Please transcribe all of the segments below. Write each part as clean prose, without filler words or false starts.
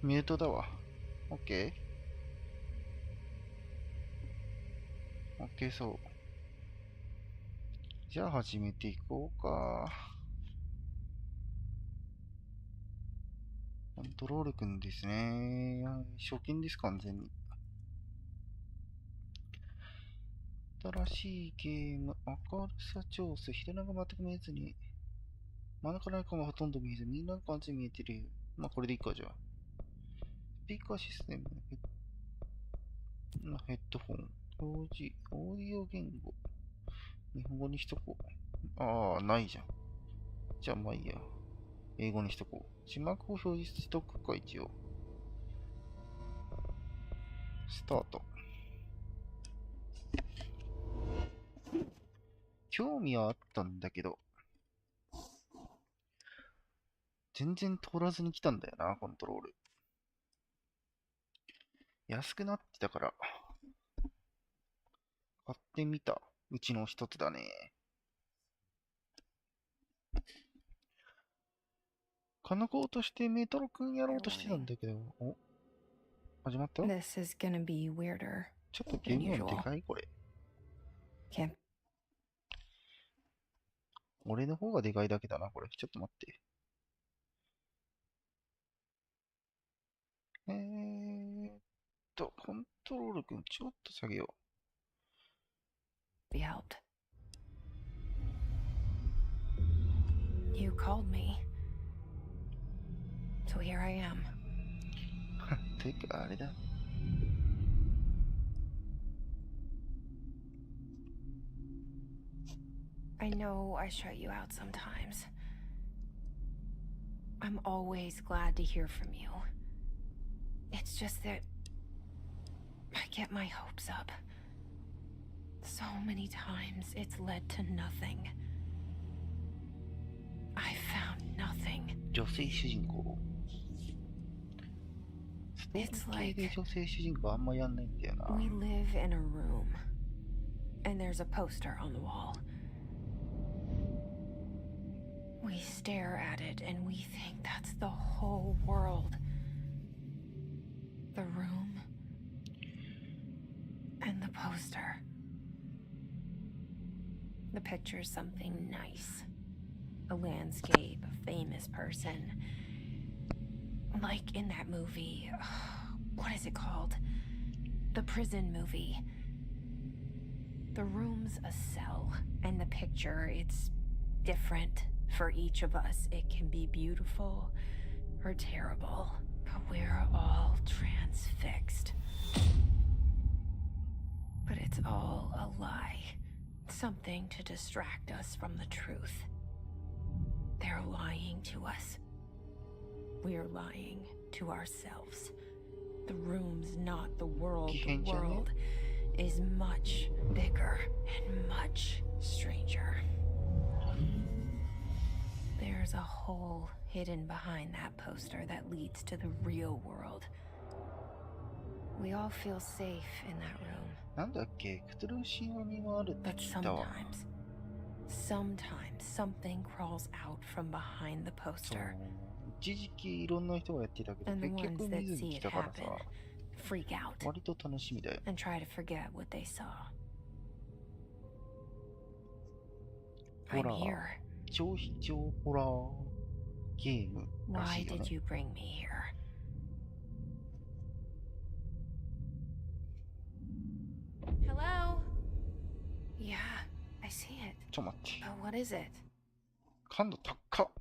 ミュートだわ。OK。OK そう。じゃあ始めていこうか。コントロールくんですね。初見です、完全に。新しいゲーム、明るさ調整、左が全く見えずに、真ん中のアイコンがほとんど見えず、みんなが完全に見えてる。まあ、これでいいか、じゃあ。スピーカーシステム、ヘッドホン、表示、オーディオ言語。日本語にしとこう。ああ、ないじゃん。じゃあ、まあいいや。英語にしとこう。字幕を表示しとくか、一応。スタート。興味はあったんだけど、全然通らずに来たんだよな、コントロール。安くなってたから、買ってみたうちの一つだね。金子としてメトロくんやろうとしてたんだけど、お、始まった？ This is gonna be weirder ちょっとゲー than ム音で usual. かいこれ。 Can't. 俺の方がでかいだけだな、これ。ちょっと待って。コントロールくん、ちょっと下げよ Be helped. You called me. So here I am. う。てか、あれだ。I know I shut you out sometimes. I'm always glad to hear from you. It's just that I get my hopes up. So many times it's led to nothing. I found nothing. 女性主人公。ストーリー系で女性主人公あんまやんないんだよな。We live in a room, and there's a poster on the wall. We stare at it and we think that's the whole world. The room and the poster. The picture's something nice. A landscape, a famous person. Like in that movie, what is it called? The prison movie. The room's a cell, and the picture, it's different. For each of us, it can be beautiful or terrible, but we're all transfixed. But it's all a lie. Something to distract us from the truth. They're lying to us. We're lying to ourselves. The room's not the world. The world is much bigger and much stranger. There's a hole hidden behind that poster that leads to the real world. We all feel safe in that room. なんだっけ、クトゥルー神話にもあるって聞いたわ。 Sometimes something crawls out from behind the poster. 一時期いろんな人がやってたけど、結局見ずに来たからさ、freak out 割と楽しみだよ。and try to forget what they saw. ホラ I'm ー、 here. 超非常ホラーゲームらし Why いよね。 did you bring me here? Hello? Yeah, I see it. ちょっと待って。 But what is it? 感度高っ。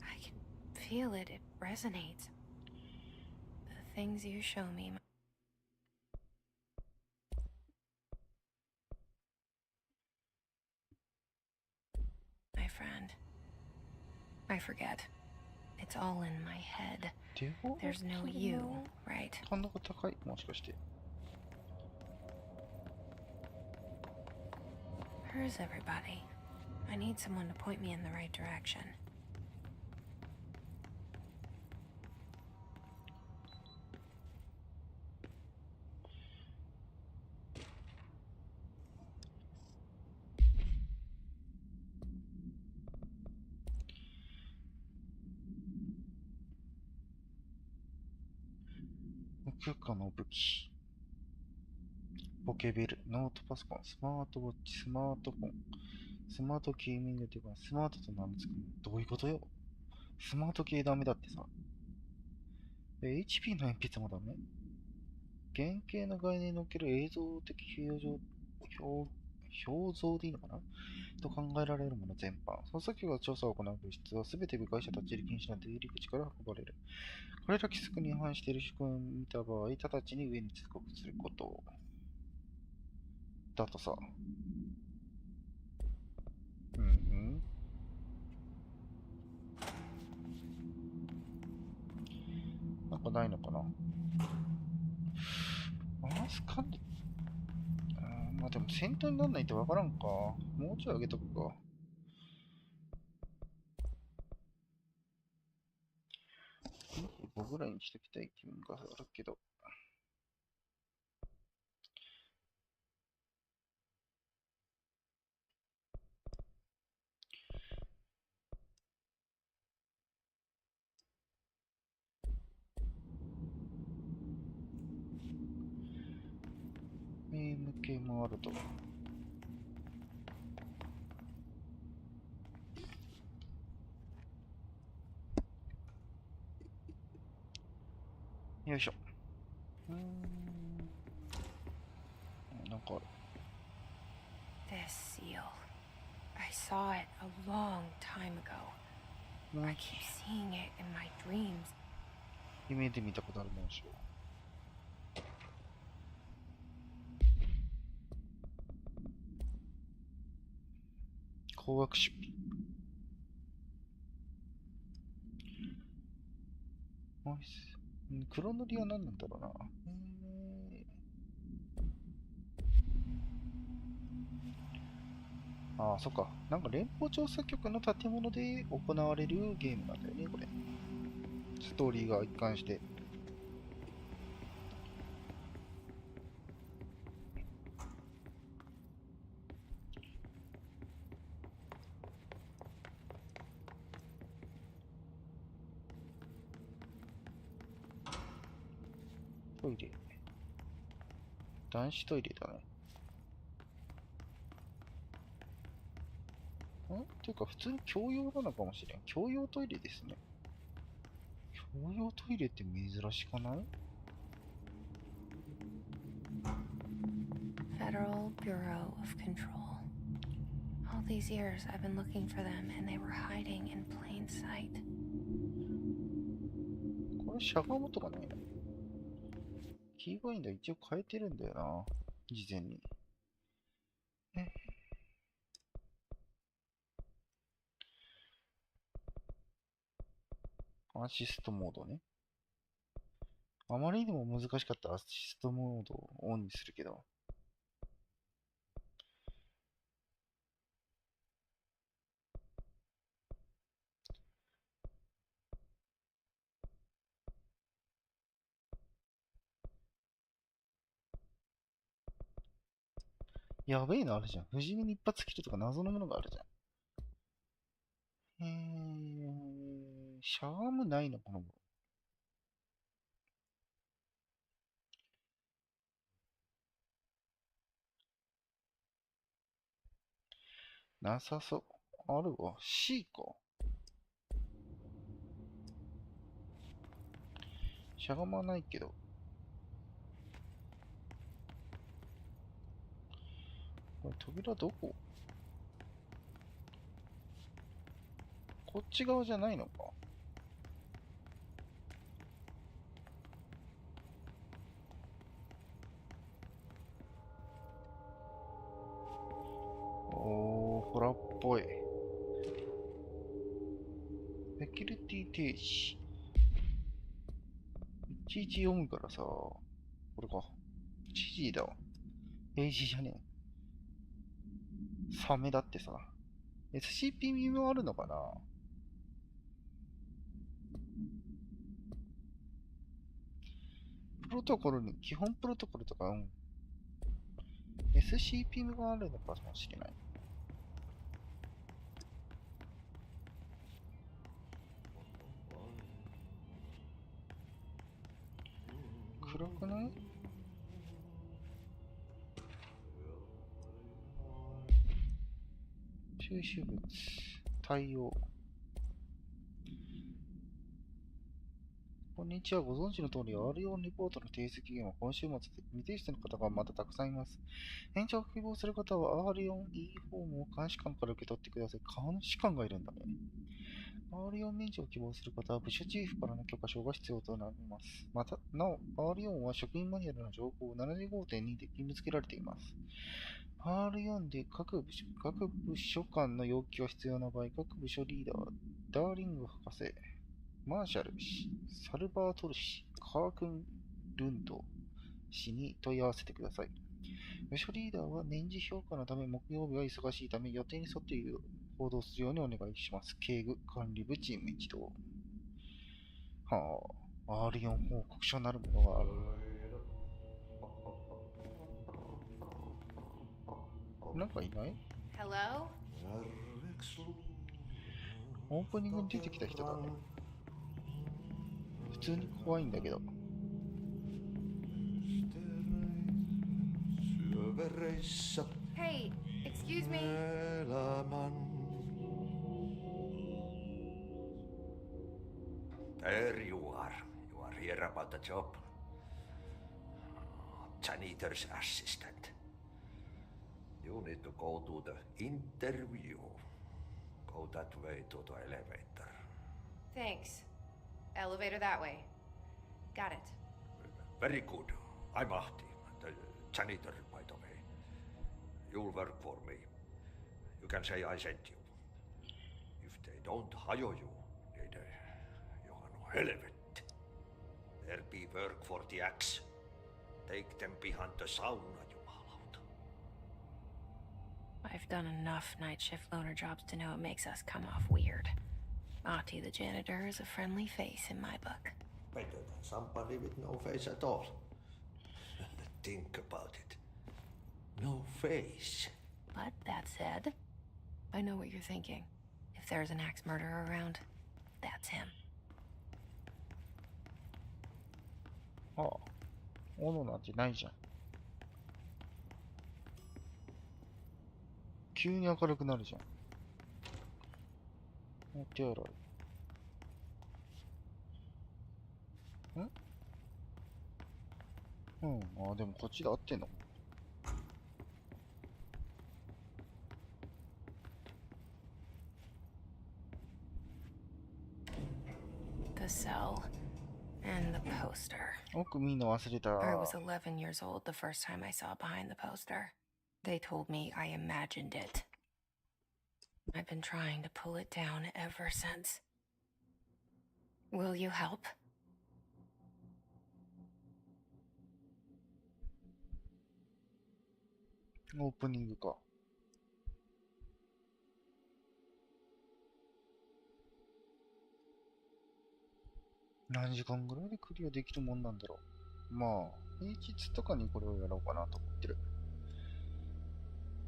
I can feel it. It resonates. The things you show me. My friend. I forget. It's all in my head. There's no you, right? 感度が高い、もしかして。 Where's everybody? I need someone to point me in the right direction. 不可の武器。ポケベル、ノートパソコン、スマートウォッチ、スマートフォン、スマートゲーミングデバイス、スマートと名の付くの。どういうことよ。スマート系ダメだってさ。HP の鉛筆もダメ。原型の概念における映像的表像でいいのかなと考えられるもの全般。捜査機が調査を行う物質はすべて部外者立ち入り禁止な出入り口から運ばれる。これら規則に違反している仕組みを見た場合、直ちに上に通告すること。だとさ。うんうん。なんかないのかな。マスカンで、まあでも先頭になんないとわからんか。もうちょい上げとくか。25ぐらいにしときたい気分があるけど。ゲーム系もあると。よいしょ。なんかある。This seal. I saw it a long time ago. I keep seeing it in my dreams. 夢で見たことあるもんしょ。高額出費。ナイス。黒塗りは何なんだろうな。ああ、そっか。なんか連邦調査局の建物で行われるゲームなんだよね、これ。ストーリーが一貫して。トイレ。男子トイレだね。ていうか、普通に共用なのかもしれん。共用トイレですね。共用トイレって珍しかない？ Federal Bureau of Control. All these years I've been looking for them and they were hiding in plain sight. これしゃがむとかないの？キーバインダー一応変えてるんだよな。事前に。アシストモードね。あまりにも難しかったらアシストモードをオンにするけど。やべえのあるじゃん。不死身に一発切るとか謎のものがあるじゃん。シャームないのこの。なさそう。あるわ。C か。しゃがまないけど。これ扉どこ？こっち側じゃないのか。ホラーっぽい。セキュリティ停止。いちいち読むからさ。これか。GG だわ。AG じゃねえ。サメだってさ。SCP もあるのかな？プロトコルに、基本プロトコルとか、SCP があるのかもしれない。暗くない？収集物、対応。こんにちは。ご存知の通り、R4 レポートの提出期限は今週末で、未提出の方がまだたくさんいます。延長を希望する方は R4E フォームを監視官から受け取ってください。監視官がいるんだね。R4 免除を希望する方は部署チーフからの許可証が必要となります。また、なお、R4 は職員マニュアルの情報を75.2で義務付けられています。R4 で各部署間の要求が必要な場合、各部署リーダー、ダーリング博士、マーシャル氏、サルバートル氏、カークン・ルンド氏に問い合わせてください。部署リーダーは年次評価のため木曜日は忙しいため予定に沿って報道するようにお願いします。警具管理部チーム一同。はあ、R4 報告書なるものがある。なんかいない？ Hello? オープニングに出てきた人だね。普通に怖いんだけど。Hey, excuse me? There you are. You are here about the job. Janitor's assistant. You need to go to the interview. Go that way to the elevator. Thanks. Elevator that way. Got it. Very good. I'm Ahti, the janitor, by the way. You'll work for me. You can say I sent you. If they don't hire you, niin Johan helvet. There be work for the axe. Take them behind the sauna, jumalauta. I've done enough night shift loner jobs to know it makes us come off weird. Ahti the janitor is a friendly face in my book. Better than somebody with no face at all. Think about it. No face. But that said, I know what you're thinking. If there's an axe murderer around, that's him. ああ、斧なんてないじゃん。急に明るくなるじゃん。お手洗い。あ、でもこっちで合ってんの？ The cell and the poster. 奥見んの忘れた。 I was 11 years old the first time I saw behind the poster. They told me I imagined it. I've been trying to pull it down ever since. Will you help? オープニングか。何時間ぐらいでクリアできるもんなんだろう。まあ、平日とかにこれをやろうかなと思ってる。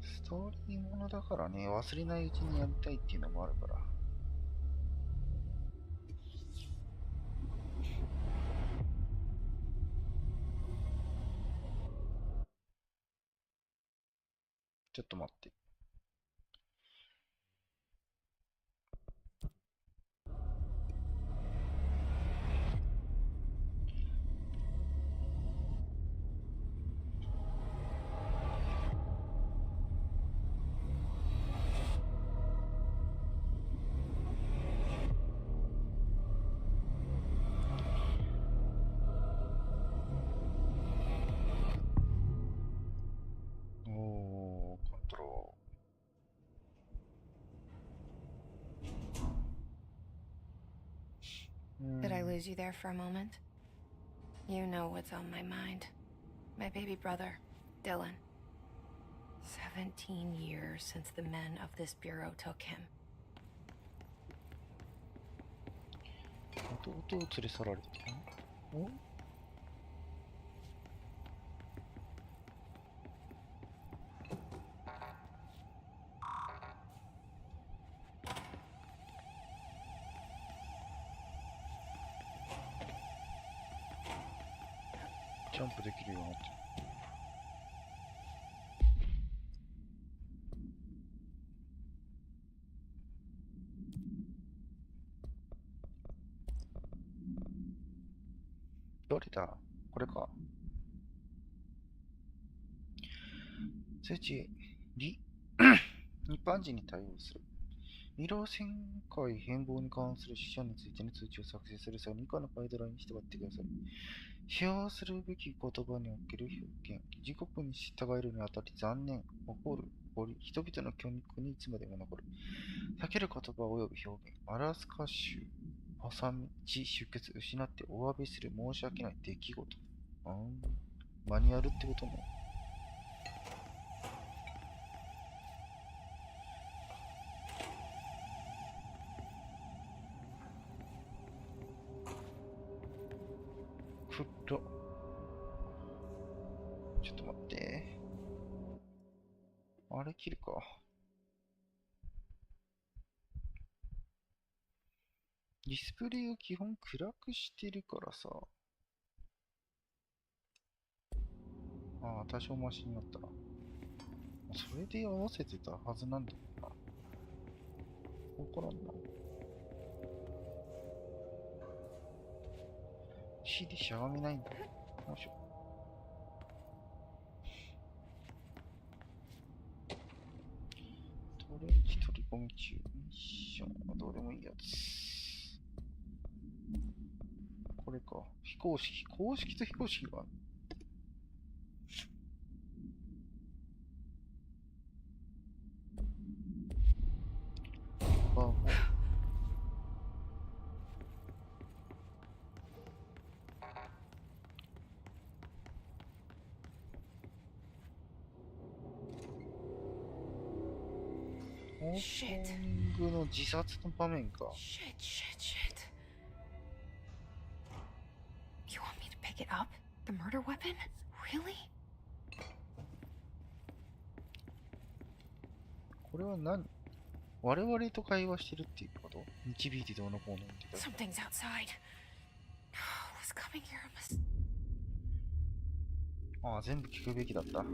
ストーリーものだからね、忘れないうちにやりたいっていうのもあるから。ちょっと待って。コントロール。Did I lose you there for a moment? You know what's on my mind. My baby brother, Dylan. 17 years since the men of this bureau took him. 弟を連れ去られてたの？ジャンプできるようになってる。どれだ？これか。通知、一般人に対応する。二浪旋回変貌に関する死者についての通知を作成する際に以下のガイドラインに従ってください。使用するべき言葉における表現。時刻に従えるにあたり残念、怒る、人々の教育にいつまでも残る。避ける言葉及び表現。アラスカ州、ハサミ、血、出血、失ってお詫びする、申し訳ない出来事。マニュアルってことね。ちょっと待って。あれ切るか。ディスプレイを基本暗くしてるからさ。ああ、多少マシになったな。それで合わせてたはずなんだよな。わからんな。CD しゃがめないんだ。よいしょ。トレンチ取り込み中。ミッションはどうでもいいやつ。これか。非公式。公式と非公式がある。オープニングの自殺の場面か。Shit. You want me to pick it up? The murder weapon? Really? これは何？我々と会話してるっていうこと？導いてどうのこうのって。Something's outside. What's coming here? ああ、全部聞くべきだった。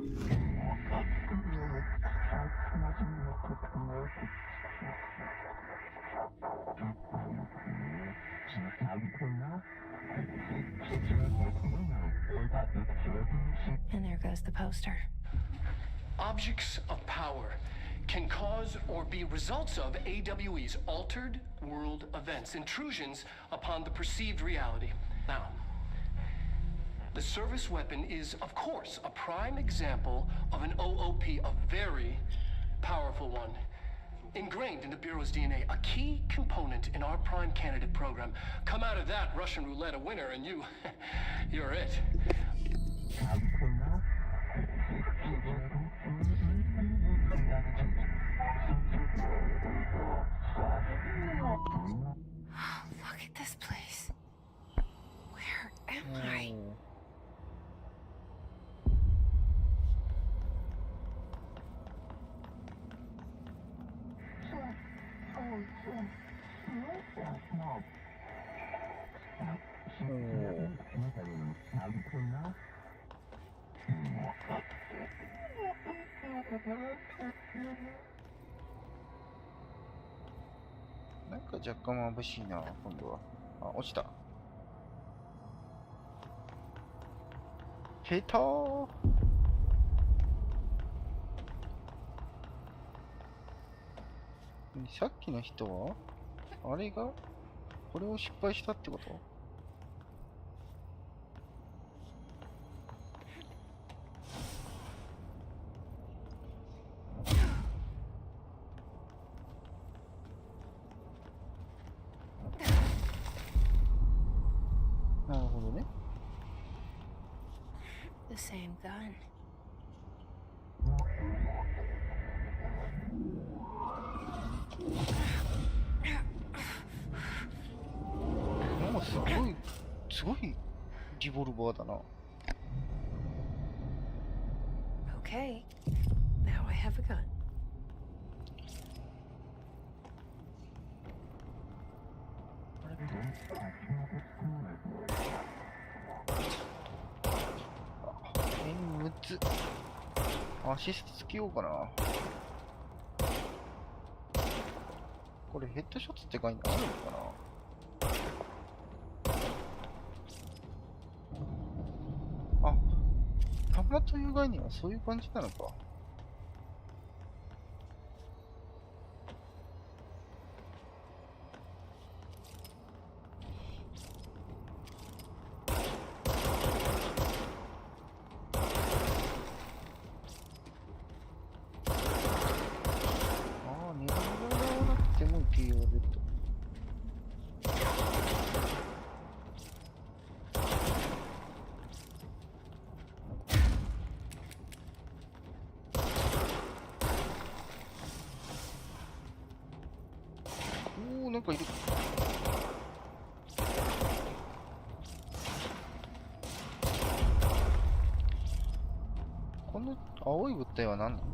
And there goes the poster. Objects of power can cause or be results of AWE's altered world events, intrusions upon the perceived reality. Now, the service weapon is, of course, a prime example of an OOP, a very powerful one. Ingrained in the Bureau's DNA, a key component in our prime candidate program. Come out of that Russian roulette a winner and you're it. Look at this place. Where am I? Oh. なんか若干眩しいな、今度は。あ、落ちた。下手ー。さっきの人はあれがこれを失敗したってこと？なるほどね。The same gun. なんかすごいリボルバーだな。Okay, now I have a gun. むつ。アシストつけようかな。これヘッドショットって概念あるのかな。あ、弾という概念はそういう感じなのか。なんかいる。この青い物体は何なの？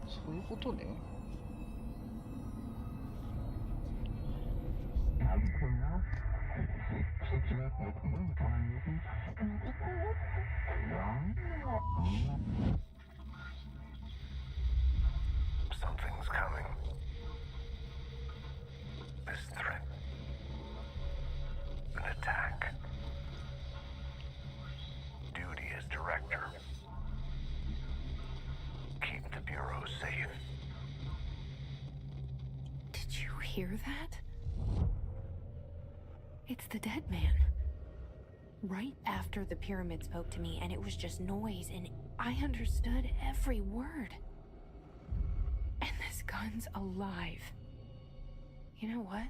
そういうことね。Something's coming. This threat. An attack. Duty as director. Keep the Bureau safe. Did you hear that? It's the dead man. Right after the pyramid spoke to me, and it was just noise, and I understood every word. And this gun's alive. You know what?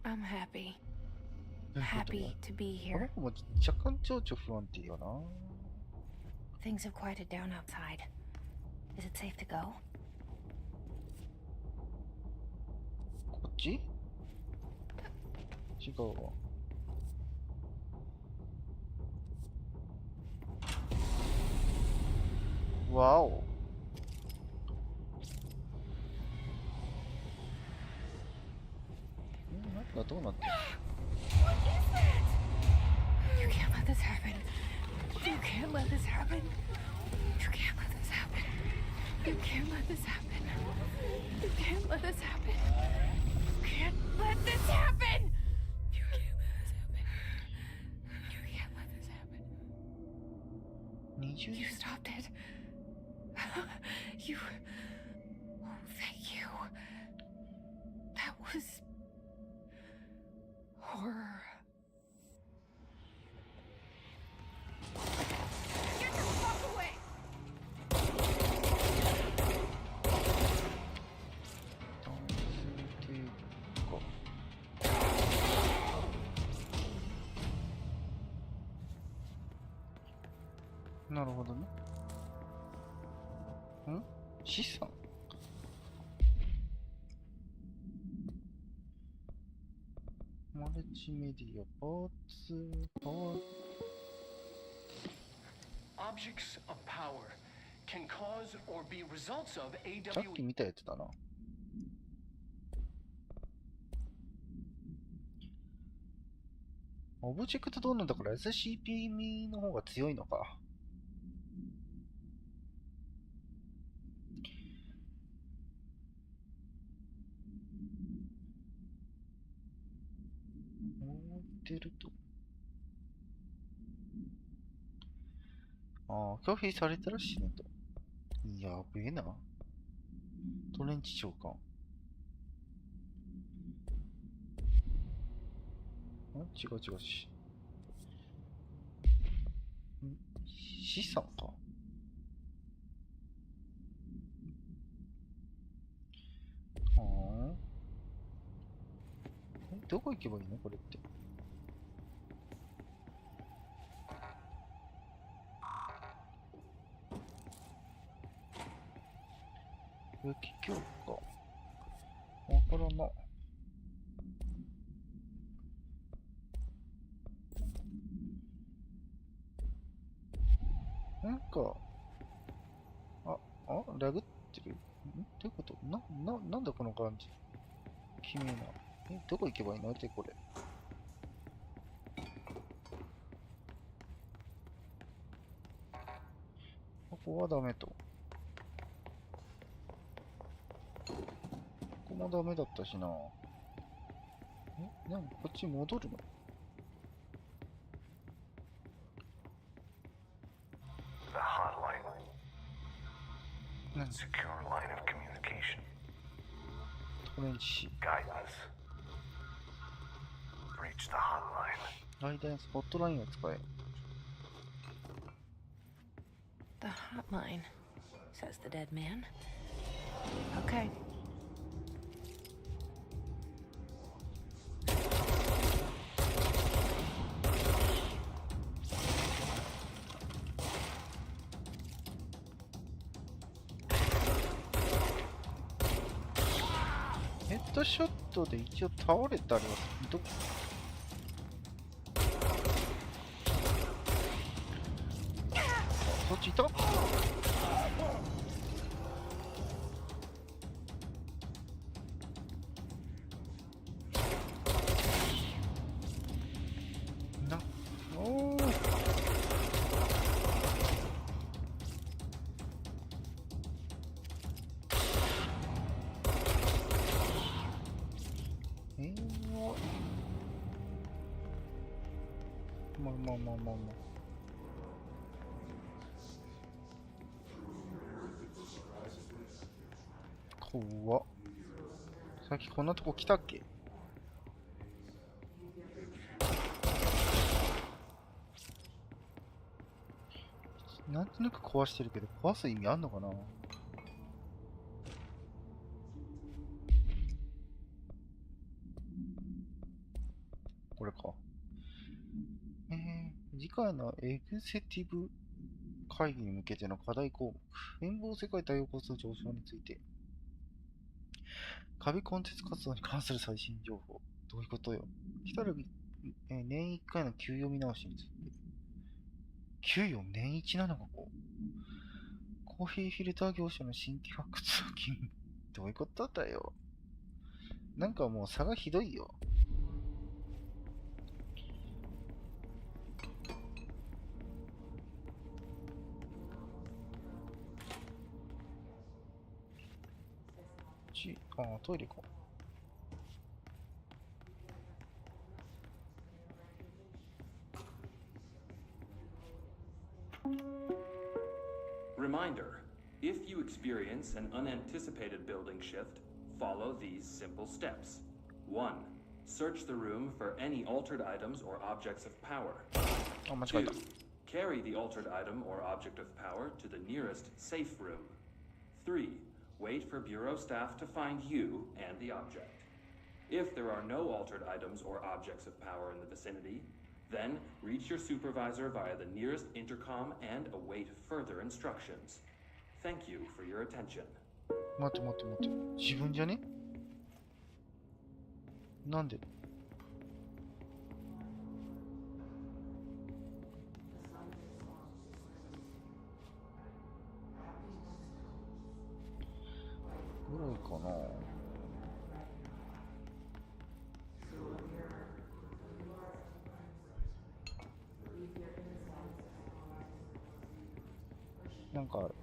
I'm happy. Happy to be この here. 子も若干情緒不安定よな。 Things have quieted down outside. Is it safe to go? こっち？違うわ。わお。なんかどうなってる？ What is that? You can't let this happen. You can't let this happen. You can't let this happen. You can't let this happen. You can't let this happen. You can't let this happen. You can't let this happen. You can't let this happen. 20 You stopped it. You. Oh, thank you. That was horror. Get the fuck away! 男性抵抗。なるほどね。ん？資産？マルチメディア、パーツ、パワー。 Objects of power can cause or be results of さっき AWE. 見たやつだな。オブジェクトドーナだから SCP の方が強いのか。持ってると。ああ、拒否されたら死ぬと。やべえな。トレンチ長官。違う違うし。資産か。はあ。どこ行けばいいのこれって。武器強化。わからな。なんか、ラグってる？どういうこと？なんだこの感じ。奇妙な。どこ行けばいいのってこれ。こはダメと。ここもダメだったしな。なんかこっち戻るの？ The hotline. なん Secure line of communication. トレンチ。 Guidance. Reach the hotline. 間にスポットラインを使え。The hotline, says the dead man. Okay.ヘッドショットで一応倒れたりはどそっちいた？おー。まあ。怖っ。さっきこんなとこ来たっけ？なんとなく壊してるけど、壊す意味あんのかな？これか。次回のエグゼティブ会議に向けての課題項目。変貌世界太陽高速上昇について。カビコンテンツ活動に関する最新情報。どういうことよ。来たる年1回の給与見直しについて。給与年1なのかこう。コーヒーフィルター業者の新規発掘金。どういうことだよ。なんかもう差がひどいよ。トイレか。Reminder, if you experience an unanticipated building shift, follow these simple steps. 1. Search the room for any altered items or objects of power. 2. Carry the altered item or object of power to the nearest safe room. 3. Wait for Bureau staff to find you and the object. If there are no altered items or objects of power in the vicinity, then reach your supervisor via the nearest intercom and await further instructions. Thank you for your attention. 待って。自分じゃね？なんで？ぐらいかな。なんかある。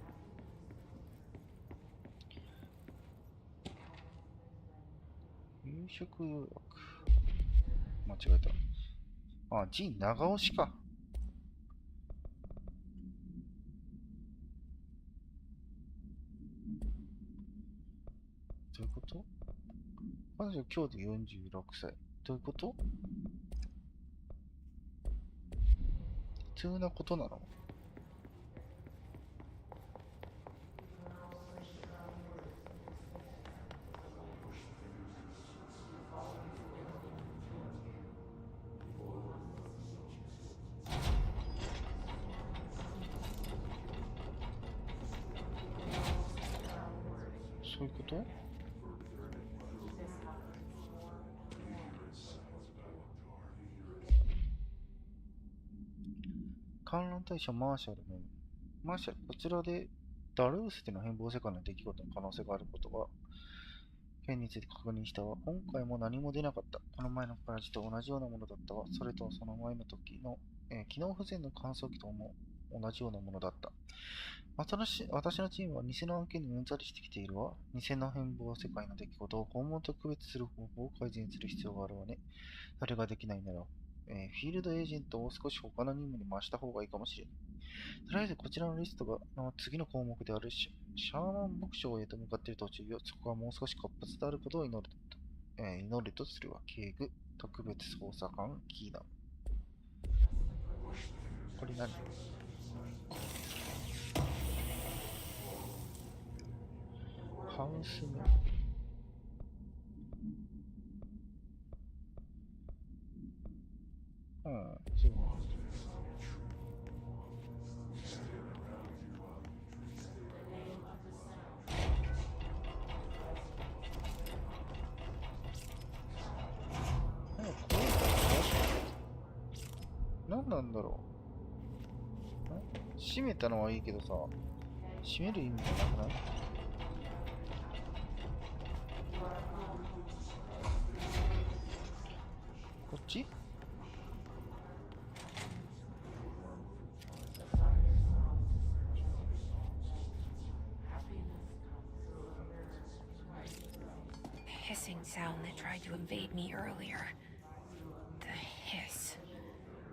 夕食予約。間違えた。あ、G長押しか。どういうこと？彼女今日で46歳。どういうこと？普通なことなの？そういうこと？観覧対象マーシャルのマーシャル、こちらでダルースでの変貌世界の出来事の可能性があることが件について確認したわ。今回も何も出なかった。この前のパラジと同じようなものだったわ。それとその前の時の、機能不全の乾燥機と同じようなものだった。私のチームは偽の案件にうんざりしてきているわ。偽の変貌世界の出来事を本物と区別する方法を改善する必要があるわね。それができないなら、フィールドエージェントを少し他の任務に回した方がいいかもしれない。とりあえずこちらのリストの次の項目であるシャーマン牧場へと向かっている途中よ。そこはもう少し活発であることを祈るとするわ。警具、特別捜査官、キーダム。これ何？ハウスのそう。何なんだろう。閉めたのはいいけどさ、閉める意味じゃなくない？こっち？Hissing sound that tried to invade me earlier. The hiss,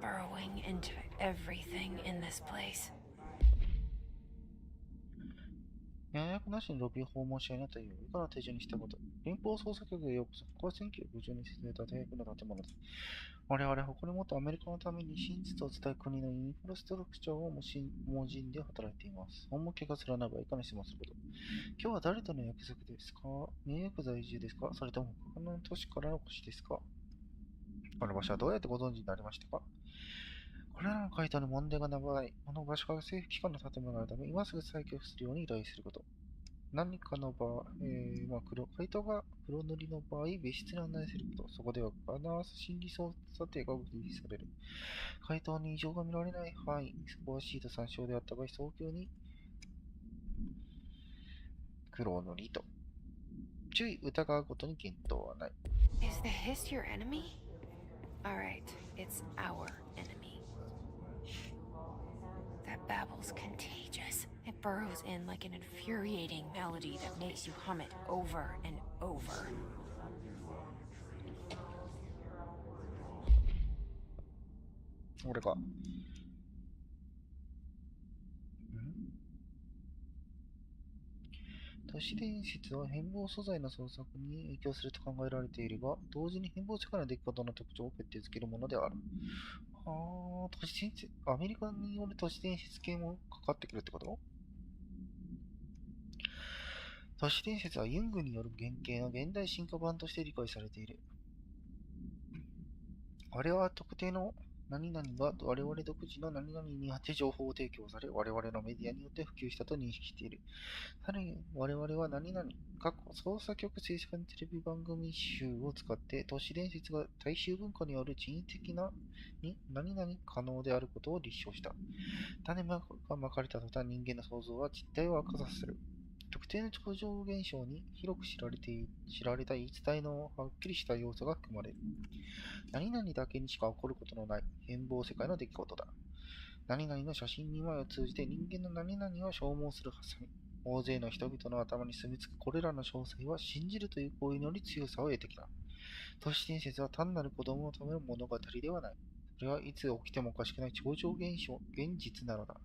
burrowing into everything in this place. 予約なしにロビー訪問者になったいう以下の手順にしたこと。連邦捜査局へようこそ。ここは1950年に設立されたの建物です。我々はこれもっとアメリカのために真実を伝え国のインフラストラクチャーを模人で働いています。本気がすらなばいかにしますること。今日は誰との約束ですか？ニューヨーク在住ですか？それとも他の都市からのお越しですか？この場所はどうやってご存知になりましたか？これらの回答に問題がない場合、この場所が政府機関の建物があるため、今すぐ再起するように依頼すること。何かの場合、回答が黒塗りの場合、別室に案内すること。そこでは必ず心理操作定が実施される。回答に異常が見られない範囲、スコアシート参照であった場合、早急に黒塗りと。注意、疑うことに見当はない。Is the hiss your enemy? Alright, it's our enemy. That babble's contagious. It burrows in like an infuriating melody that makes you hum it over and over. Whatか。都市伝説は変貌素材の創作に影響すると考えられているが、同時に変貌世界の出来事の特徴を決定づけるものである。都市伝説、アメリカによる都市伝説系もかかってくるってこと？都市伝説はユングによる原型の現代進化版として理解されている。我々は特定の何々が我々独自の何々によって情報を提供され、我々のメディアによって普及したと認識している。さらに我々は何々、捜査局制作テレビ番組集を使って都市伝説が大衆文化による人為的な何々可能であることを立証した。種がまかれた途端人間の想像は実態を明かさせる。特定の超常現象に広く知られた言い伝えのはっきりした要素が含まれる。何々だけにしか起こることのない変貌世界の出来事だ。何々の写真2枚を通じて人間の何々を消耗するハサミ。大勢の人々の頭に住み着くこれらの詳細は信じるという行為により強さを得てきた。都市伝説は単なる子供のための物語ではない。それはいつ起きてもおかしくない超常現象、現実なのだ。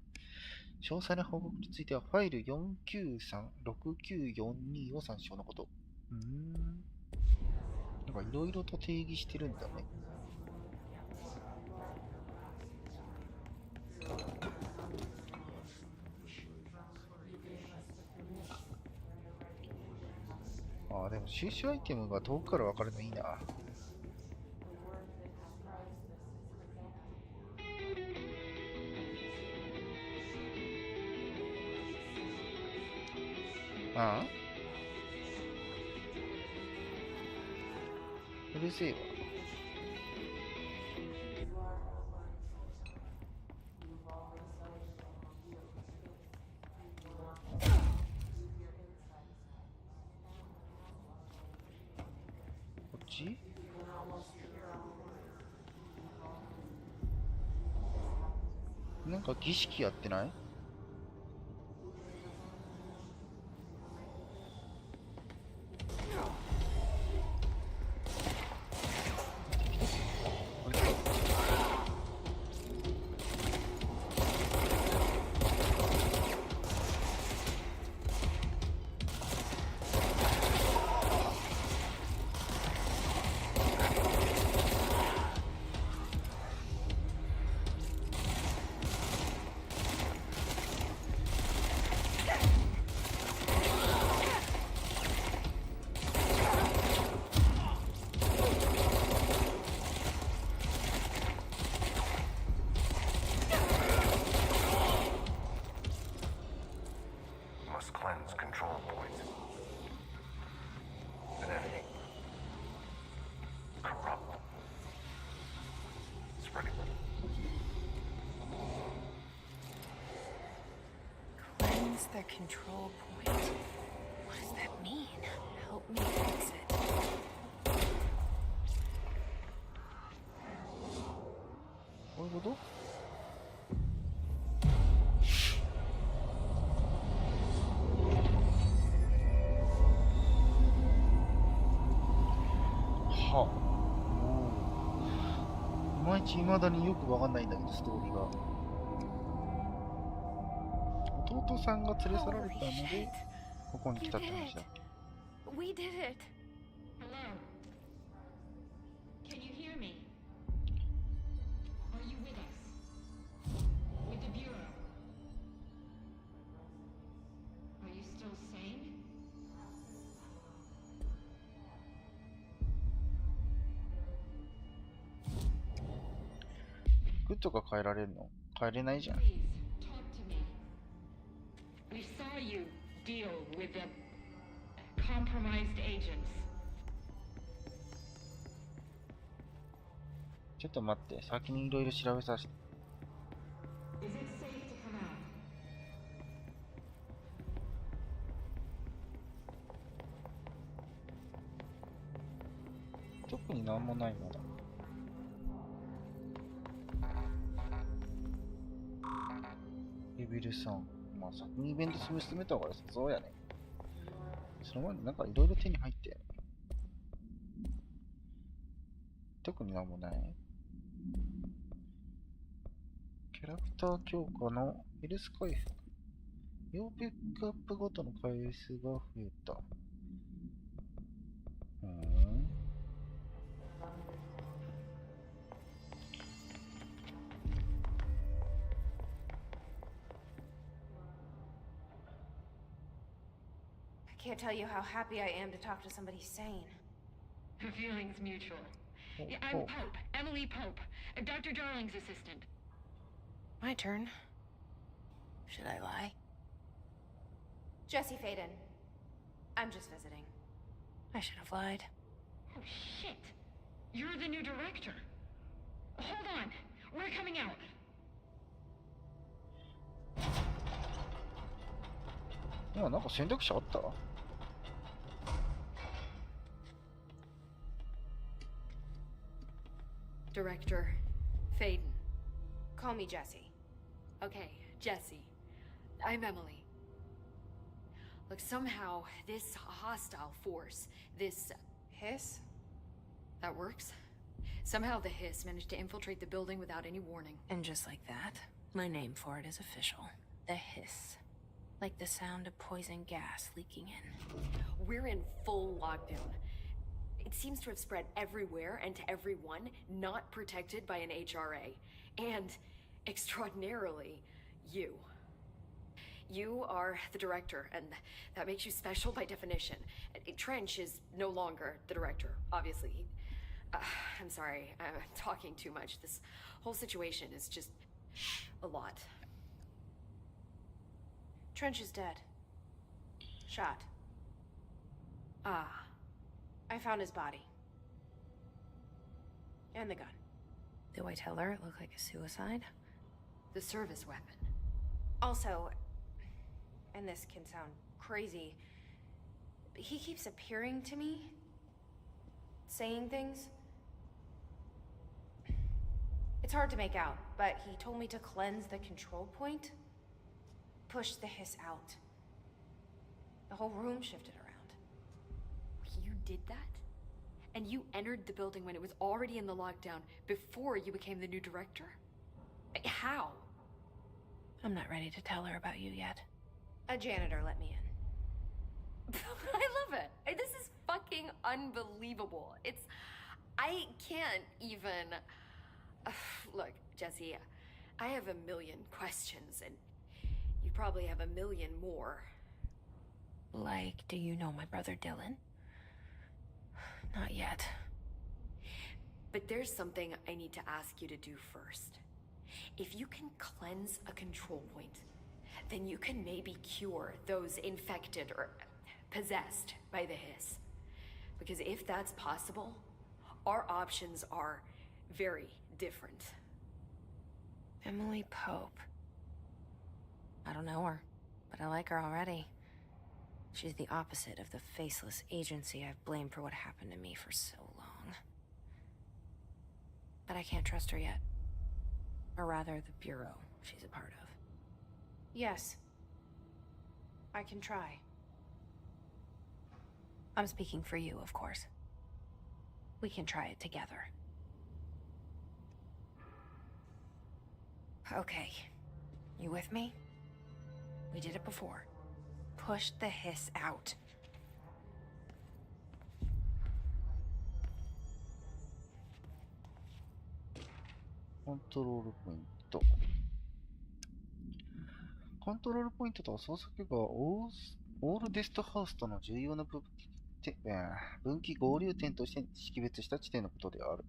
詳細な報告についてはファイル4936942を参照のこと。なんかいろいろと定義してるんだね。でも収集アイテムが遠くから分かるのいいな。うるせえわ。こっち？なんか儀式やってない？Must cleanse control points. An enemy. Corrupt. Spreading. Cleanse the control point. What does that mean? Help me fix it. What do you do? いまいち未だによくわかんないんだけど、ストーリーが。弟さんが連れ去られたので、ここに来たって話だ。We did it. Hello? Can you hear me? Are you with us? With the Bureau? Are you still sane? グッドが変えられるの？変えれないじゃん。 Please, talk to me. We saw you deal with the compromised agents. ちょっと待って、先にいろいろ調べさせて。Is it safe to come out? 特になんもないまだ。レベル3。まあ先にイベント進めた方が良さそうやね。その前になんかいろいろ手に入って。特になんもない。キャラクター強化のヘルス回復。要ピックアップごとの回数が増えた。I can't tell you how happy I am to talk to somebody sane. The feeling's mutual. Yeah, I'm Pope, Emily Pope, Dr. Darling's assistant. My turn. Should I lie? Jesse Faden. I'm just visiting. I should have lied. Oh, shit. You're the new director. Hold on. We're coming out. 今なんか選択肢あった？ Director Faden. Call me Jesse. Okay, Jesse. I'm Emily. Look, somehow this hostile force, this Hiss? that works. Somehow the hiss managed to infiltrate the building without any warning. And just like that, my name for it is official. The hiss. Like the sound of poison gas leaking in. We're in full lockdown. It seems to have spread everywhere and to everyone not protected by an HRA. And, extraordinarily, you. You are the director, and that makes you special by definition. Trench is no longer the director, obviously. I'm sorry, I'm talking too much. This whole situation is just a lot. Trench is dead. Shot. Ah. I found his body. And the gun. Do I tell her it looked like a suicide? The service weapon. Also, and this can sound crazy, but he keeps appearing to me, saying things. It's hard to make out, but he told me to cleanse the control point. Push the hiss out. The whole room shifted around. You did that? And you entered the building when it was already in the lockdown before you became the new director? How? I'm not ready to tell her about you yet. A janitor let me in. I love it. This is fucking unbelievable. I can't even... Look, Jesse, I have a million questions, and you probably have a million more. Like, do you know my brother Dylan? Not yet. But there's something I need to ask you to do first. If you can cleanse a control point, then you can maybe cure those infected or possessed by the hiss. Because if that's possible, our options are very different. Emily Pope. I don't know her, but I like her already. She's the opposite of the faceless agency I've blamed for what happened to me for so long. But I can't trust her yet. Or rather, the bureau she's a part of. Yes. I can try. I'm speaking for you, of course. We can try it together. Okay. You with me? We did it before. Push the hiss out. コントロールポイント。コントロールポイントとは操作許可はオールデストハウスとの重要な分岐合流点として識別した地点のことである。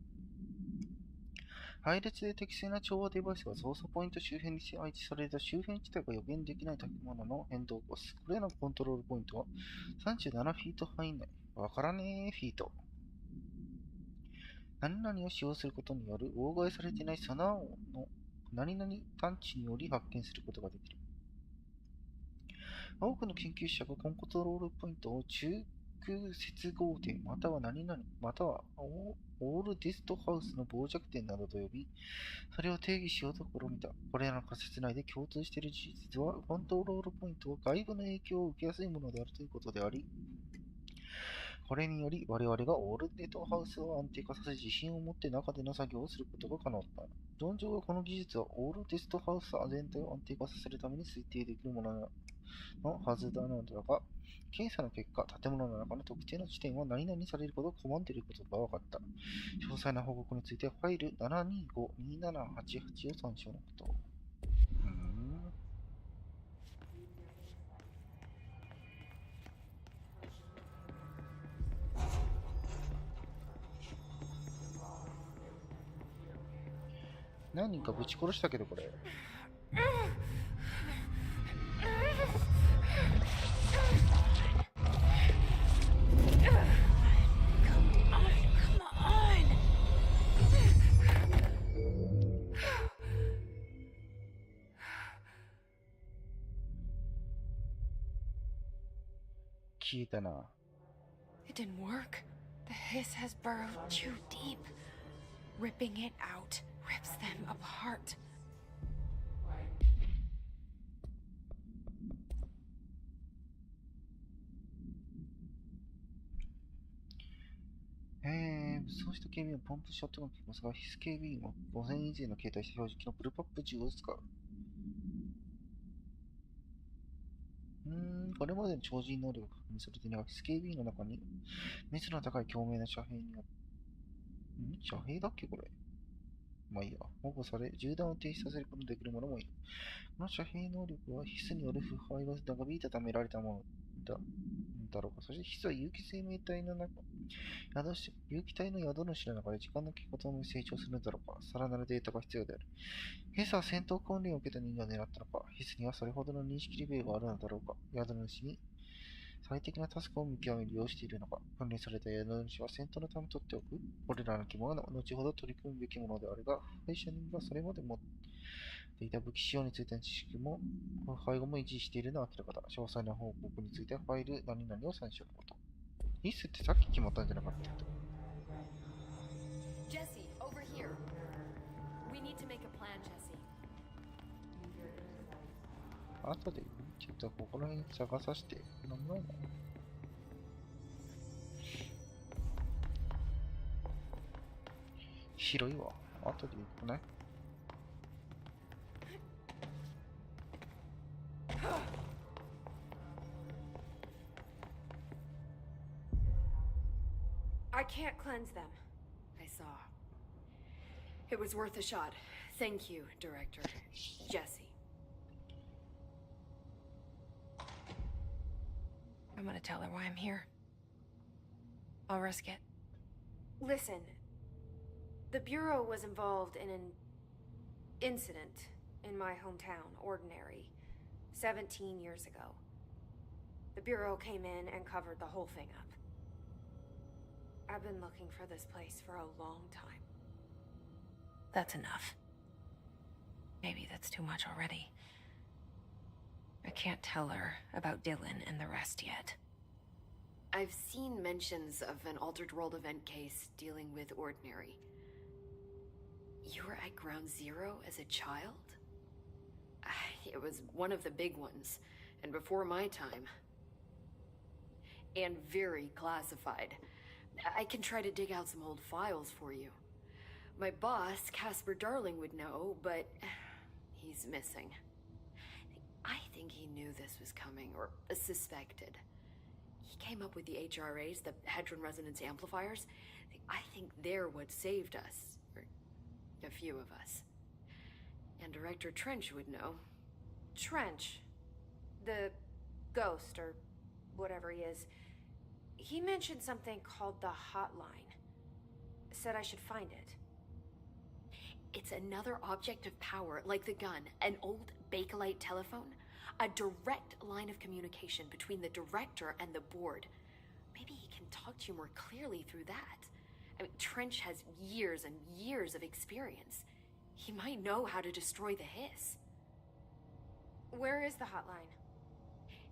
配列で適正な調和デバイスが操作ポイント周辺に配置された周辺地帯が予言できない建物の変動を起こす。これらのコントロールポイントは37フィート範囲内。わからねえフィート。何々を使用することによる妨害されていないサナー音の何々探知により発見することができる。多くの研究者がコントロールポイントを中空接合点または何々またはオールデストハウスの傍弱点などと呼び、それを定義しようと試みた。これらの仮説内で共通している事実は、コントロールポイントは外部の影響を受けやすいものであるということであり、これにより我々がオールデストハウスを安定化させ、自信を持って中での作業をすることが可能だ。論上はこの技術はオールデストハウス全体を安定化させるために推定できるもののはずだのだが、検査の結果、建物の中の特定の地点は何々されることを拒んでいることが分かった。詳細な報告についてはファイル725-2788を参照のこと。何人かぶち殺したけどこれ。消えたな。It didn't work. The hiss has burrowed too deep. Ripping it out rips them apart. 武装した警備員はポンプショットが効きますが、必須警備員は5000以前の携帯した表示器のブルパップ銃を使う。これまでの超人能力が確認されていないが、必須警備員の中に熱の高い強命な遮蔽によって、遮蔽だっけこれ。まあいいや。保護され、銃弾を停止させることのできる者もいる。この遮蔽能力は必須による腐敗が長引いたためられたものだろうか。そして必須は有機生命体の中、有機体の宿主の中で時間の経過とともに成長するのだろうか。さらなるデータが必要である。ヒスは戦闘訓練を受けた人間を狙ったのか。ヒスにはそれほどの認識レベルがあるのだろうか。宿主に最適なタスクを見極め利用しているのか。訓練された宿主は戦闘のために取っておく。これらの疑問は後ほど取り組むべきものであるが、腐敗者人がそれまで持っていた武器使用についての知識も腐敗後も維持しているのは明らかだ。詳細な報告についてはファイル何々を参照のこと。ヒスってさっき決まったんじゃなかったっけ？ Jesse, over here. We need 後でちょっとここら辺探させてなんもないな。広いわ。後で行くね。I can't cleanse them. I saw. It was worth a shot. Thank you, Director Jesse. I'm gonna tell her why I'm here. I'll risk it. Listen, the Bureau was involved in an incident in my hometown, Ordinary, 17 years ago. The Bureau came in and covered the whole thing up. I've been looking for this place for a long time. That's enough. Maybe that's too much already. I can't tell her about Dylan and the rest yet. I've seen mentions of an Altered World event case dealing with Ordinary. You were at Ground Zero as a child? It was one of the big ones, and before my time. And very classified. I can try to dig out some old files for you. My boss, Casper Darling, would know, but he's missing. I think he knew this was coming, or suspected. He came up with the HRAs, the Hadron Resonance Amplifiers. I think they're what saved us, or a few of us. And Director Trench would know. Trench. The ghost, or whatever he is. He mentioned something called the Hotline. Said I should find it. It's another object of power, like the gun, an old Bakelite telephone. A direct line of communication between the director and the board. Maybe he can talk to you more clearly through that. I mean, Trench has years and years of experience. He might know how to destroy the hiss. Where is the hotline?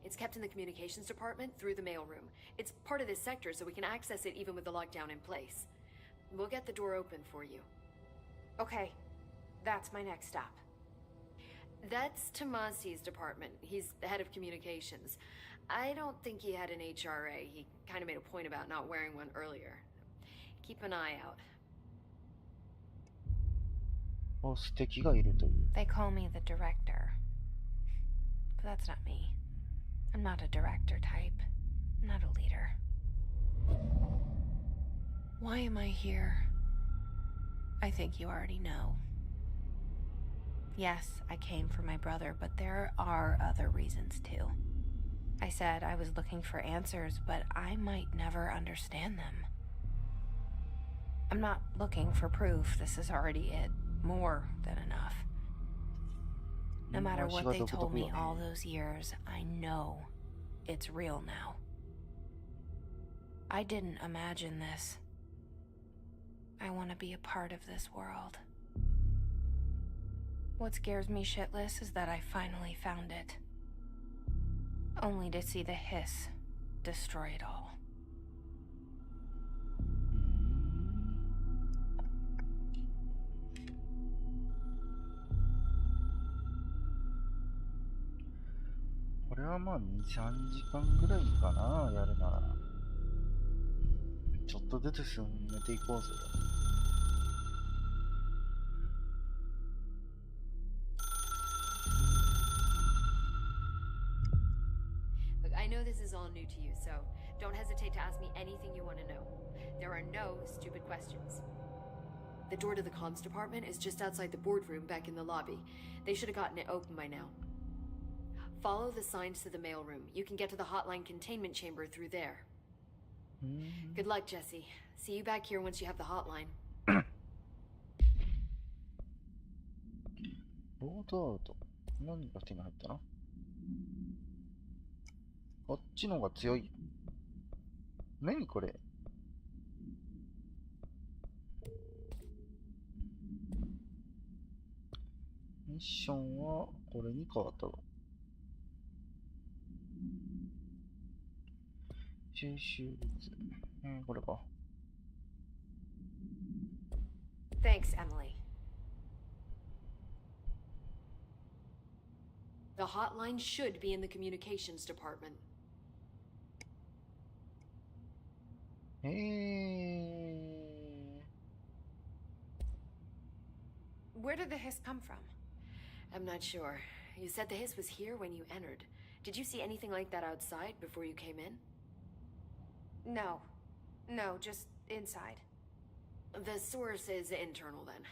It's kept in the communications department through the mailroom. It's part of this sector, so we can access it even with the lockdown in place. We'll get the door open for you. Okay, that's my next stop. That's Tomasi's department. He's the head of communications. I don't think he had an HRA. He kind of made a point about not wearing one earlier. Keep an eye out. They call me the director. But that's not me. I'm not a director type. I'm not a leader. Why am I here? I think you already know. Yes, I came for my brother, but there are other reasons too. I said I was looking for answers, but I might never understand them. I'm not looking for proof. This is already it. More than enough. No matter what they told me all those years, I know it's real now. I didn't imagine this. I want to be a part of this world. What scares me shitless is that I finally found it. Only to see the hiss destroy it all.これはまあ2、3時間ぐらいかな、やるなら。ちょっとずつ進めていこうぜ。Look, I know this is all new to you, so don't hesitate to ask me anything you want to know. There are no stupid questions. The door to the comms department is just outside the boardroom back in the lobby. They should have gotten it open by now. Follow the signs to the mailroom. You can get to the hotline containment chamber through there. Good luck, Jesse. See you back here once you have the hotline. ロードアウト。何が手に入ったの？こっちの方が強い。何これ？ミッションはこれに変わったぞ。収集率。これか。Thanks, Emily. The hotline should be in the communications department. Where did the hiss come from? I'm not sure. You said the hiss was here when you entered. Did you see anything like that outside before you came in? No. No, just inside. The source is internal then.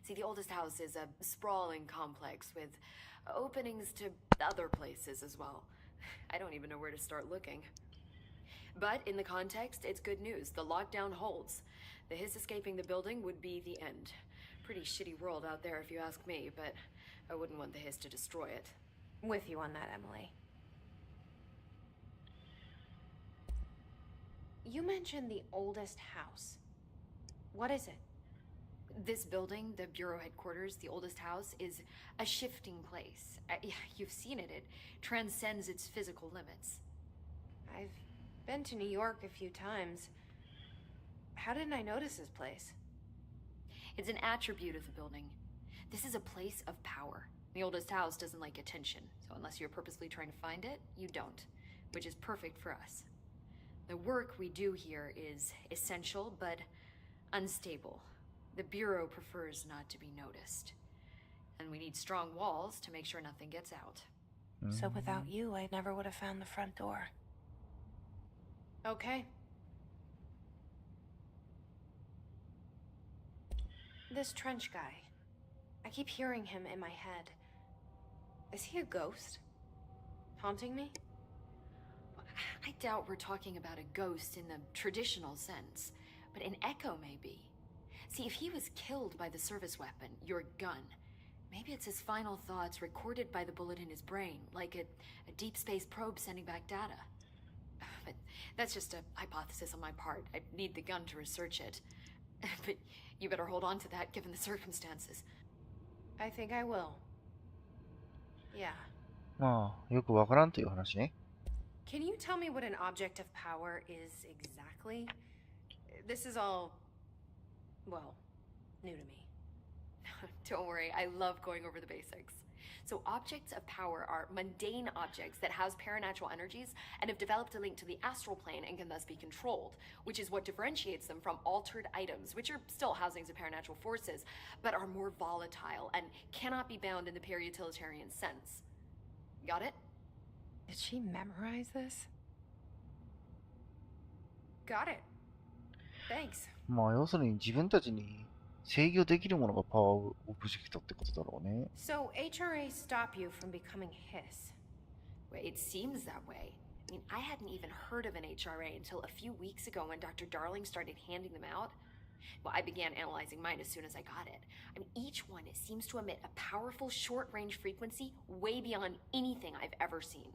See, the oldest house is a sprawling complex with openings to other places as well. I don't even know where to start looking. But in the context, it's good news. The lockdown holds. The hiss escaping the building would be the end. Pretty shitty world out there if you ask me, but I wouldn't want the hiss to destroy it. With you on that, Emily. You mentioned the oldest house. What is it? This building, the Bureau headquarters, the oldest house, is a shifting place. You've seen it. It transcends its physical limits. I've been to New York a few times. How didn't I notice this place? It's an attribute of the building. This is a place of power. The oldest house doesn't like attention, so unless you're purposely trying to find it, you don't, which is perfect for us. The work we do here is essential, but unstable. The Bureau prefers not to be noticed. And we need strong walls to make sure nothing gets out. So without you, I never would have found the front door. Okay. This trench guy. I keep hearing him in my head. Is he a ghost? Haunting me? I doubt we're talking about a ghost in the traditional sense, but an echo maybe. See, if he was killed by the service weapon, your gun, maybe it's his final thoughts recorded by the bullet in his brain, like a deep space probe sending back data. But that's just a hypothesis on my part. I need the gun to research it. But you better hold on to that given the circumstances. I think I will. Yeah. まあ、よくわからんという話ね。Can you tell me what an object of power is exactly? This is all, well, new to me. Don't worry, I love going over the basics. So objects of power are mundane objects that house paranatural energies and have developed a link to the astral plane and can thus be controlled, which is what differentiates them from altered items, which are still housings of paranatural forces, but are more volatile and cannot be bound in the peri-utilitarian sense. Got it? Did she memorize this? Got it. Thanks. まあ、要するに自分たちに制御できるものがパワーオブジェクトってことだろうね。So HRA stop you from becoming his? Well, it seems that way. I mean, I hadn't even heard of an HRA until a few weeks ago when Dr. Darling started handing them out. Well, I began analyzing mine as soon as I got it. I mean, each one seems to emit a powerful short-range frequency way beyond anything I've ever seen.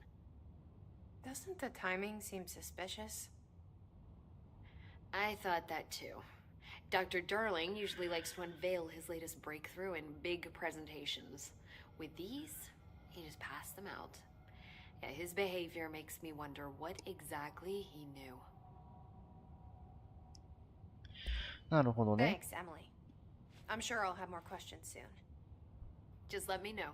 Doesn't the timing seem suspicious? I thought that too. Dr. Darling usually likes to unveil his latest breakthrough in big presentations. With these, he just passed them out. Yeah, his behavior makes me wonder what exactly he knew. なるほどね。 Thanks, Emily. I'm sure I'll have more questions soon. Just let me know.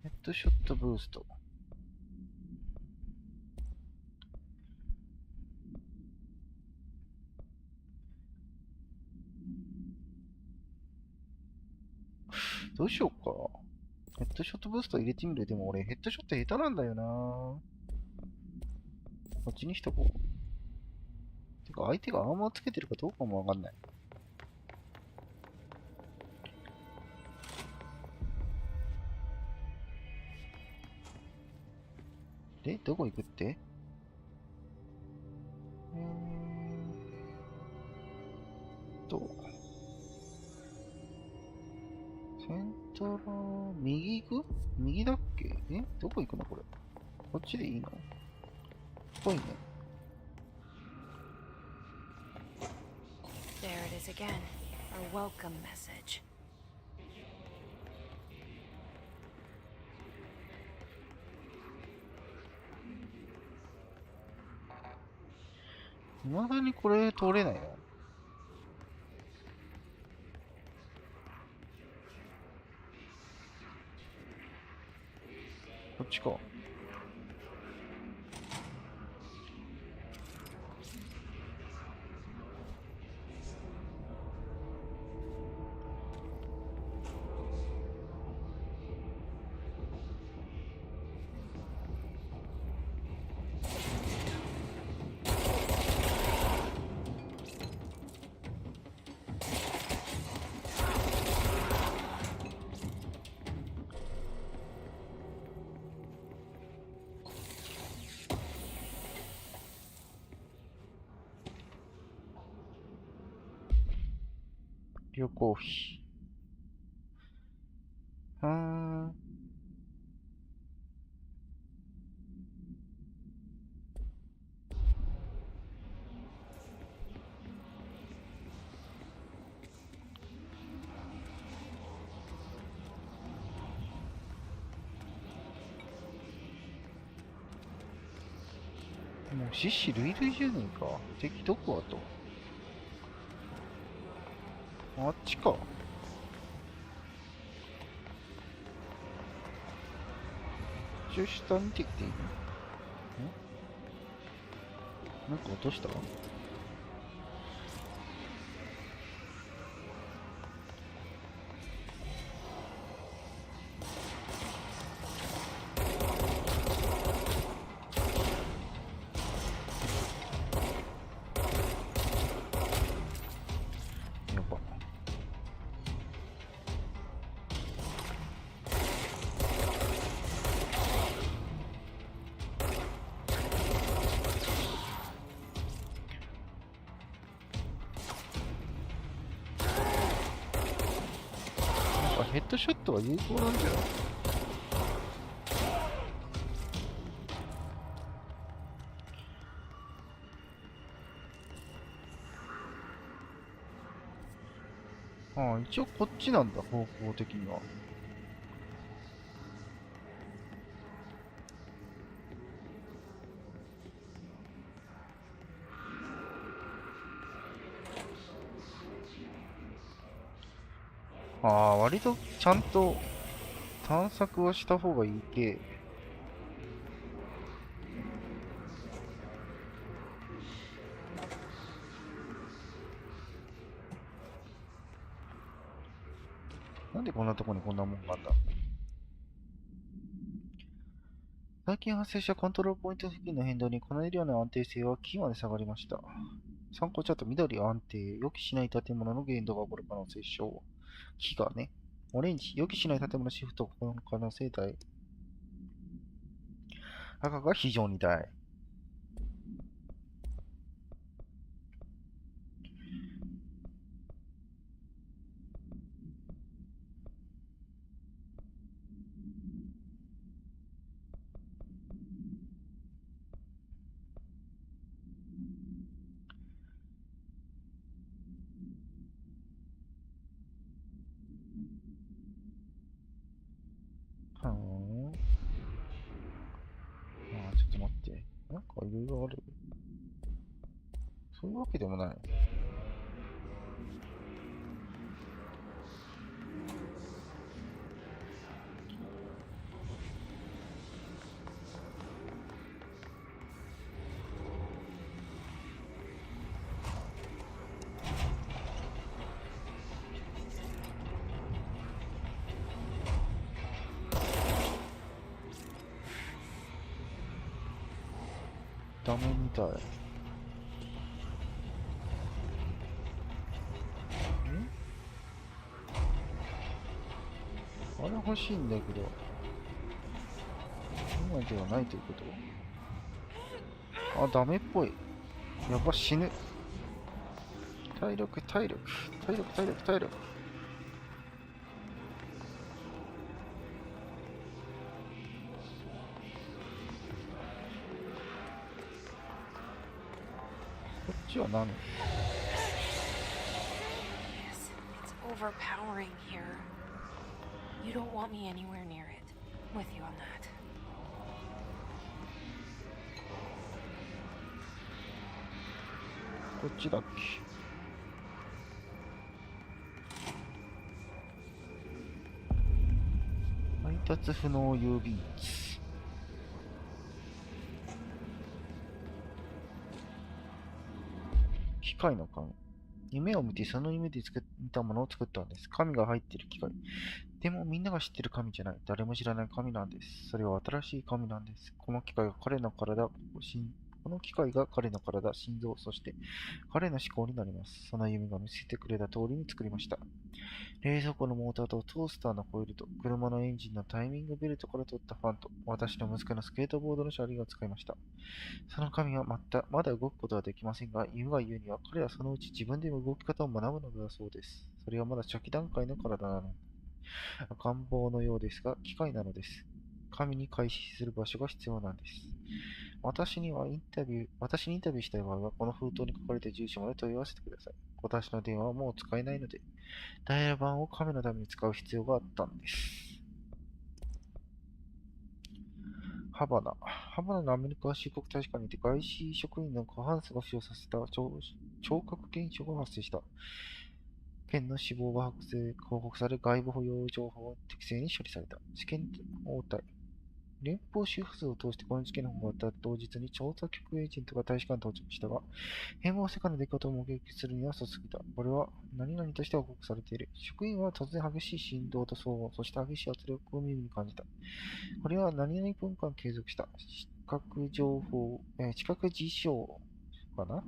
ヘッドショットブースト。どうしようか。ヘッドショットブースト入れてみる。でも俺ヘッドショット下手なんだよな。こっちにしとこう。てか相手がアーマーつけてるかどうかもわかんない。で、どこ行くって？セントラー、右行く？右だっけ？どこ行くのこれ。こっちでいいの？ぽいね。There it is again. Our welcome message. 未だにこれ通れないの？こっちか。旅行費。もう獅子類類じゃねえか。敵どこあと。あっちか。一応下見てきていいの？なんか落とした？やば。ヘッドショットは有効なんじゃない？ああ、一応こっちなんだ、方向的には。ああ、割とちゃんと探索はした方がいいけ。なんでこんなとこにこんなもんがあんだ？最近発生したコントロールポイント付近の変動にこのエリアの安定性はキーまで下がりました。参考チャート緑安定、予期しない建物の限度が起こる可能性小。木がね。オレンジ、予期しない建物シフトの可能性大。赤が非常に大。はぁ。ちょっと待って。なんかいろいろある。そういうわけでもない。ダメみたい。あれ欲しいんだけど、今ではないということ？あ、ダメっぽい。やば、死ぬ。体力。こっちは何？ Yes, it's overpowering here. You don't want me anywhere near it. With you on that. どっちだっけ。配達不能郵便物。機械の紙。夢を見てその夢で見たものを作ったんです。紙が入っている機械。でもみんなが知ってる紙じゃない。誰も知らない紙なんです。それは新しい紙なんです。この機械が彼の体、心臓、そして彼の思考になります。その夢が見せてくれた通りに作りました。冷蔵庫のモーターとトースターのコイルと、車のエンジンのタイミングベルトから取ったファンと、私の息子のスケートボードの車輪を使いました。その紙はまだ動くことはできませんが、夢が言うには彼はそのうち自分でも動き方を学ぶのだそうです。それはまだ初期段階の体なの。赤ん坊のようですが、機械なのです。紙に開始する場所が必要なんです。私にインタビューしたい場合は、この封筒に書かれた住所まで問い合わせてください。私の電話はもう使えないので、ダイヤル番を紙のために使う必要があったんです。ハバナのアメリカ州国大使館にて外資職員の過半数が負傷させた聴覚現象が発生した。県の死亡が報告され、外部保養情報を適正に処理された。事件応対。連邦周波数を通してこの事件の報があった同日に調査局エージェントが大使館に到着したが、変貌世界の出来事を目撃するには遅すぎた。これは何々として報告されている。職員は突然激しい振動と騒音、そして激しい圧力を耳に感じた。これは何々分間継続した視覚事象かな。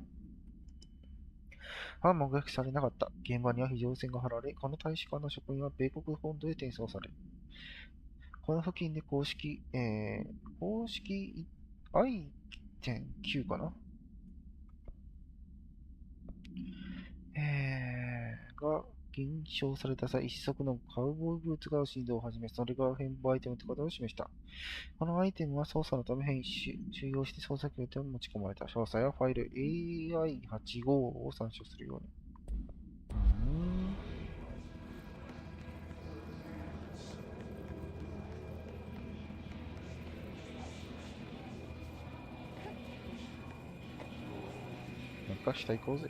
は目撃されなかった。現場には非常線が張られ、この大使館の職員は米国本土へ転送される。この付近で公式 I.9 かなが減少された際、一足のカウボーイブーツが振動を始め、それが変貌アイテムということを示した。このアイテムは操作のため収容して操作拠点を持ち込まれた。詳細はファイル AI85 を参照するように。なんか下行こうぜ。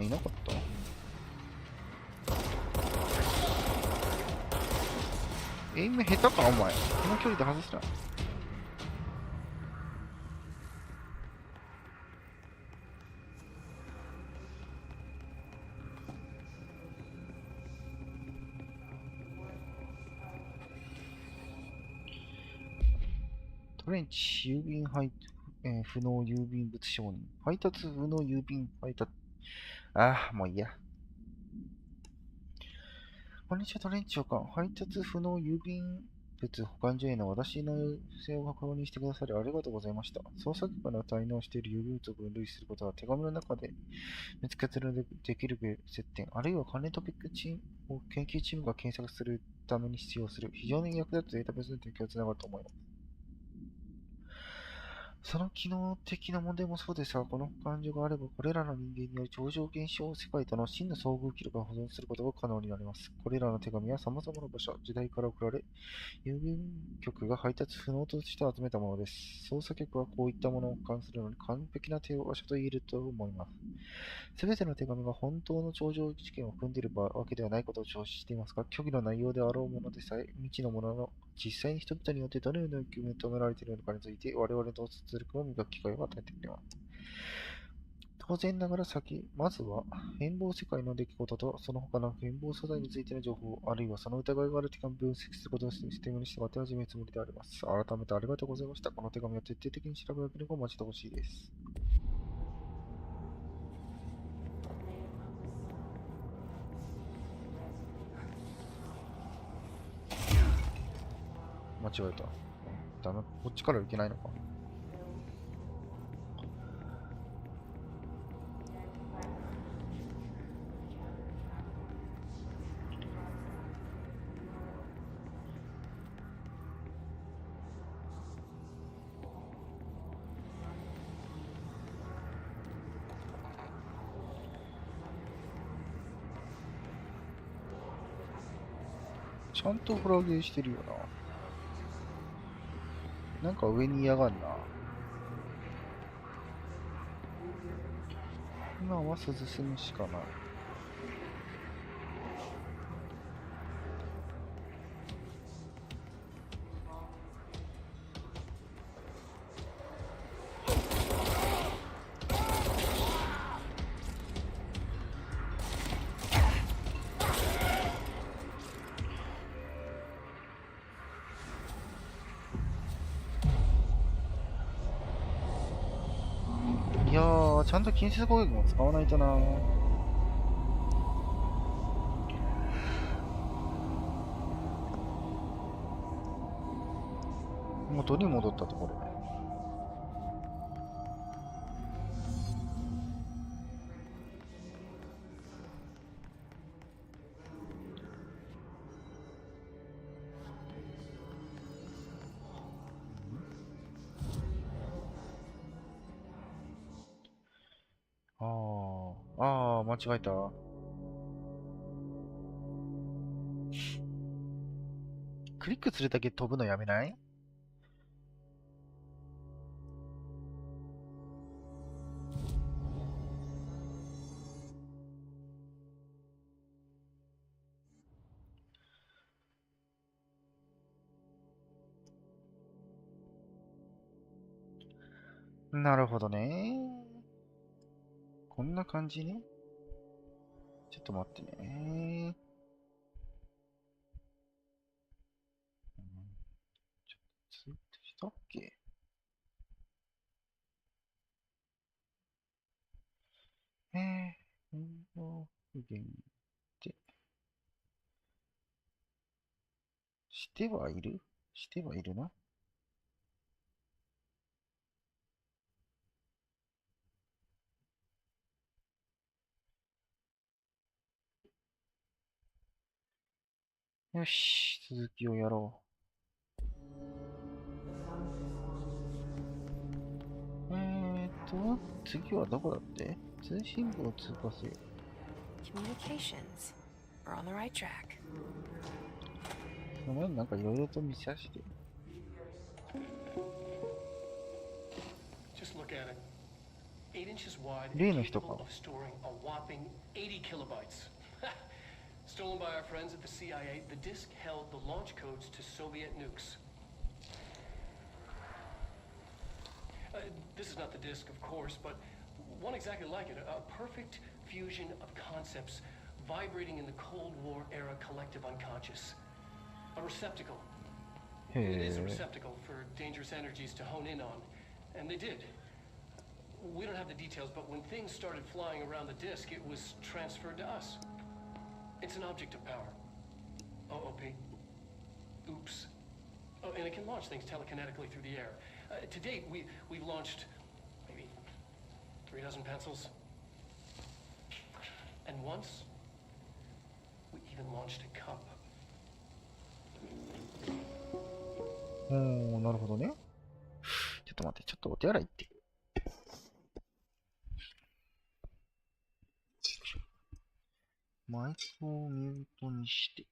いなかった。エイム下手かお前。この距離で外すな。トレンチ、郵便不能郵便物承認。配達不能郵便配達。もういいや。こんにちは、トレンチ長官。配達不能郵便物保管所への私の要請を確認してくださりありがとうございました。捜査機関が滞納している郵便物を分類することは手紙の中で見つけることができる接点、あるいは関連トピック研究チームが検索するために必要する非常に役立つデータベースの提供につながると思います。その機能的な問題もそうですが、この保管所があれば、これらの人間による超常現象世界との真の遭遇記録を保存することが可能になります。これらの手紙は様々な場所、時代から送られ、郵便局が配達不能として集めたものです。捜査局はこういったものを保管するのに完璧な手場所と言えると思います。すべての手紙が本当の超常事件を組んでいるわけではないことを承知していますが、虚偽の内容であろうものでさえ、未知のものの実際に人々によってどのように認められているのかについて、我々の洞察力を磨く機会を与えてくれます。当然ながらまずは変貌世界の出来事とその他の変貌素材についての情報、あるいはその疑いがある手紙を分析することをシステムに従って始めるつもりであります。改めてありがとうございました。この手紙を徹底的に調べ上げるのを待ちてほしいです。間違えた。ダメ、こっちからいけないのか。ちゃんとフラゲーしてるよな。なんか上に嫌がんな。今は進むしかない。いやー、ちゃんと近接攻撃も使わないとな。元に戻ったところで。間違えた。クリックするだけ飛ぶのやめない？なるほどね。こんな感じね。ちょっと待ってね。ツイートしたっけ？運動不言ってしてはいる？してはいるな。よし、続きをやろう。次はどこだって？通信部を通過せよ。Communications. We're on the right track. その前になんかいろいろと見させて。Just look at it. 8 inches wide and 例の人か。 capable of storing a whopping 80 kilobytes. Stolen by our friends at the CIA, the disk held the launch codes to Soviet nukes. This is not the disk, of course, but one exactly like it. A perfect fusion of concepts vibrating in the Cold War era collective unconscious. A receptacle. It is a receptacle for dangerous energies to hone in on, and they did. We don't have the details, but when things started flying around the disk, it was transferred to us. It's an object of power. OOP. Oops. Oh, and it can launch things telekinetically through the air. To date, we've launched maybe 3 dozen pencils. And once, we even launched a cup. なるほどね。ちょっと待って、ちょっとお手洗い行って。マイクをミュートにして。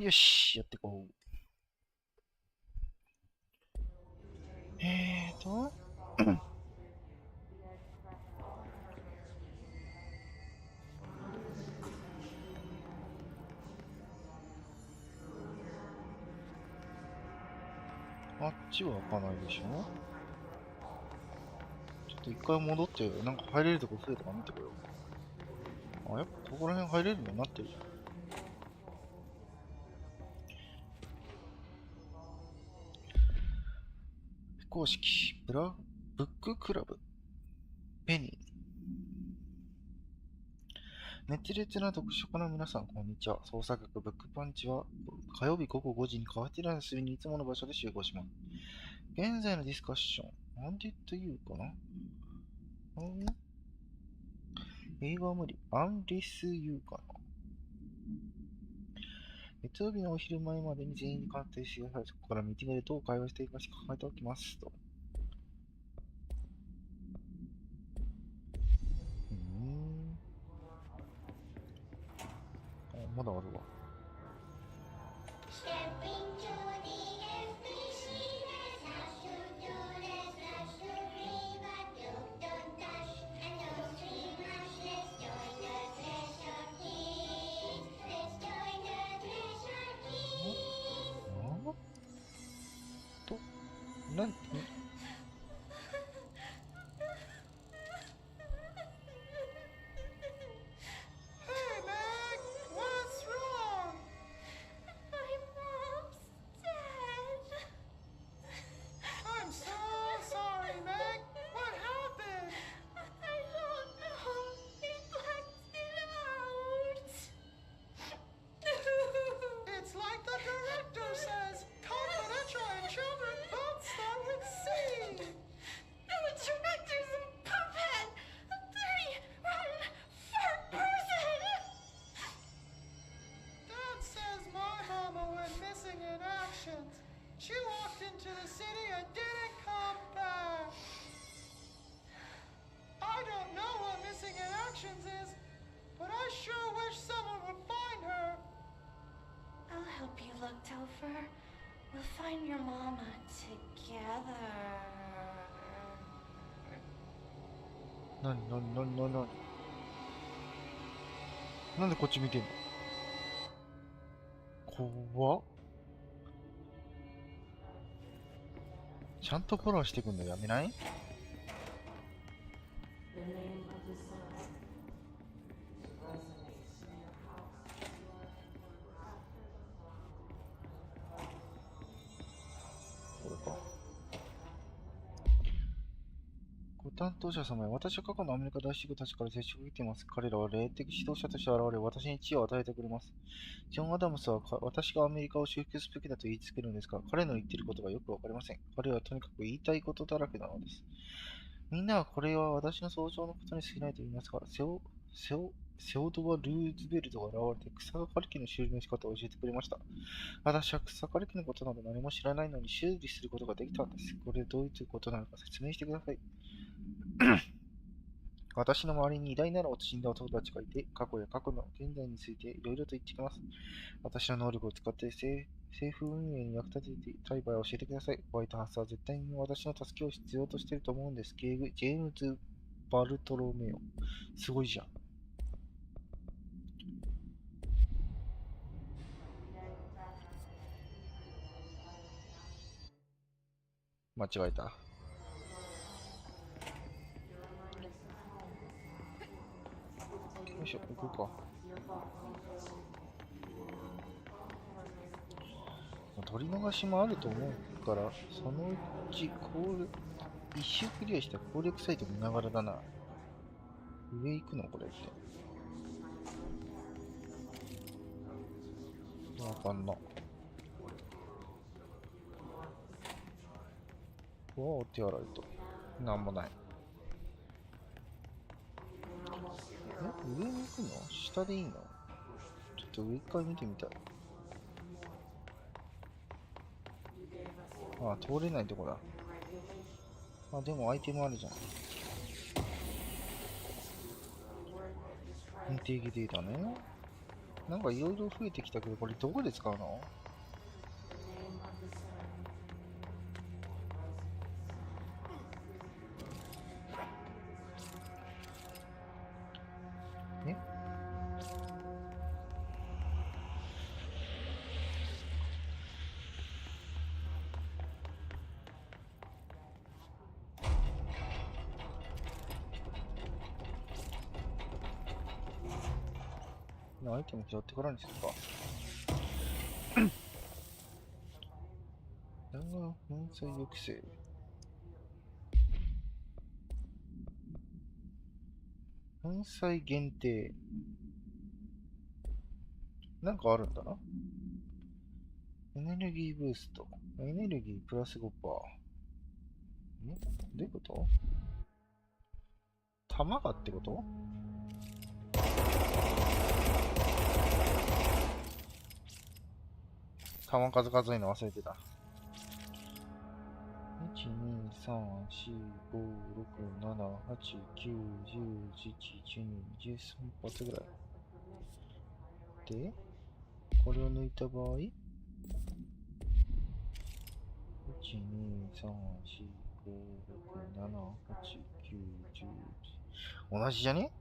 よし、やってこう。あっちは開かないでしょ。ちょっと一回戻って、なんか入れるとこ増えたか見てこよう。あ、やっぱここら辺入れるようになってる。非公式、ブッククラブ、ペニー。熱烈な読書家の皆さん、こんにちは。創作学ブックパンチは火曜日午後5時にカフェテラスにいつもの場所で集合します。現在のディスカッション、なんて言って言うかな。英語は無理。アンリスユーかな。月曜日のお昼前までに全員に鑑定してください。そこからミーティングでどう会話していくか考えておきますと。まだあるわ。なんShe walked into the city and didn't come back. I don't know what missing in actions is, but I sure wish someone would find her. I'll help you look, Topher. We'll find your mama together. なんでこっち見てんの？怖っ。ちゃんとフォローしてくんのやめない？これか。ご担当者様へ、私は過去のアメリカ大使部たちから接触を受けています。彼らは霊的指導者として現れ、私に地位を与えてくれます。ジョン・アダムスは私がアメリカを修復すべきだと言いつけるんですが、彼の言っていることがよくわかりません。彼はとにかく言いたいことだらけなのです。みんなはこれは私の想像のことに過ぎないと言いますが、セオドア・ルーズベルトが現れて草刈り機の修理の仕方を教えてくれました。私は草刈り機のことなど何も知らないのに修理することができたんです。これどういうことなのか説明してください。私の周りに偉大なる死んだ男たちがいて、過去や過去の現在についていろいろと言ってきます。私の能力を使って政府運営に役立てていたい場合は教えてください。ホワイトハウスは絶対に私の助けを必要としていると思うんです。ジェームズ・バルトロメオ。すごいじゃん。間違えた。よいしょ、行こうか。取り逃しもあると思うから、そのうち一周クリアした攻略サイト見ながらだな。上行くのこれって。わかんな。お手洗いと。なんもない。上に行くの？下でいいの？ちょっと上一回見てみたい。あ、通れないとこだ。あ、でもアイテムあるじゃん。インテグデータね。なんかいろいろ増えてきたけど、これどこで使うの？え？アイテム拾ってからにするか。弾丸粉砕抑制。粉砕限定。なんかあるんだな。エネルギーブースト。エネルギープラス 5%。どういうこと？弾がってこと？弾数数えるの忘れてた。1、2、3、4、5、6、7、8、9、10、11、12、13発ぐらい。で、これを抜いた場合、1、2、3、4、5、6、7、8、9、10、同じじゃね？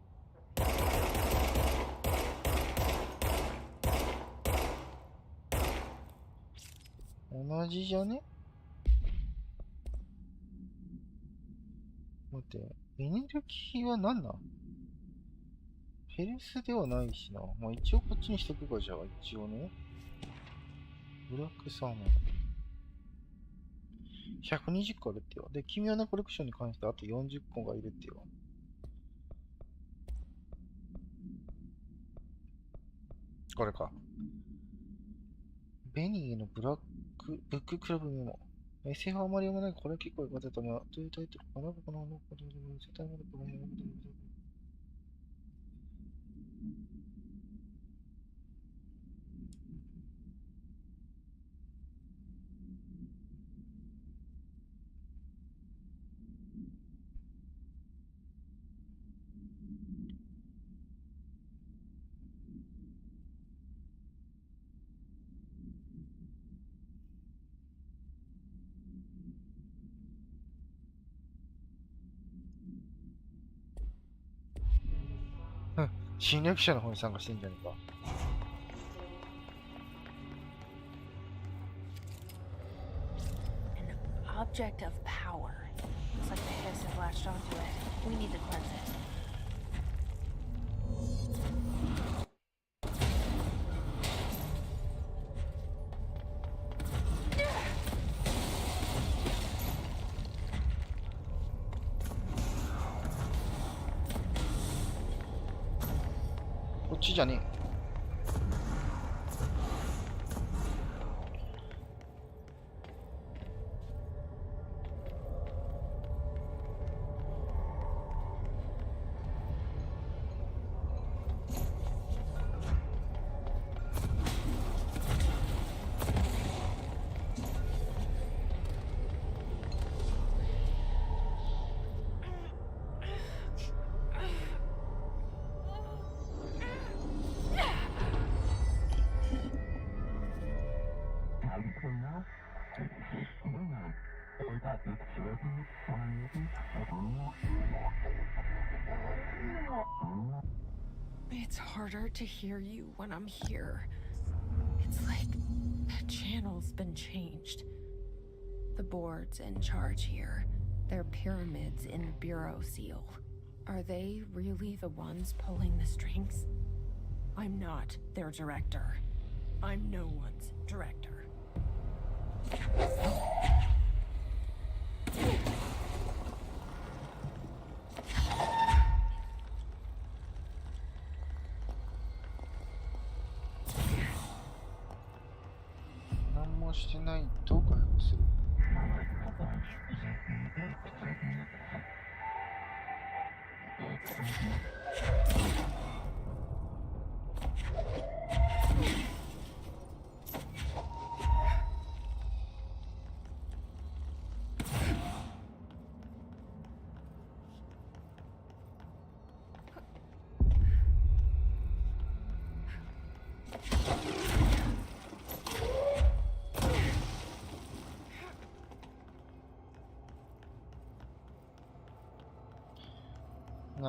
同じじゃね？待って、エネルギーは何なん？ヘルスではないしな。まあ一応こっちにしとくか、じゃあ、一応ね。ブラックサーモン。120個あるってよ。で、奇妙なコレクションに関してあと40個がいるってよ。これか。ベニーのブッククラブメモ。SF はあまり読まないが、これは結構良かったと思う。というタイトルかな。この絶対まだこの辺のこと侵略者の方に参加してんじゃねえか。An object of power. Looks like the hiss has latched onto it. We need to cleanse it.こっちじゃねえ。It's harder to hear you when I'm here. It's like the channel's been changed. The board's in charge here. They're pyramids in the bureau seal. Are they really the ones pulling the strings? I'm not their director. I'm no one's director. Nothingしてないと回復する。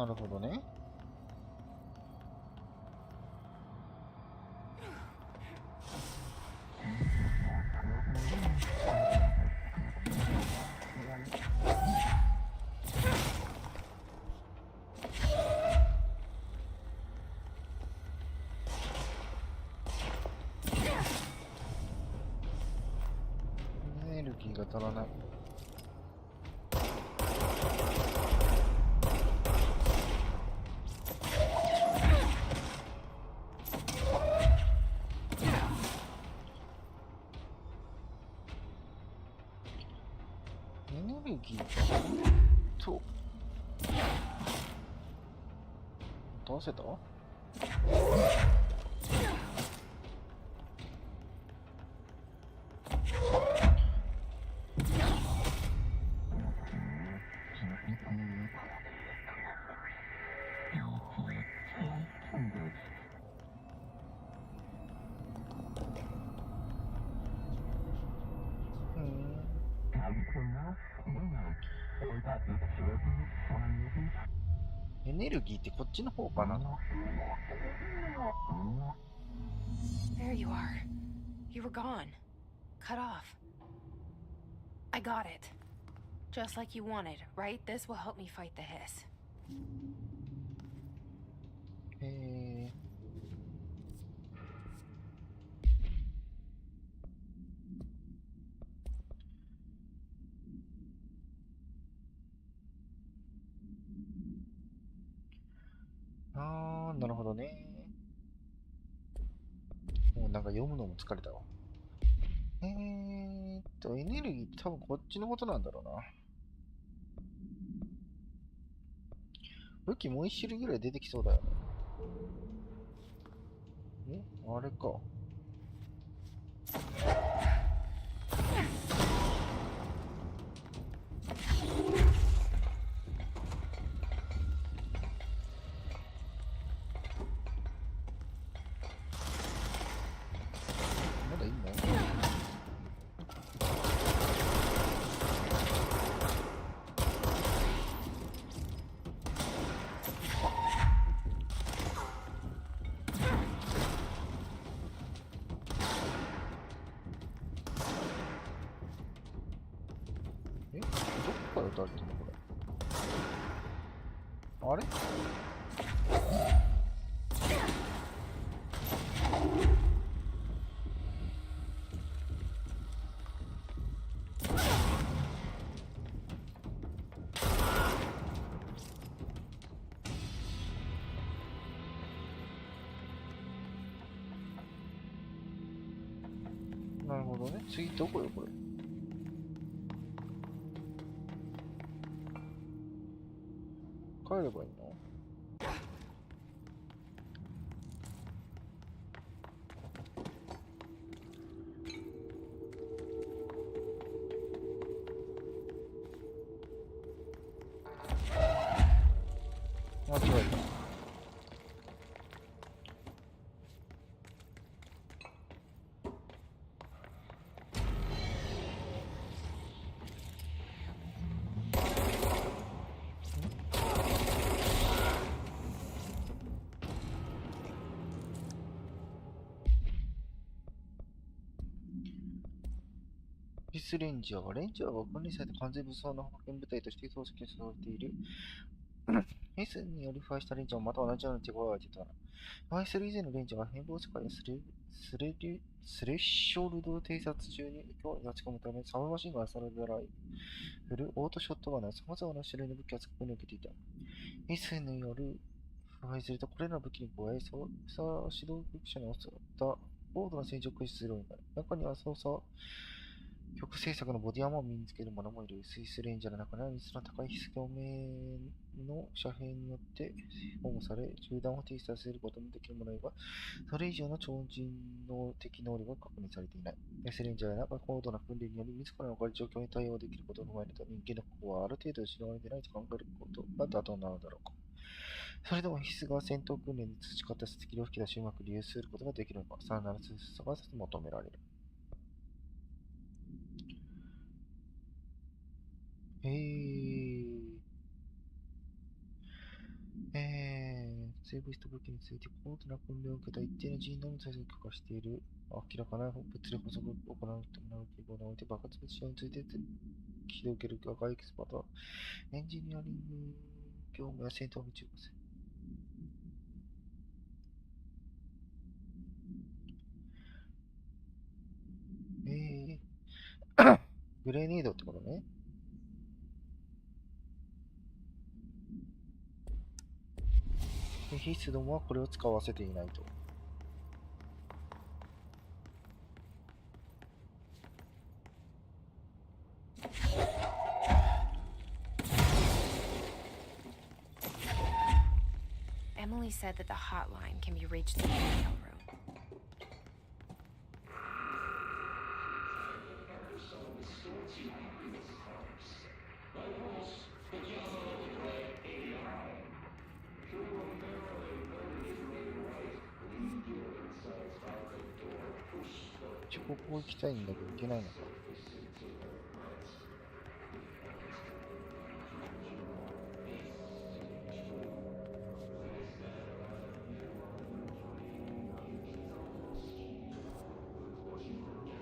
なるほどね。エネルギーが足らない。エネルギーと倒せた？エネルギーってこっちの方かな。 There you are. You were gone. Cut off. I got it. Just like you wanted, right? This will help me fight the hiss. なるほどね。もうなんか読むのも疲れたわ。エネルギーって多分こっちのことなんだろうな。武器もう一種類ぐらい出てきそうだよね。あれか。まだいいの？どこから撃たれてんのこれ。あれ？なるほどね。次どこよこれ。帰ればいいの？間違えた。ヒスレンジャーは分離された完全武装の派遣部隊として捜索されている。ヒスにより腐敗したレンジャーもまた同じような手声を当てたな。腐敗する以前のレンジャーは変貌世界やスレッショルド偵察中に脅威に立ち込むため、サブマシンガンサラダライフル、オートショットガンなど様々な種類の武器が突っ込み受けていた。ヒスによる腐敗するとこれらの武器に加え、操作指導局者に襲った高度な戦場を駆使するようになる。中には操作曲制作のボディアーマーを身につける者もいる。スイスレンジャーの中には密度の高い必須表面の遮蔽によって保護され、銃弾を停止させることのできる者が、それ以上の超人の的能力が確認されていない。スレンジャーや高度な訓練により自らの置かれる状況に対応できることを踏まえると、人間の心はある程度失われていないと考えることが妥当なのだろうか。それでも必須が戦闘訓練で培ったスキルを引き出しうまく利用することができるのか、さらなる推測が求められる。生物質と武器について高度な訓練を受けた一定の人員のみ対策を許可している。明らかな物理法則を行うとなる傾向において爆発物使用について起動を受ける赤いエキスパートはエンジニアリング業務や戦闘に注意せ。グレネードってことね。必須どもはこれを使わせていないと。Emily said that the hotline can be reached in the email room. ここ行きたいんだけど行けないのか。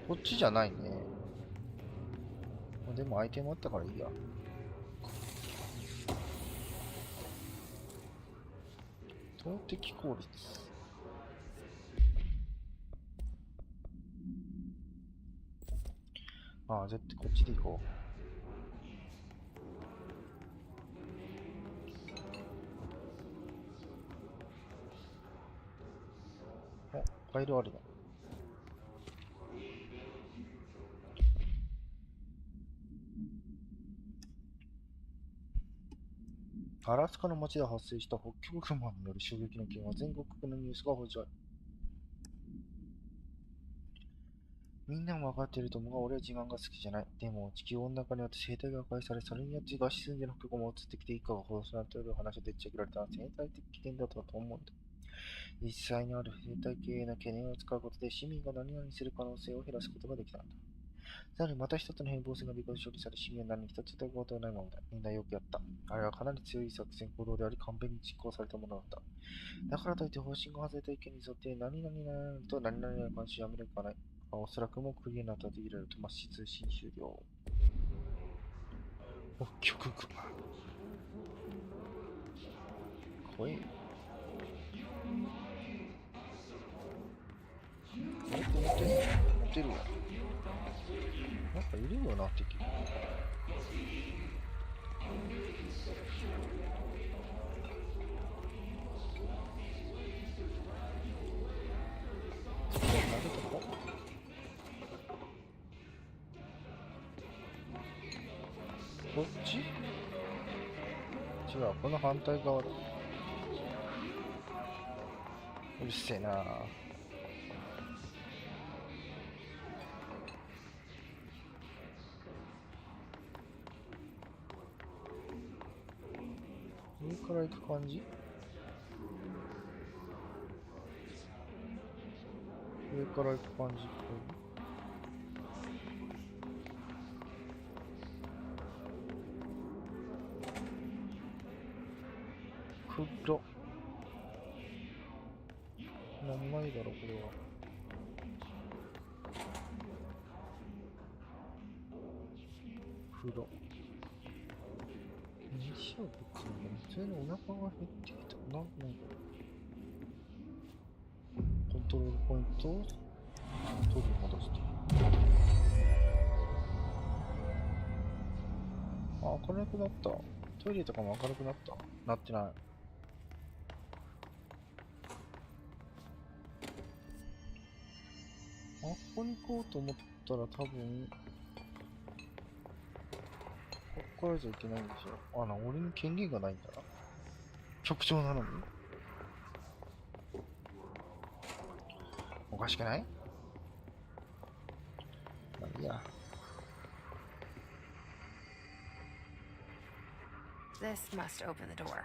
こっちじゃないね。でもアイテムあったからいいや。投擲効率。ああ、絶対こっちで行こう。お、ファイルあるね。アラスカの街で発生した北極熊による衝撃の件は全国区のニュースが報じられ、みんなも分かっていると思うが、俺は自慢が好きじゃない。でも、地球温暖化によって生態が破壊され、それによって餓死寸前の北極も移ってきて、以下が放送されている話をでっち上げられた生態的危険だと思うんだ。実際にある生態系への懸念を使うことで、市民が何々する可能性を減らすことができたんだ。さらにまた一つの変貌性が微妙に処理され、市民は何一つ疑うことはないものだ。みんなよくやった。あれはかなり強い作戦行動であり、完璧に実行されたものだった。だからといって方針が外れた意見に沿って、何々と何々の関心をやめるかない。おそらくもクリアなとできると、通信終了。北極熊。怖い。持ってるわ。なんかいるよな、敵。こっち？違う、この反対側だ。うるせえな。上から行く感じ？上から行く感じっぽい。黒。なんないだろ、これは。黒。飯は別に、普通にお腹が減ってきた。なんか、コントロールポイントを取り戻して。あ、明るくなった。トイレとかも明るくなった。なってない。あ、ここに行こうと思ったら多分、ここからじゃいけないんでしょ。俺に権限がないんだな。局長なのに。おかしくない？まあいいや。This must open the door.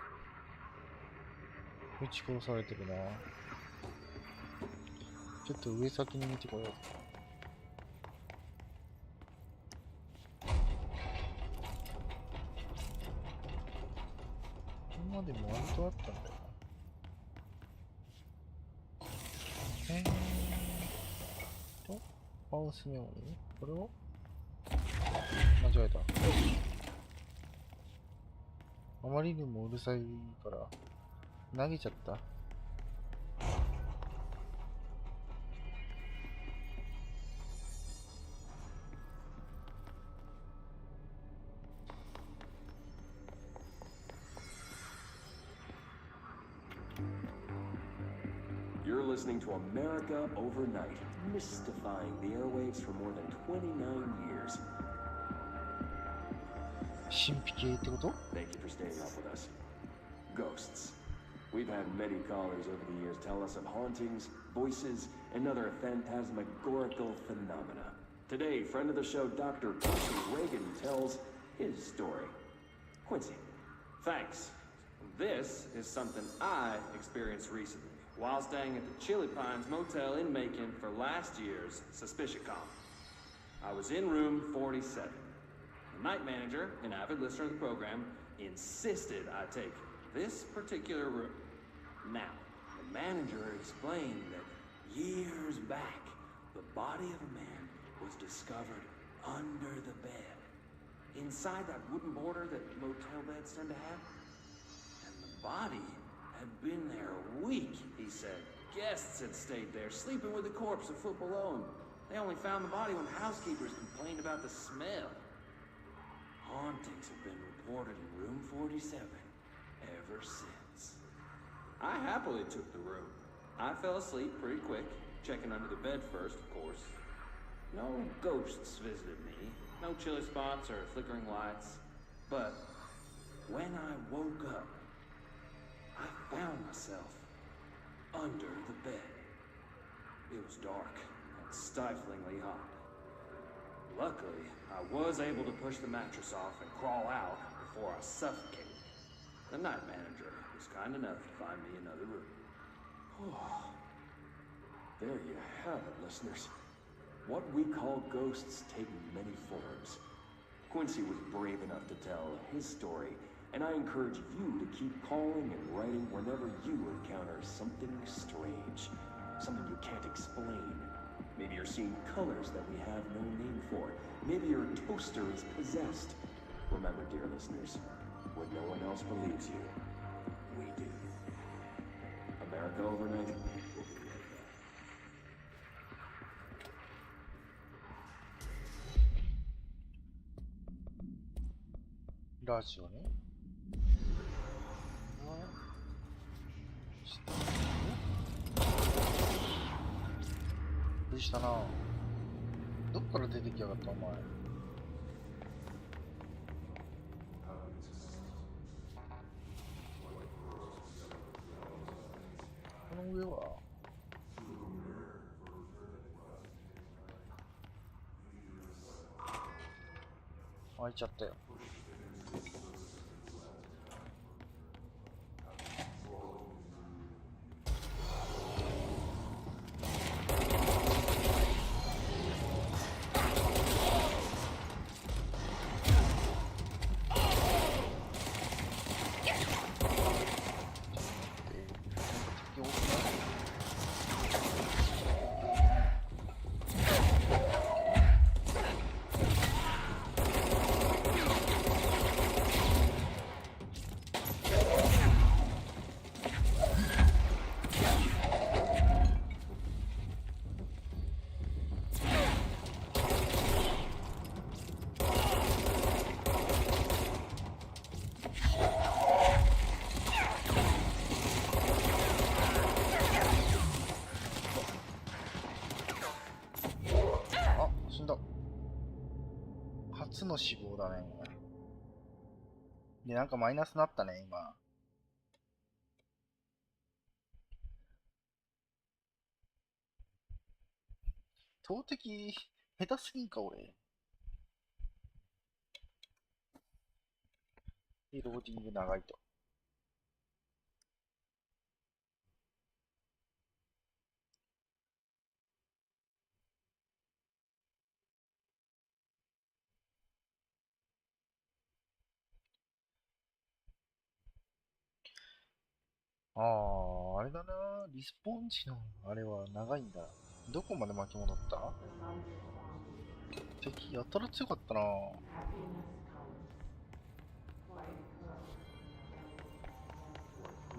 撃ち殺されてるな。ちょっと上先に見てこよう。今までも割とあったんだよマウスメモリこれを間違えた。あまりにもうるさいから投げちゃった。You're listening to America Overnight, mystifying the airwaves for more than 29 years. 神秘系ってこと？ Thank you for staying up with us. Ghosts. We've had many callers over the years tell us of hauntings, voices, and other phantasmagorical phenomena. Today, friend of the show, Dr. Quincy Reagan tells his story. Quincy, thanks. This is something I experienced recently while staying at the Chili Pines Motel in Macon for last year's SuspiciaCon. I was in room 47. The night manager, an avid listener of the program, insisted I take this particular room. Now, the manager explained that years back, the body of a man was discovered under the bed, inside that wooden border that motel beds tend to have. And the body had been there a week, he said. Guests had stayed there, sleeping with the corpse a foot below him. They only found the body when housekeepers complained about the smell. Hauntings have been reported in room 47 ever since. I happily took the room. I fell asleep pretty quick, checking under the bed first, of course. No ghosts visited me, no chilly spots or flickering lights. But when I woke up, I found myself under the bed. It was dark and stiflingly hot. Luckily, I was able to push the mattress off and crawl out before I suffocated. The night manager was kind enough to find me another room. Oh, there you have it, listeners. What we call ghosts take many forms. Quincy was brave enough to tell his story, and I encourage you to keep calling and writing whenever you encounter something strange, something you can't explain. Maybe you're seeing colors that we have no name for. Maybe your toaster is possessed. Remember, dear listeners, when no one else believes you, we do. America Overnight will be right back. ラジオね。びっくりしたな。どっから出てきやがったお前。この上は開いちゃったよ。初の死亡だね。で、なんかマイナスなったね、今。投擲、下手すぎんか、俺。で、ローディング長いと。あれだな。リスポン時のあれは長いんだ。どこまで巻き戻った？敵やたら強かったな。も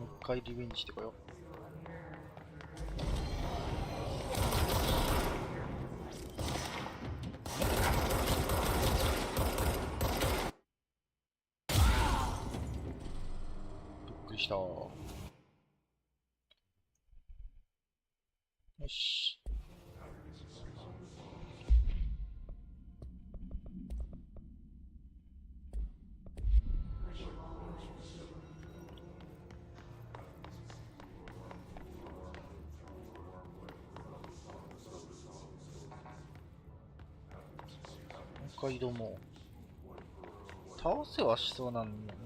う一回リベンジしてこよう。びっくりした。よし。もう一回移動も倒せはしそうなんだね。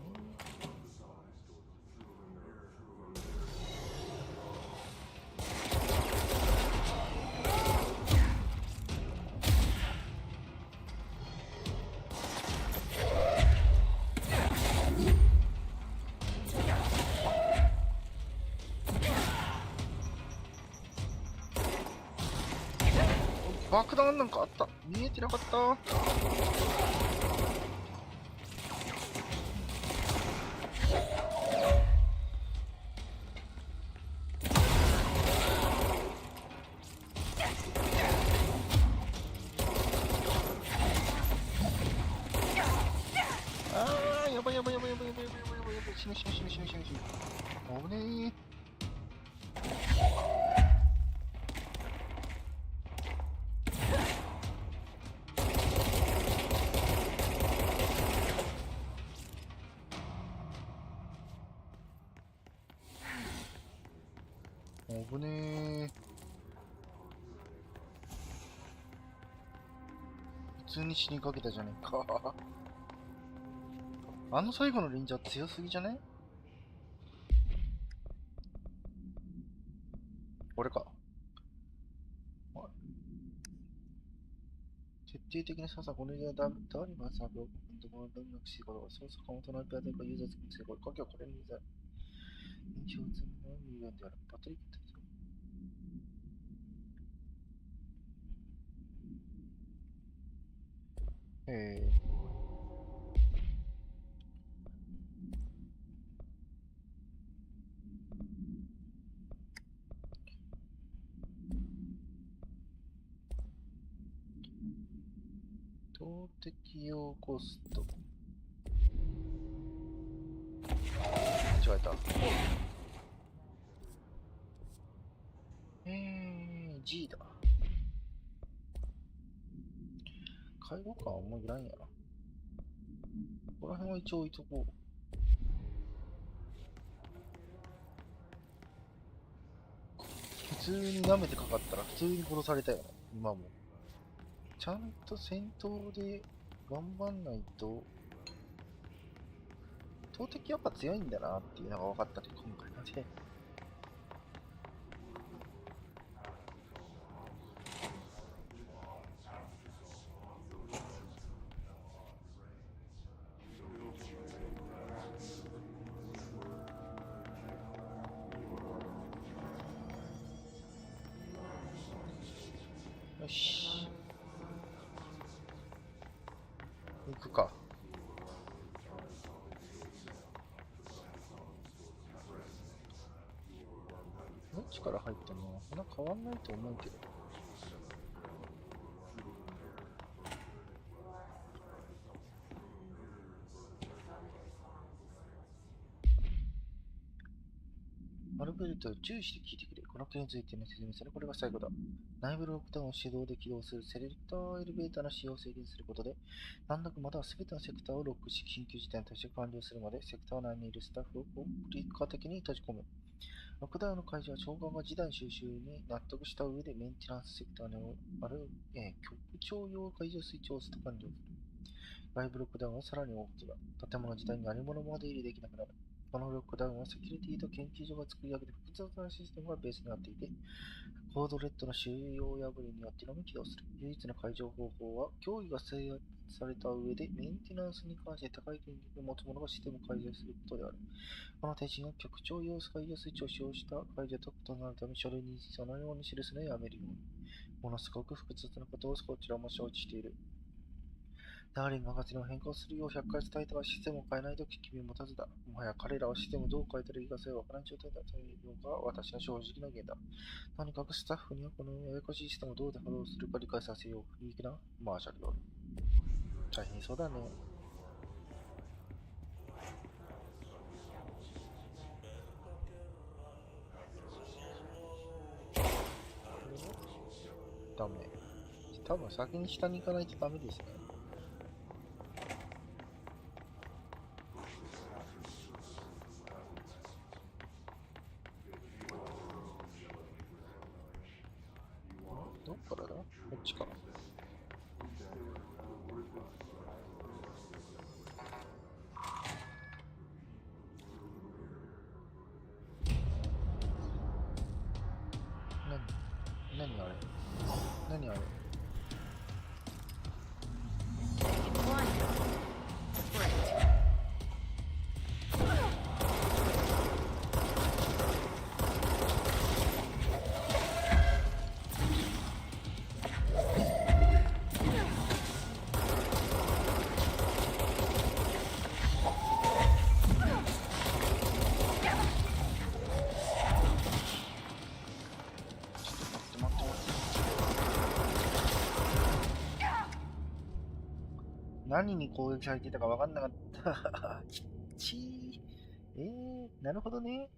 爆弾なんかあった。見えてなかった。あー、やばいやばいやばいやばいやばいやばいやばいやばい。死ぬ死ぬ死ぬ死ぬ死ぬ死ぬ。危ねえ。危ねえ。普通に死にかけたじゃねえか。あの最後のレンジャー強すぎじゃね？これか。徹底的な操作、これで誰がサーブをどこまでうまくしていくことが操作カウントの IP アタックユーザー作りすること。鍵はこれに認証済みのユーザーである。バトリーって投擲用コスト。間違えた。G だ。介護感あんまりないんやな。ここら辺は一応置いとこう。普通に舐めてかかったら普通に殺されたよね、今も。ちゃんと戦闘で頑張んないと、投擲やっぱ強いんだなっていうのが分かったね、今回ので。よし。行くか。どっちから入ったの？そんな変わんないと思うけど。アルベルト、注意して聞いてくれ。この件についての説明する。これが最後だ。内部ロックダウンを手動で起動するセレクターエレベーターの使用を制限することで、難なくまたは全てのセクターをロックし、緊急事態として完了するまで、セクター内にいるスタッフをコンプリカ的に閉じ込む。ロックダウンの解除は長官が示談収集に納得した上でメンテナンスセクターにある、局長用解除スイッチを押すと完了する。外部ロックダウンはさらに大きな建物自体に何者も出入りできなくなる。このロックダウンはセキュリティと研究所が作り上げた複雑なシステムがベースになっていて、コードレッドの収容破りによってのみ起動する。唯一の解除方法は、脅威が制された上で、メンテナンスに関して高い権力を持つ者がシステムを改善することである。この手順は局長用使いやすい調子をした解除特となるため、書類にそのように記すのをやめるように。ものすごく複雑なことをこちらも承知している。ダーリン博士にも変更するよう100回伝えたが、システムを変えないと君も持たずだ。もはや彼らはシステムをどう変えたらいいかさえわからない状態だというのが私の正直な意見だ。とにかくスタッフにはこのややこしいシステムをどうでフォローするか理解させよう。いいかなマーシャルよ。大変そうだね。ダメ。多分先に下に行かないとダメですね。どっからだ？こっちかな。何あれ？何あれ？何に攻撃されていたか分かんなかった。なるほどね。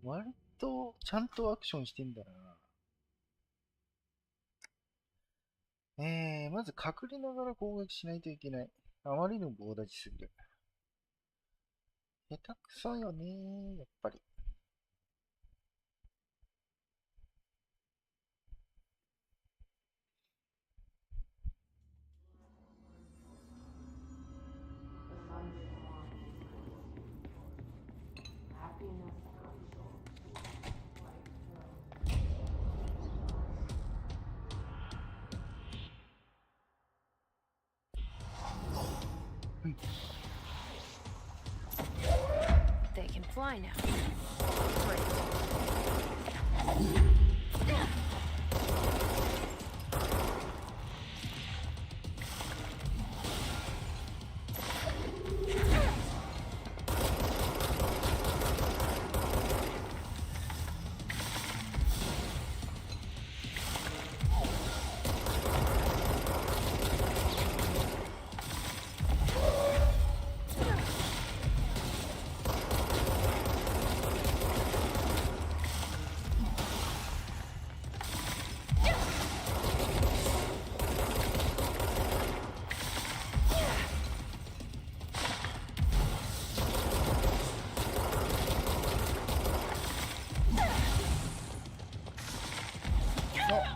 割とちゃんとアクションしてんだな。まず隠れながら攻撃しないといけない。あまりにも棒立ちすぎる。下手くそよね、やっぱり。They can fly now. Great.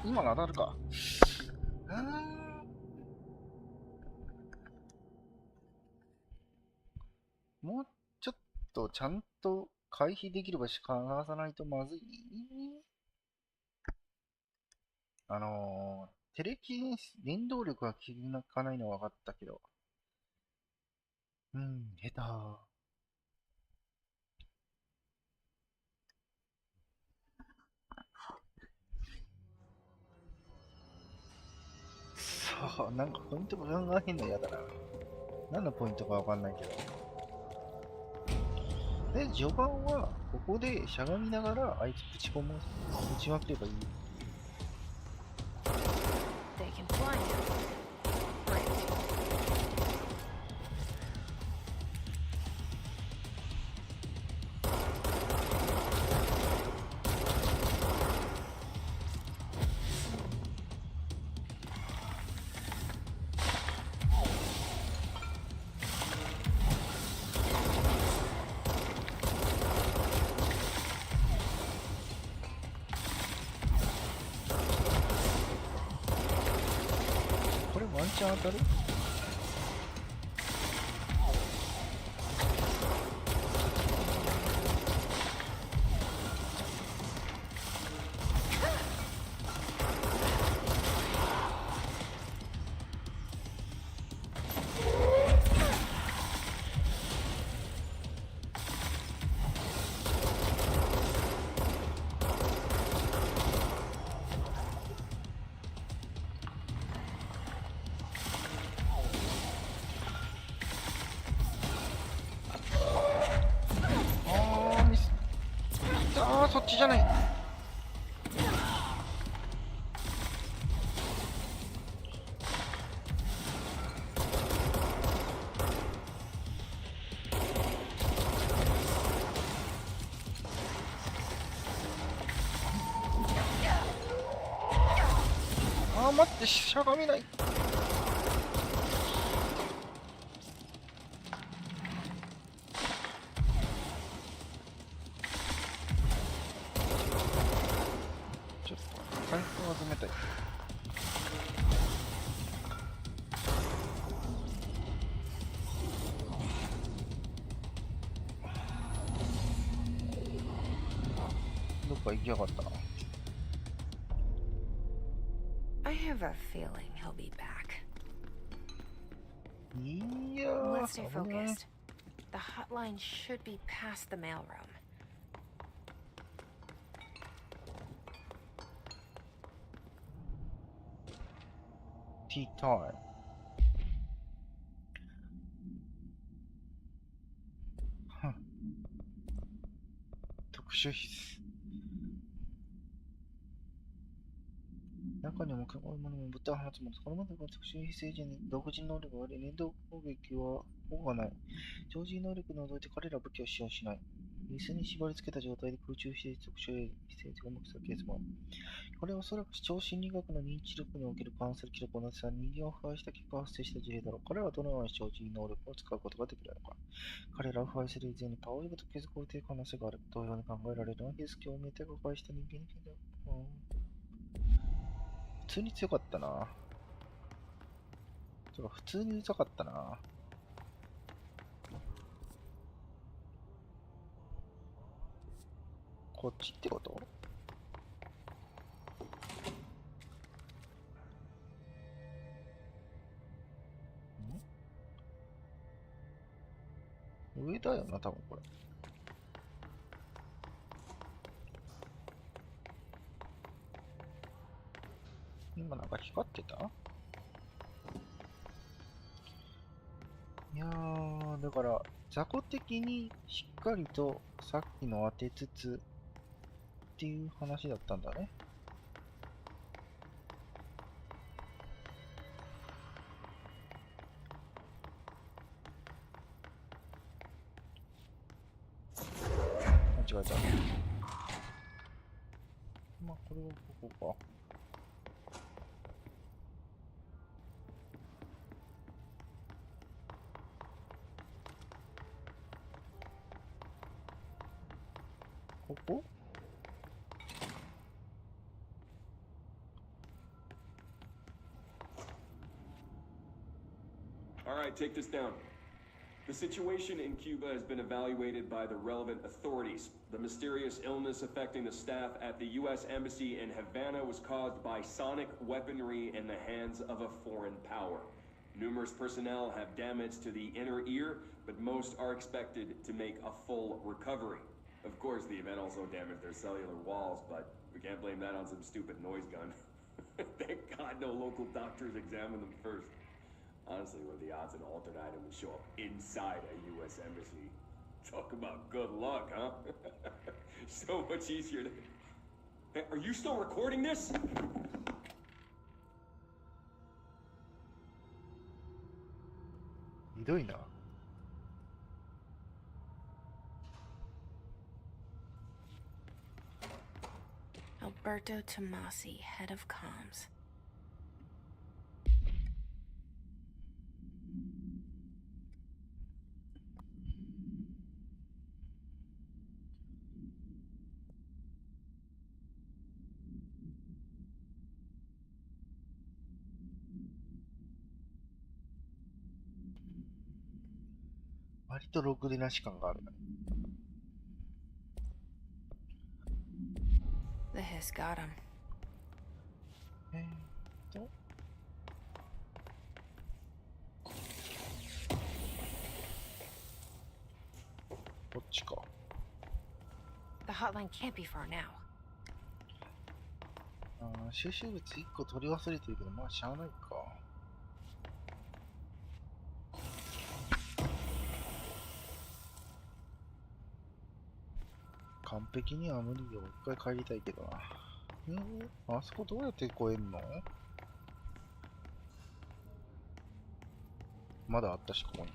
今の当たるか。もうちょっとちゃんと回避できる場所探さないとまずい。テレキネス、原動力は効かないのは分かったけど。下手。そう、なんかポイントが考えんの嫌だな。何のポイントかわかんないけど。で、序盤は、ここでしゃがみながら、あいつぶち込む、ぶちまくればいい。They can fly now. Great. ワンチャン当たる？っちじゃない。あー、待って、しゃがめない。ちょっと回復が冷たい。どっか行きやがった。I have a feeling he'll be back. いやー、 Let's stay 危ない。 focused. The hotline should be past the mailroom. Tea time. ふん。特殊必須。中にもこういうものも物体を放つもの。これまでの特殊必須エージェント独自の能力があり、連動攻撃は保護がない。常時能力を除いて彼らは武器を使用しない。椅子に縛り付けた状態で空中否定特殊必須を目するケースもある。これはおそらく超心理学の認知力における関する記録を同じさ人間を腐敗した結果発生した事例だろう。彼らはどのように超人能力を使うことができるのか。彼らを腐敗する以前にパワーオブと継続を得ている可能性がある。同様に考えられるのは、技術共鳴体が腐敗した人間に見て普通に強かったな。てか普通にうざかったな。こっちってこと？上だよな、多分これ。今なんか光ってた？いやー、だから、雑魚的にしっかりとさっきの当てつつっていう話だったんだね。間違えた。まあ、これはここか。ここ？ All right, take this down. The situation in Cuba has been evaluated by the relevant authorities. The mysterious illness affecting the staff at the U.S. Embassy in Havana was caused by sonic weaponry in the hands of a foreign power. Numerous personnel have damage to the inner ear, but most are expected to make a full recovery. Of course, the event also damaged their cellular walls, but we can't blame that on some stupid noise gun. Thank God no local doctors examined them first. Honestly, what are the odds an altered item would show up inside a U.S. embassy? Talk about good luck, huh? So much easier to... Hey, are you still recording this? Alberto Tomasi, head of comms. The hiss got him. こっちか。 The hotline can't be far now. 収集物1個取り忘れてるけど、まあしゃあないか。完璧には無理よ。一回帰りたいけどな。あそこどうやって越えんの？まだあったし、ここに。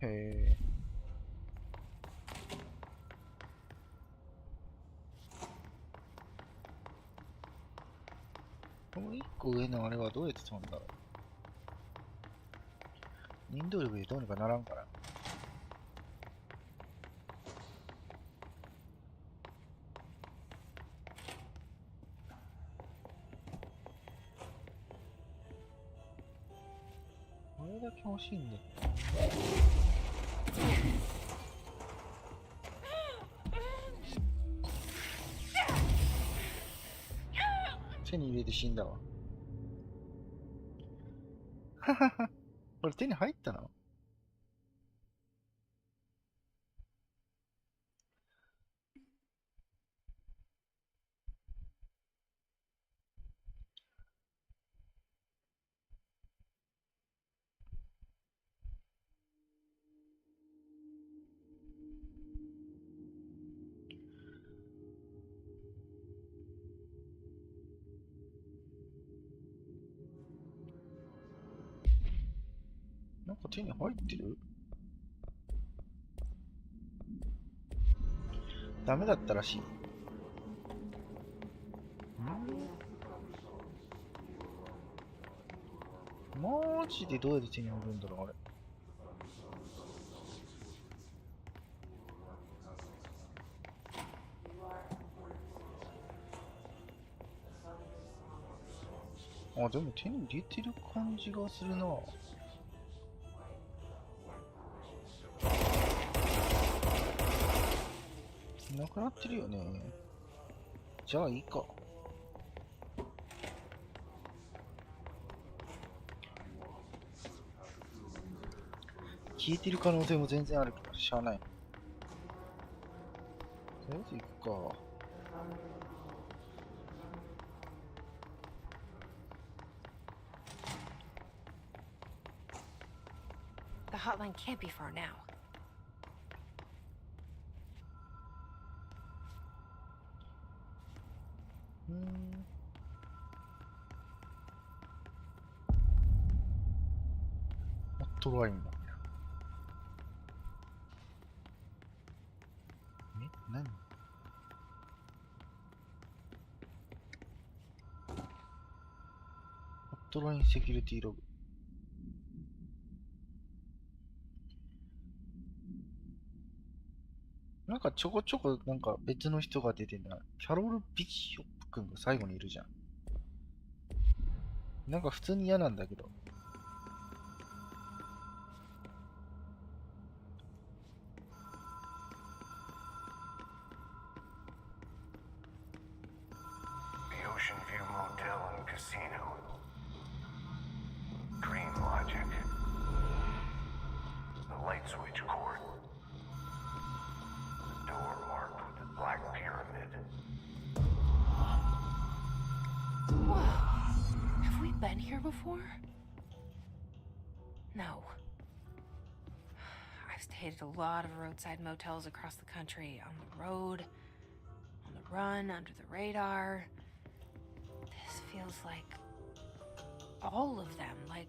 へえ。この一個上のあれはどうやって飛んだろう。忍動力でどうにかならんかな。これだけ欲しいんだよ。手に入れて死んだわ。ははは。これ手に入ったの？なんか手に入ってる？ダメだったらしい。マジでどうやって手に入るんだろう、あれ。あ、でも手に入れてる感じがするな。なくなってるよね。じゃあいいか。消えてる可能性も全然あるからしゃあない。とりあえず行くか。The hotline can't be far now.ホットラインも。何？ホットラインセキュリティログ。なんかちょこちょこなんか別の人が出てんな。キャロル・ビショップ君が最後にいるじゃん。なんか普通に嫌なんだけど。Ocean View Motel and Casino. Green logic. The light switch cord. The door marked with the black pyramid. Whoa. Have we been here before? No. I've stayed at a lot of roadside motels across the country. On the road, on the run, under the radar. This feels like all of them, like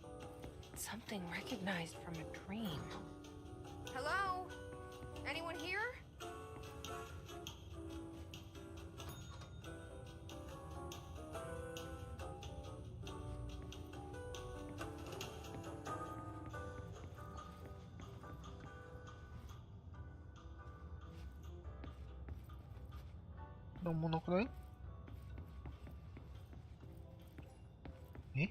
something recognized from a dream. Hello? Anyone here?なんもなくない？え？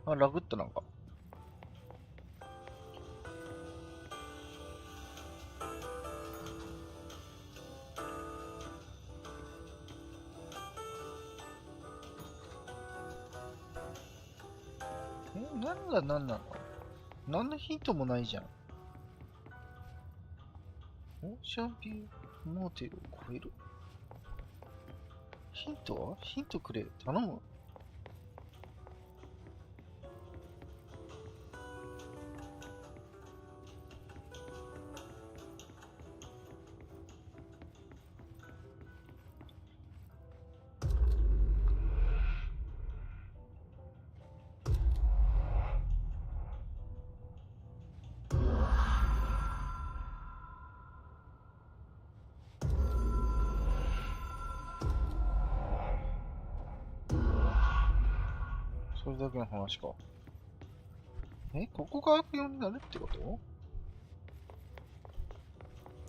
あ、ラグったなんか。なんなの何のヒントもないじゃん。オーシャンビューモーテルを超える？ヒントは？ヒントくれ。頼む。それだけの話か。ここが悪用になるってこ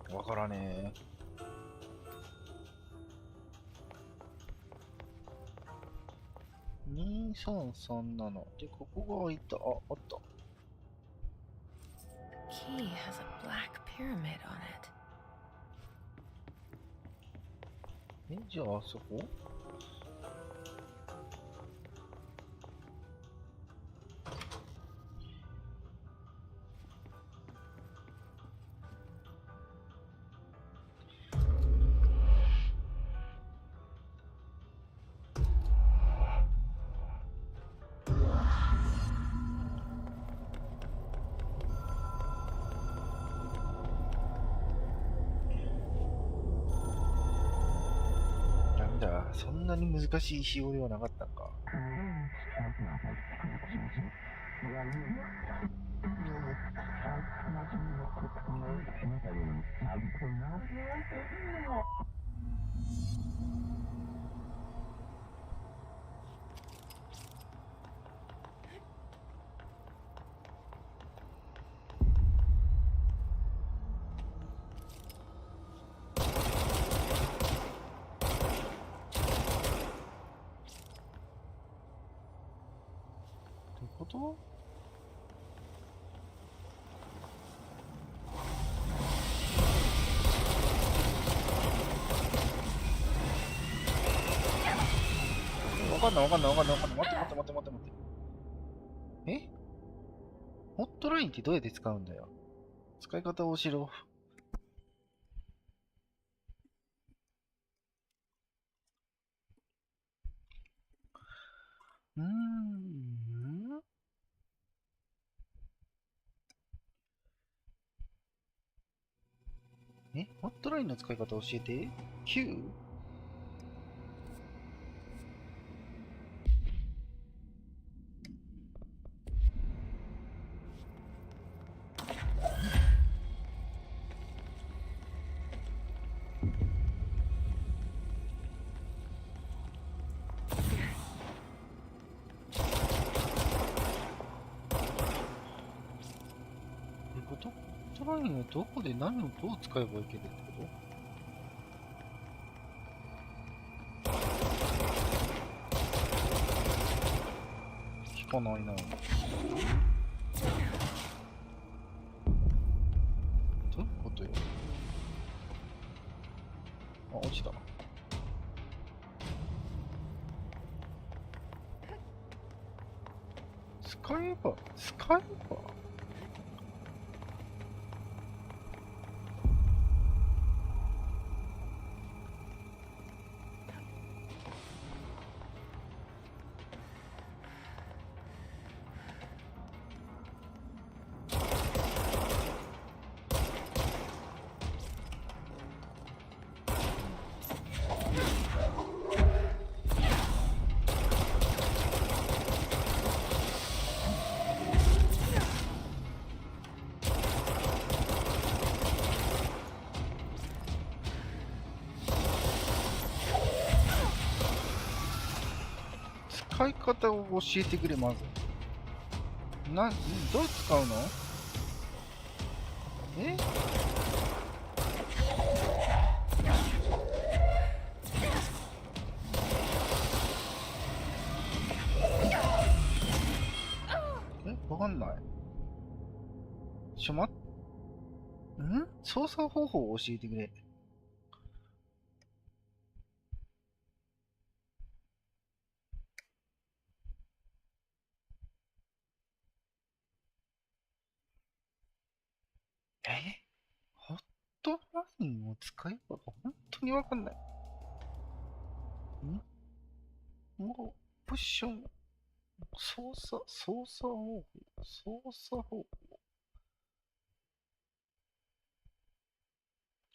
と？わからねえ。2337で、ここが開いた。あった。Key has a black pyramid on it. じゃああそこ？そんなに難しい仕様ではなかったのか。わかんない。待って。ホットラインってどうやって使うんだよ。使い方を教えろ。ホットラインの使い方教えて。Q？ホットラインをどこで何をどう使えばいけるってこと聞かないな。どういうことよ。あ、落ちた。使えば使い方を教えてくれ、まず。どう使うの？操作方法を教えてくれ。ホットラインを使えば本当にわかんない。もう、プッション、操作方法。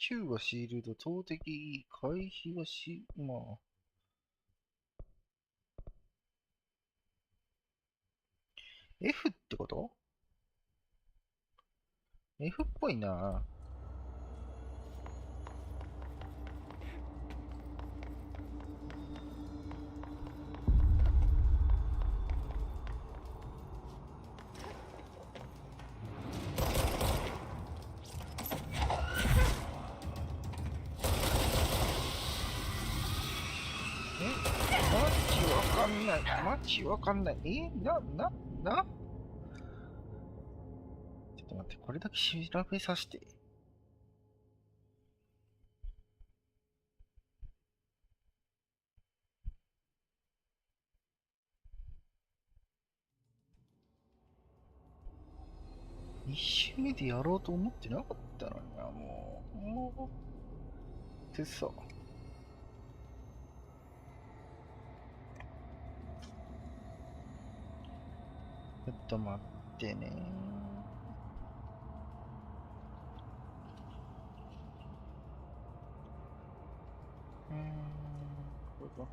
Q はシールド、投擲、回避はまあ。F ってこと？ F っぽいな。マジわかんない。ちょっと待って、これだけ調べさせて。一周目でやろうと思ってなかったのにな、もう。てさ。ちょっと待ってね。これか。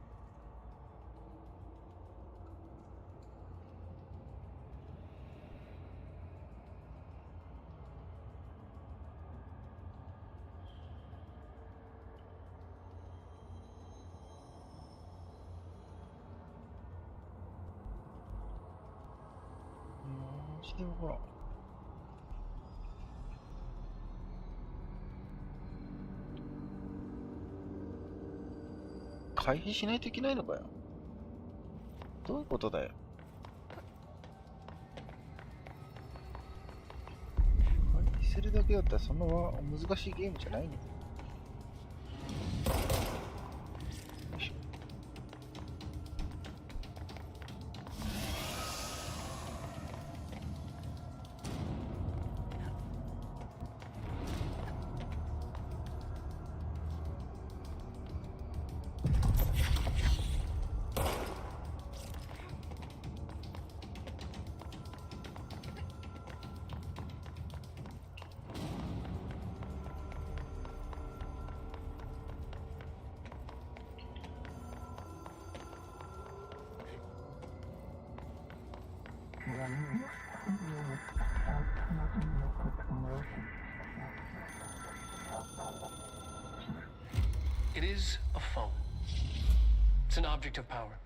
マジでわからん。回避しないといけないのかよ。どういうことだよ。回避するだけだったらそんな難しいゲームじゃないんだよ。よいしょ。It is a phone. It's an object of power.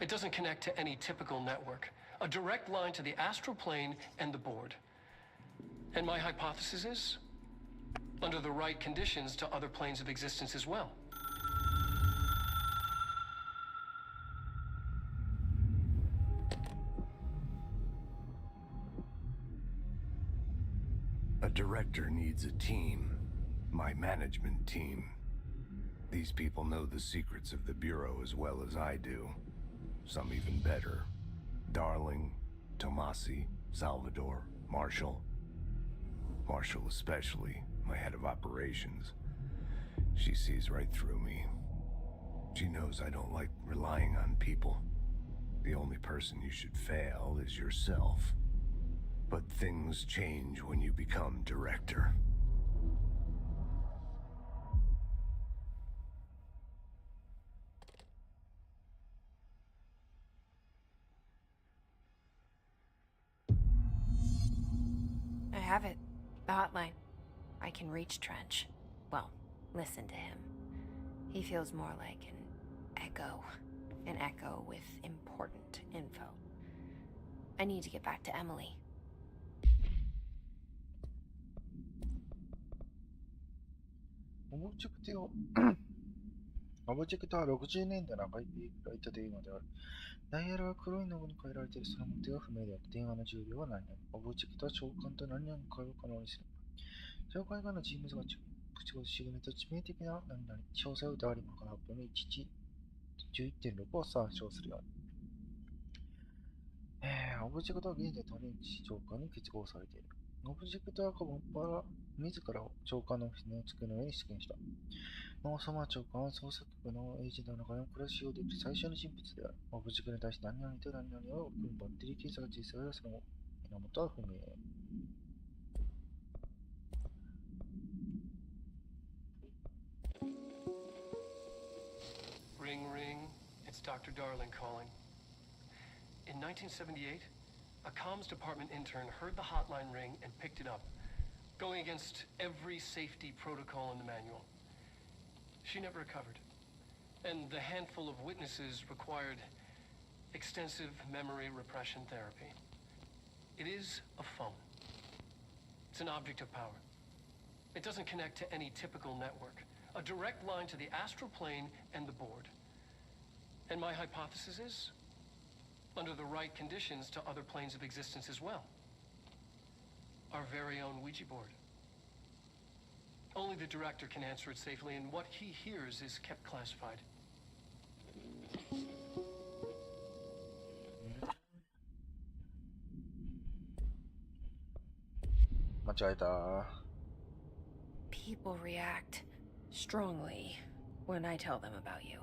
It doesn't connect to any typical network. A direct line to the astral plane and the board. And my hypothesis is, under the right conditions, to other planes of existence as well. A director needs a team. My management team. These people know the secrets of the Bureau as well as I do. Some even better. Darling, Tomasi, Salvador, Marshall. Marshall especially, my head of operations. She sees right through me. She knows I don't like relying on people. The only person you should fail is yourself. But things change when you become director. I have it. The hotline. I can reach Trench. Well, listen to him. He feels more like an echo. An echo with important info. I need to get back to Emily. オブジェクトは60年代の赤いライト電話である。ダイヤルは黒いノブに変えられている。その元は不明である。電話の重量は何々。オブジェクトは召喚と何々の会話を可能にする。紹介後の人物がプチプチしぐねと致命的な何々、詳細をダーリングから発表に11.6 を参照するように。オブジェクトは現在トレンチ長官に結合されている。オブジェクトはもっぱら自らを長官の船を机の上に出現した。ノーサマー長官は捜査局のエージェントの中でもこれを使用できる最初の人物である。オブジェクトに対して何々と何々を含むバッテリーケースが実際はその源は不明。Ring, ring. It's Dr. Darling calling. In 1978, a comms department intern heard the hotline ring and picked it up, going against every safety protocol in the manual. She never recovered, and the handful of witnesses required extensive memory repression therapy. It is a phone. It's an object of power. It doesn't connect to any typical network. A direct line to the astral plane and the board. And my hypothesis is, under the right conditions, to other planes of existence as well. Our very own Ouija board. Only the director can answer it safely, and what he hears is kept classified. People react strongly when I tell them about you.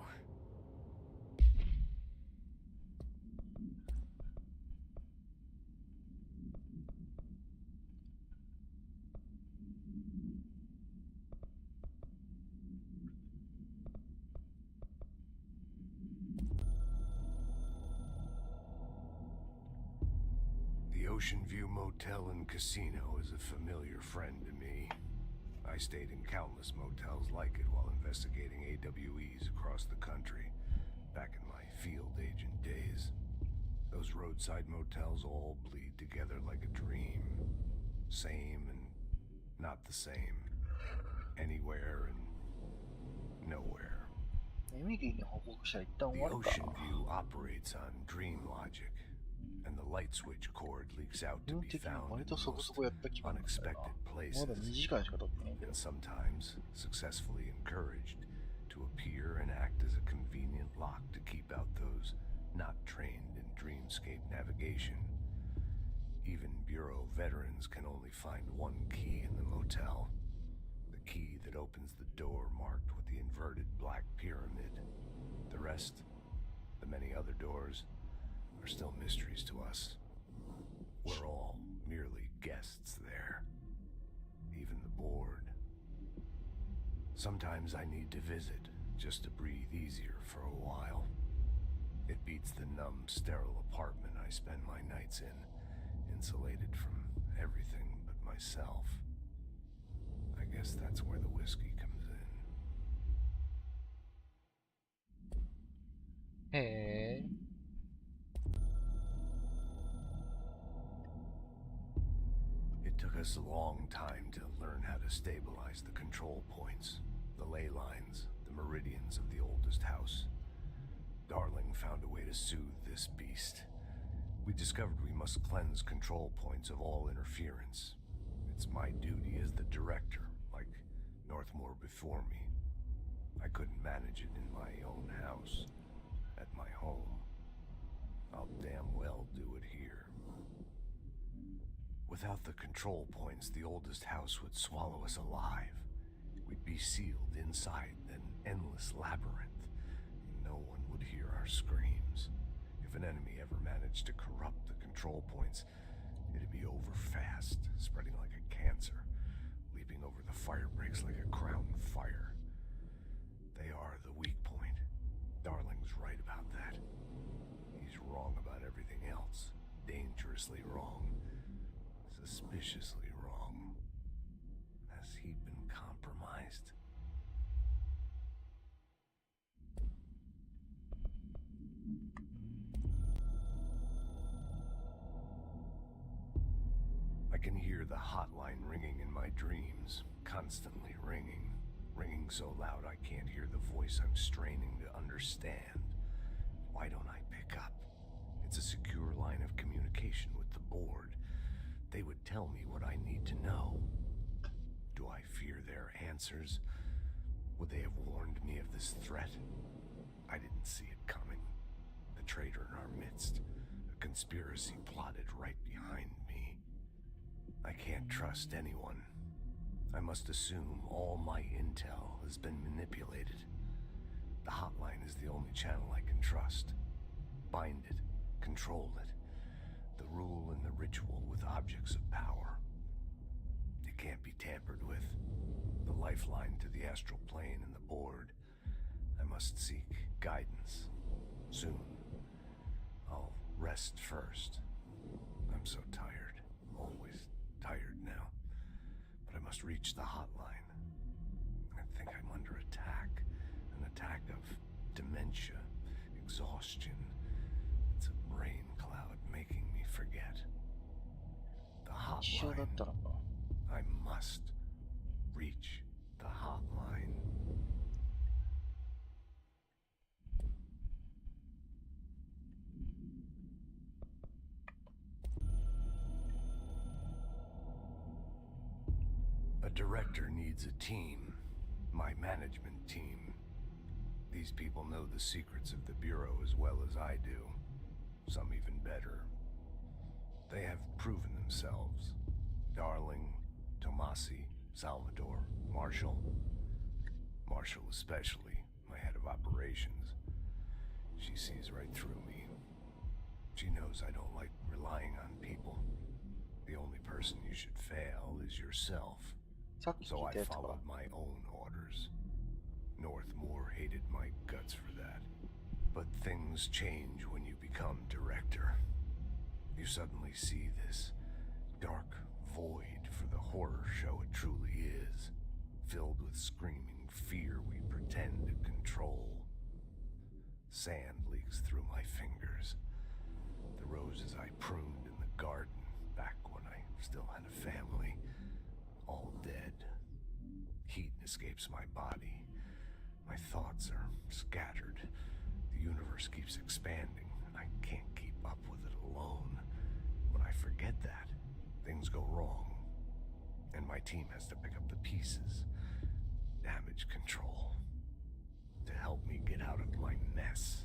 The Ocean View Motel and Casino is a familiar friend to me. I stayed in countless motels like it while investigating AWEs across the country, back in my field agent days. Those roadside motels all bleed together like a dream. Same and not the same. Anywhere and nowhere. The Ocean View operates on dream logic, and the light switch cord leaks out to be found in the most unexpected places, and sometimes successfully encouraged to appear and act as a convenient lock to keep out those not trained in dreamscape navigation. Even Bureau veterans can only find one key in the motel. The key that opens the door marked with the inverted black pyramid. The rest, the many other doors, are still mysteries to us. We're all merely guests there. Even the board. Sometimes I need to visit, just to breathe easier for a while. It beats the numb, sterile apartment I spend my nights in, insulated from everything but myself. I guess that's where the whiskey comes in. Hey. It took us a long time to learn how to stabilize the control points, the ley lines, the meridians of the oldest house. Darling found a way to soothe this beast. We discovered we must cleanse control points of all interference. It's my duty as the director, like Northmore before me. I couldn't manage it in my own house, at my home. I'll damn well do it here. Without the control points, the oldest house would swallow us alive. We'd be sealed inside an endless labyrinth. No one would hear our screams. If an enemy ever managed to corrupt the control points, it'd be over fast, spreading like a cancer, leaping over the fire breaks like a crown fire. They are the weak point. Darling's right about that. He's wrong about everything else. Dangerously wrong. Suspiciously wrong. Has he been compromised? I can hear the hotline ringing in my dreams, constantly ringing. Ringing so loud I can't hear the voice I'm straining to understand. Why don't I pick up? It's a secure line of communication with the board. They would tell me what I need to know. Do answers? Would they have warned me of this threat? I didn't see it coming. The traitor in our midst, a conspiracy plotted right behind me. I can't trust anyone. I must assume all my intel has been manipulated. The hotline is the only channel I can trust. Bind it, control it. The rule and the ritual with objects of power. It can't be tampered with. The lifeline to the astral plane and the board. I must seek guidance. Soon. I'll rest first. I'm so tired. Always tired now. But I must reach the hotline. I think I'm under attack. An attack of dementia, exhaustion. It's a brain cloud making me forget. The hotline. I must reach the hotline. A director needs a team. My management team. These people know the secrets of the Bureau as well as I do. Some even better. They have proven themselves. Darling, Tomasi, Salvador, Marshall. Marshall especially, my head of operations. She sees right through me. She knows I don't like relying on people. The only person you should fail is yourself. So I followed my own orders. Northmore hated my guts for that. But things change when you become director. You suddenly see this dark void for the horror show it truly is, filled with screaming fear we pretend to control. Sand leaks through my fingers. The roses I pruned in the garden back when I still had a family, all dead. Heat escapes my body. My thoughts are scattered. The universe keeps expanding. I can't keep up with it alone. When I forget that, things go wrong. And my team has to pick up the pieces. Damage control. To help me get out of my mess.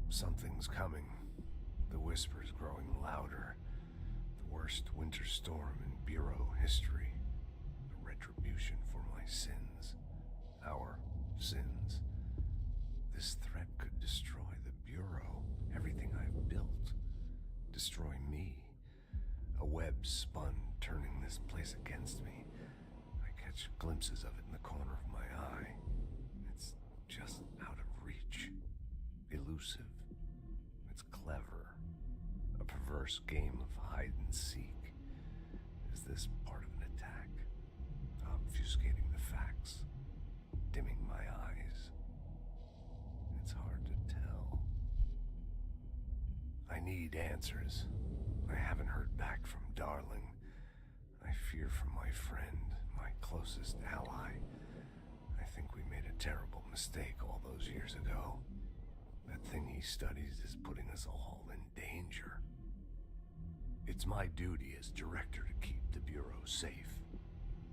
Something's coming. The whispers growing louder. The worst winter storm in Bureau history. A retribution for my sins. Our sins. This threat could destroy the Bureau. Everything I've built. Destroy me. A web spun, turning this place against me. I catch glimpses of it in the corner of my eye. It's just out of reach. Elusive. It's clever. A perverse game of hide and seek. Is this part of an attack? Obfuscating the facts. Dimming my eyes. It's hard to tell. I need answers. I haven't heard back from Darling. I fear for my friend, my closest ally. I think we made a terrible mistake all those years ago. That thing he studies is putting us all in danger. It's my duty as director to keep the Bureau safe.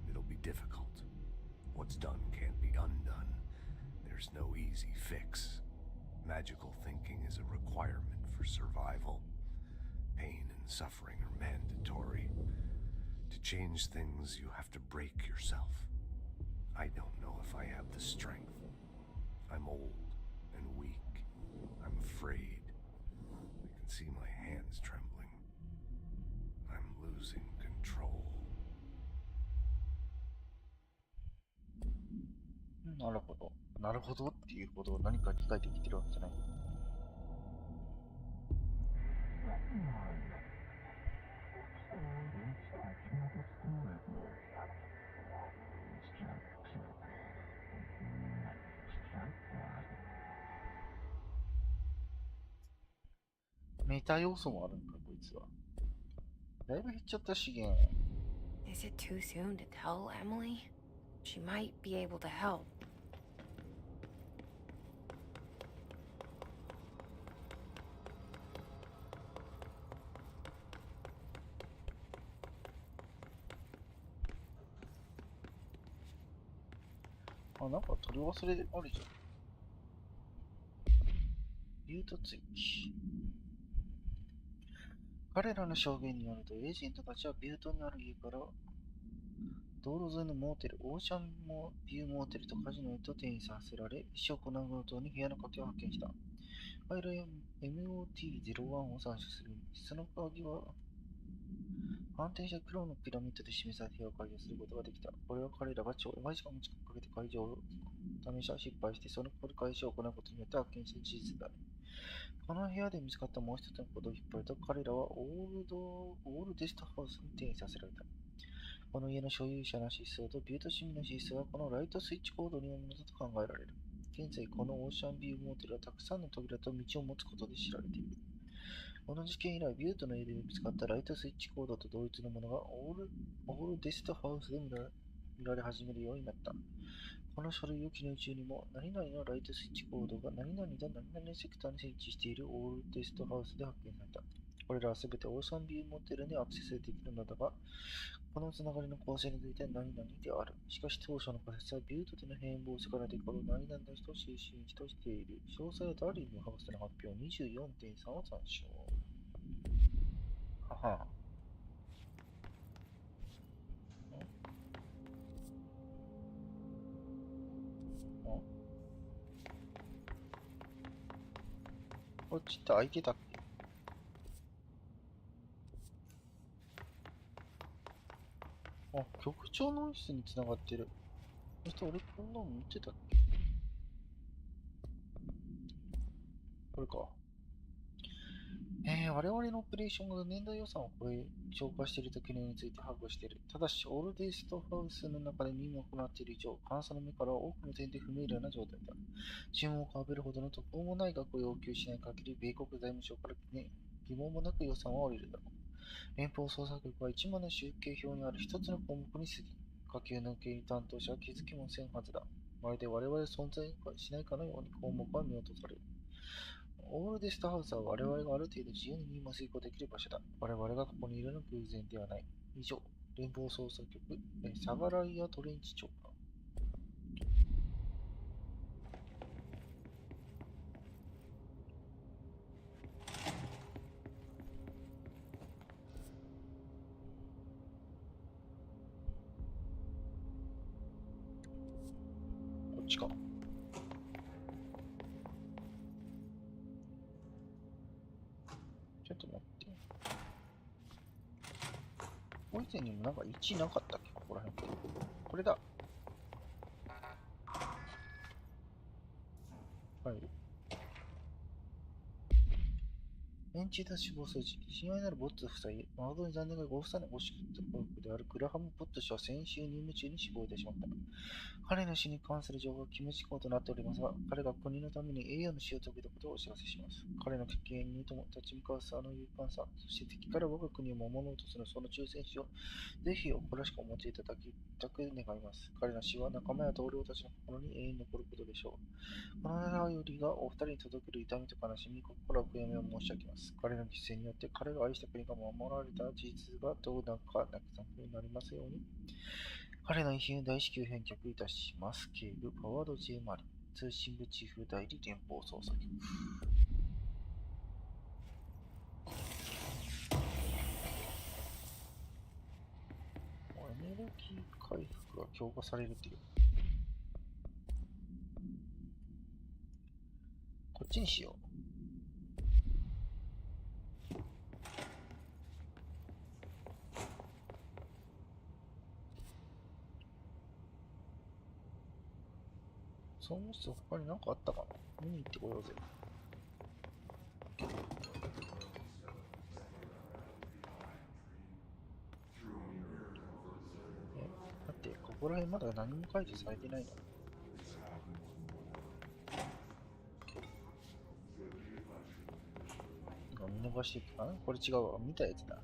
It'll be difficult. What's done can't be undone. There's no easy fix. Magical thinking is a requirement for survival. Pain and suffering are mandatory. To change things, you have to break yourself. I don't know if I have the strength. I'm old and weak. I'm afraid. I can see my hands trembling. I'm losing control. なるほど。なるほどっていうほど何か理解できてるわけじゃない。メタ要素もあるんか、こいつは。だいぶ減っちゃった資源。Is it too soon to tell Emily? She might be able to help. あ、なんか取り忘れあるじゃん。ビュート追記。彼らの証言によると、エージェントたちはビュートにある家から道路沿いのモーテル、オーシャンビューモーテルとカジノへと転移させられ、一生行う強盗に部屋の鍵を発見した。ファイル MOT-01 を参照する。その鍵は反転した黒のピラミッドで示された部屋を解除することができた。これは彼らが長時間も近くかけて解除を試しは失敗して、その繰り返しを行うことによって発見した事実だ。この部屋で見つかったもう一つのことを引っ張ると、彼らはオールデストハウスに転移させられた。この家の所有者の思想とビュート市民の思想はこのライトスイッチコードによるものだと考えられる。現在、このオーシャンビューモーテルはたくさんの扉と道を持つことで知られている。この事件以来、ビュートの家で見つかったライトスイッチコードと同一のものがオールデストハウスで見られ始めるようになった。この書類を記入中にも、何々のライトスイッチコードが何々と何々セクターに設置しているオールデストハウスで発見された。これらはすべてオーシャンビューモーテルにアクセスできるのだが、このつながりの構成については何々である。しかし当初の仮説はビュートでの変貌からでこの何々の人を中心としている。詳細はダーリング博士の発表 24.3 を参照。はは。こっちって開いてたっけ？あ、局長のオフィスに繋がってる。そして俺こんなの見てたっけ？これか。我々のオペレーションが年度予算を超え、超過していると懸念について把握している。ただし、オールデイストハウスの中で任務を行っている以上、監査の目からは多くの点で不明瞭な状態だ。注文をかべるほどの途方もない額を要求しない限り、米国財務省から疑問もなく予算は降りるだろう。連邦捜査局は1万の集計表にある一つの項目に過ぎ、下級の経理担当者は気づきもせんはずだ。まるで我々存在しないかのように項目は見落とされる。オールデストハウスは我々がある程度自由に任務を遂行できる場所だ。我々がここにいるのは偶然ではない。以上、連邦捜査局、サガライア・トレンチ長官。こっちか。ちょっと待って。以前にもなんか1なかったっけ、ここら辺って。これだ。はい。エンチータ死亡数字。親愛なるボッツ夫妻、誠に残念がご夫妻のご子息であるグラハム・ボッツ氏は先週任務中に死亡いたしました。彼の死に関する情報は決め事項となっておりますが、彼が国のために栄誉の死を遂げたことをお知らせします。彼の危険にとも立ち向かうさの勇敢さ、そして敵から我が国を守ろうとするその忠誠心をぜひ誇らしく思っていただきたく願います。彼の死は仲間や同僚たちの心に永遠に残ることでしょう。このよりがお二人に届ける痛みと悲しみ、心からお悔やみを申し上げます。彼の犠牲によって彼が愛した国が守られた事実がどうなく泣き残になりますように。彼の遺品を大至急返却いたします。警部パワード J マリン、通信部チーフ代理連邦捜査局。エネルギー回復が強化されるっていう。こっちにしよう。その人他に何かあったかな？見に行ってこようぜ。だってここら辺まだ何も解除されてないの。見逃していくかな？これ違うわ。見たやつだ。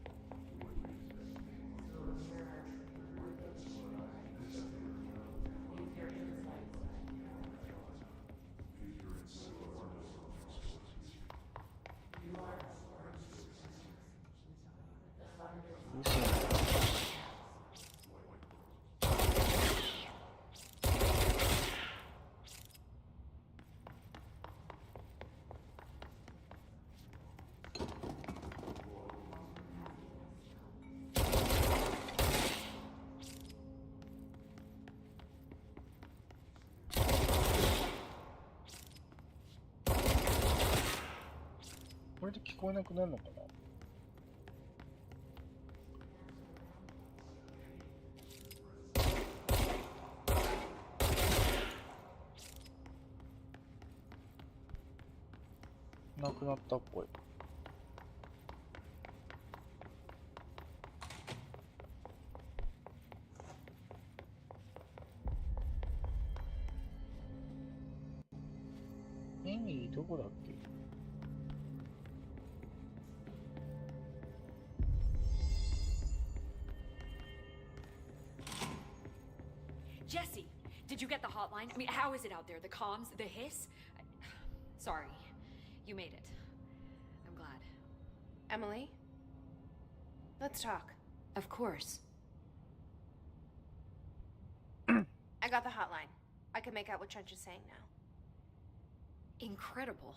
こえなくなるのかな。なくなったっぽい。エミーどこだっけ？Jesse, did you get the hotline? I mean, how is it out there? The comms, the hiss? Sorry, you made it. I'm glad. Emily? Let's talk. Of course. I got the hotline. I can make out what Trench is saying now. Incredible.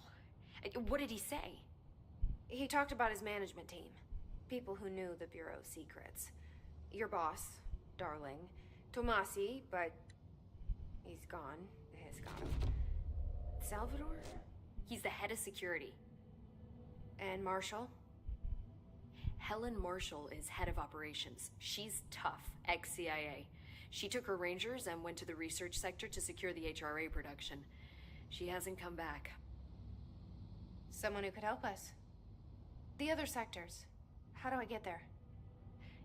What did he say? He talked about his management team. People who knew the Bureau's secrets. Your boss, Darling. Tomasi, but he's gone. He's gone. Salvador? He's the head of security. And Marshall? Helen Marshall is head of operations. She's tough, ex-CIA. She took her Rangers and went to the research sector to secure the HRA production. She hasn't come back. Someone who could help us. The other sectors. How do I get there?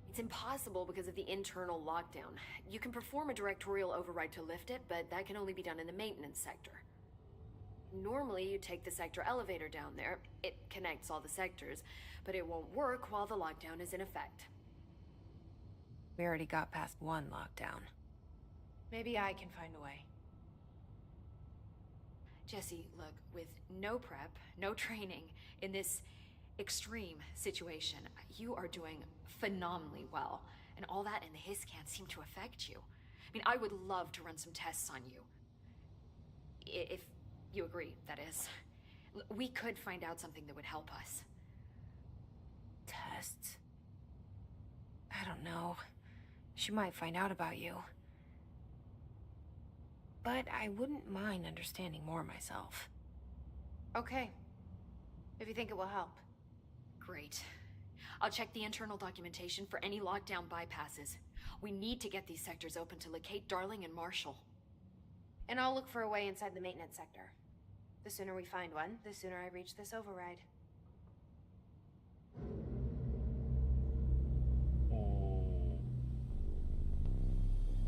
It's impossible because of the internal lockdown. You can perform a directorial override to lift it, but that can only be done in the maintenance sector. Normally, you take the sector elevator down there. It connects all the sectors, but it won't work while the lockdown is in effect. We already got past one lockdown. Maybe I can find a way. Jesse, look, with no prep, no training, in this extreme situation, you are doing phenomenally well. And all that and the hiss can't seem to affect you. I mean, I would love to run some tests on you. If you agree, that is. We could find out something that would help us. Tests? I don't know. She might find out about you. But I wouldn't mind understanding more myself. Okay. If you think it will help. Great. I'll check the internal documentation for any lockdown bypasses. We need to get these sectors open to locate Darling and Marshall. And I'll look for a way inside the maintenance sector. The sooner we find one, the sooner I reach this override.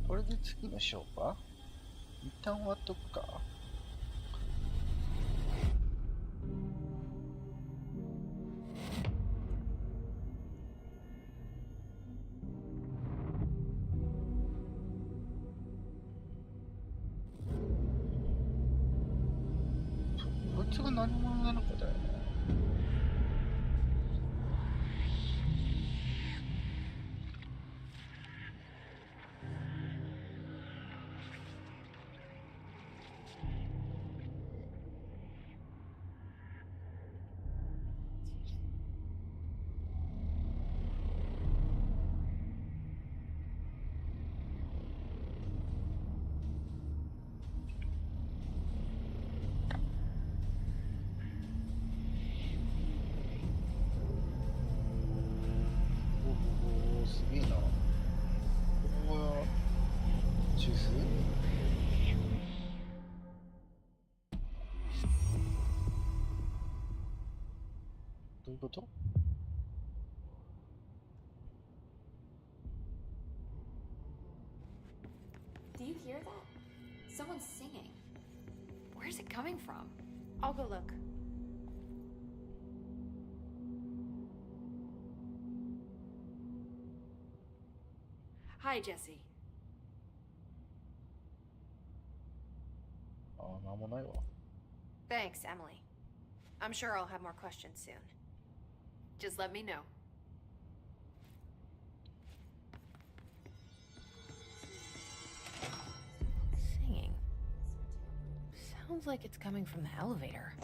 これで次の章か？一旦終わっとくか。こいつが何者なのかだよね。すげえな。ここはジュース？どういうこと？ Do you hear that? Someone's singing. Where's it coming from? I'll go look. Hi, Jesse. ああ、なんもないわ。 Thanks, Emily. I'm sure I'll have more questions soon. Just let me know. Singing. Sounds like it's coming from the elevator.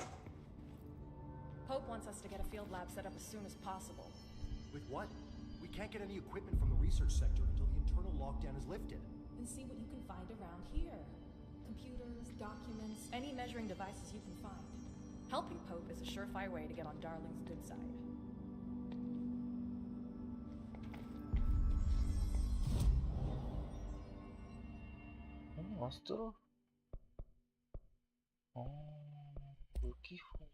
Pope wants us to get a field lab set up as soon as possible. With what? We can't get any equipment from the research sector until the internal lockdown is lifted. And see what you can find around here. Computers, documents, any measuring devices you can find. Helping Pope is a surefire way to get on Darling's good side. Astro? 武器砲。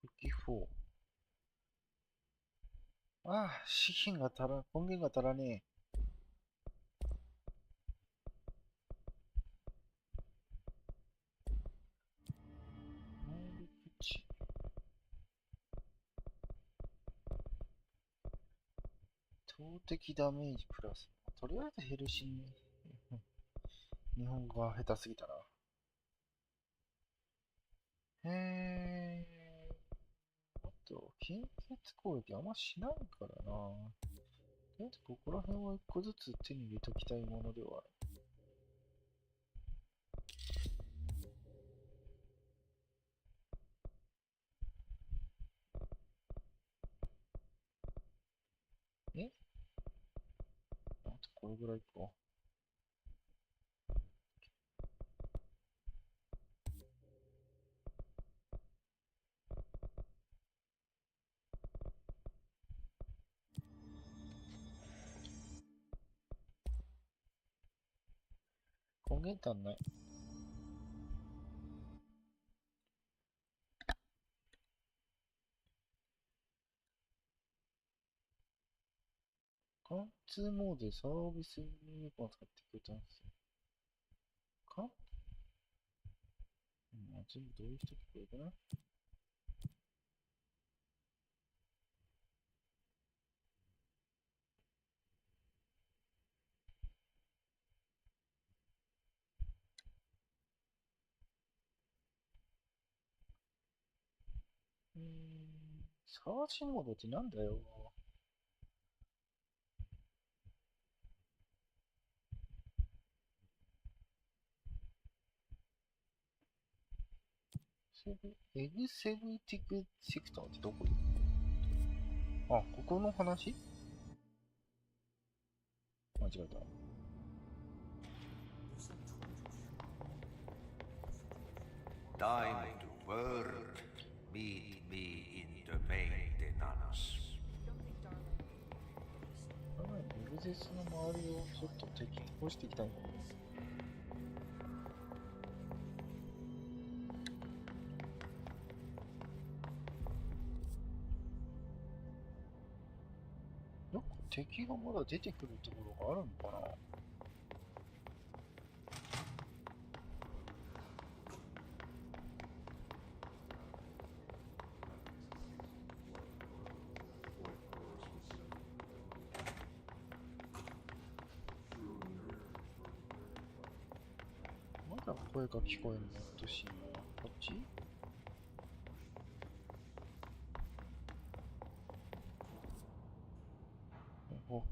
武器砲。ああ、資源が根源が足らねえ。投擲ダメージプラス。とりあえずヘルシン。日本語が下手すぎたな。あと、近接攻撃あんましないからな。とりあえずここら辺は一個ずつ手に入れときたいものではある。あとこれぐらいか。根源足んない。貫通モードでサービス入力を使ってくれたんですよ。全部同意しとけばいいかな。サーチモードってなんだよ。エグセブティックセクターってどこで？あ、ここの話？間違えた。Time to work. Meet me in the maintenance. エグゼスの周りをちょっと敵をしていきたいな。敵がまだ出てくるところがあるのかな。まだ声が聞こえるのうっとしいな。こっち？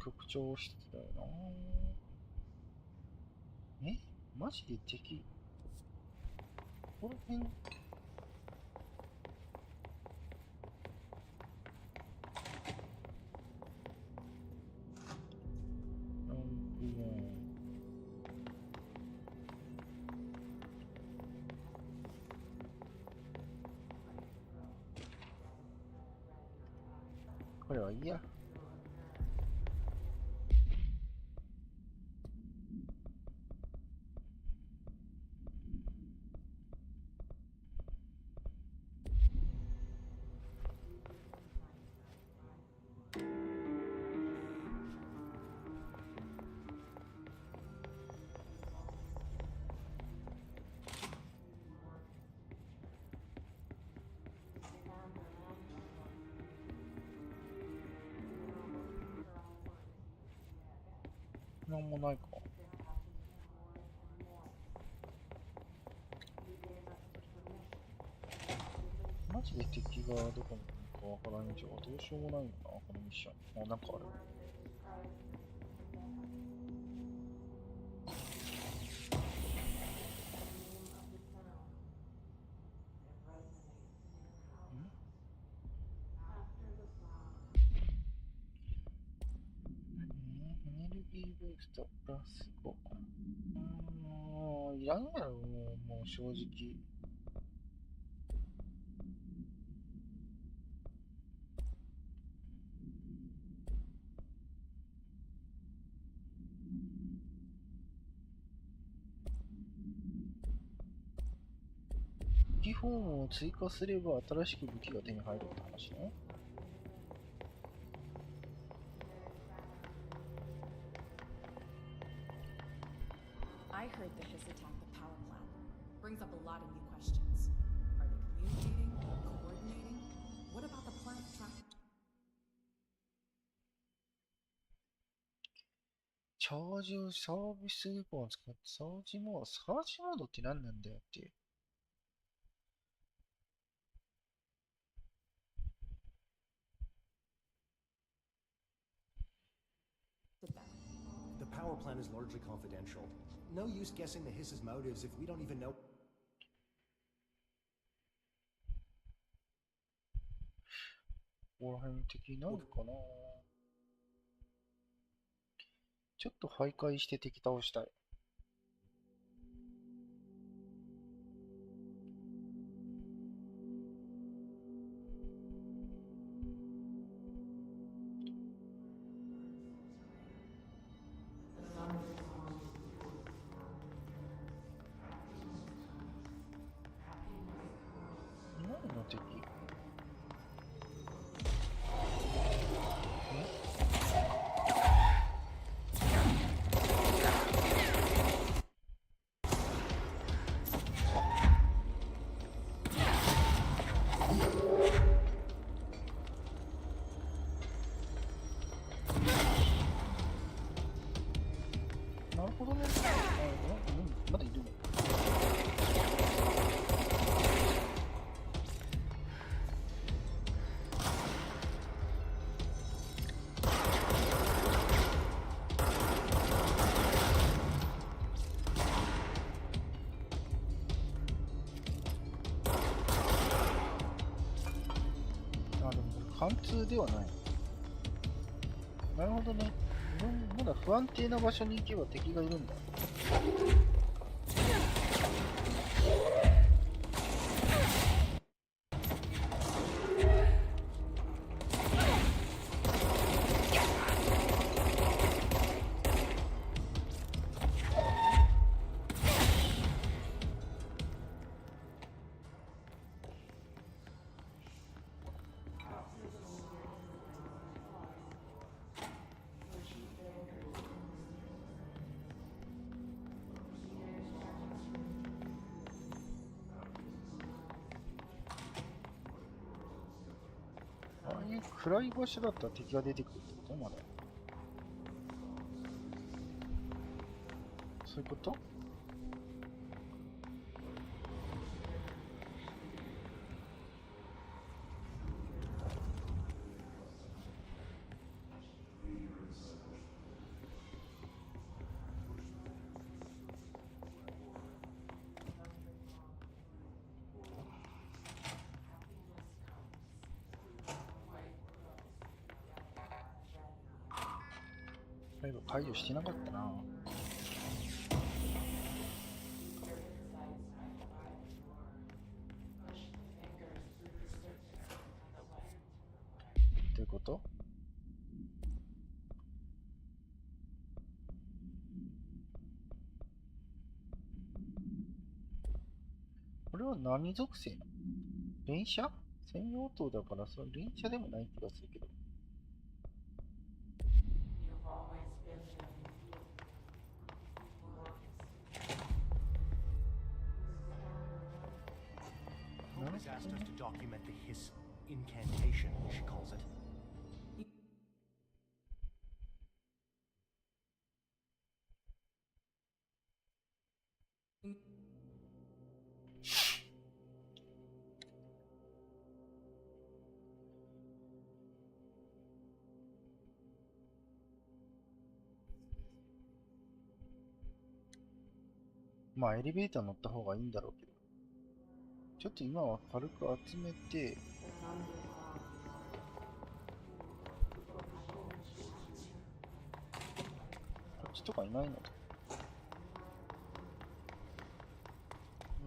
局長室だよな。マジで敵？この辺？これはいいや。なんもないか。マジで敵がどこにいるかわからん以上はどうしようもないよな、このミッション。なんかある。ストプラス5。いらんやろ、もう正直。武器フォームを追加すれば新しく武器が手に入るって話ね。I heard the Hiss attacked the power plant. Brings up a lot of new questions. Are they communicating? Coordinating? What about the plant track? チャージをサービスウェポンを使ってサージモードって何なんだよっていう。The power plant is largely confidential. No use guessing the Hiss's motives if we don't even know. ここら辺敵なのかな。ちょっと徘徊して敵倒したい。何の敵？なるほどね。まだいるの？あ、でも貫通ではない。なるほどね。まだ不安定な場所に行けば敵がいるんだ。ああいう暗い場所だったら敵が出てくるってこと？まだそういうこと？そういえば解除してなかったな。どういうこと？これは何属性なの？連射？専用塔だからその連射でもない気がするけど。Has asked us to document the Hiss incantation, she calls it.まあエレベーター乗った方がいいんだろうけど、ちょっと今は軽く集めて、こっち敵とかいないの？い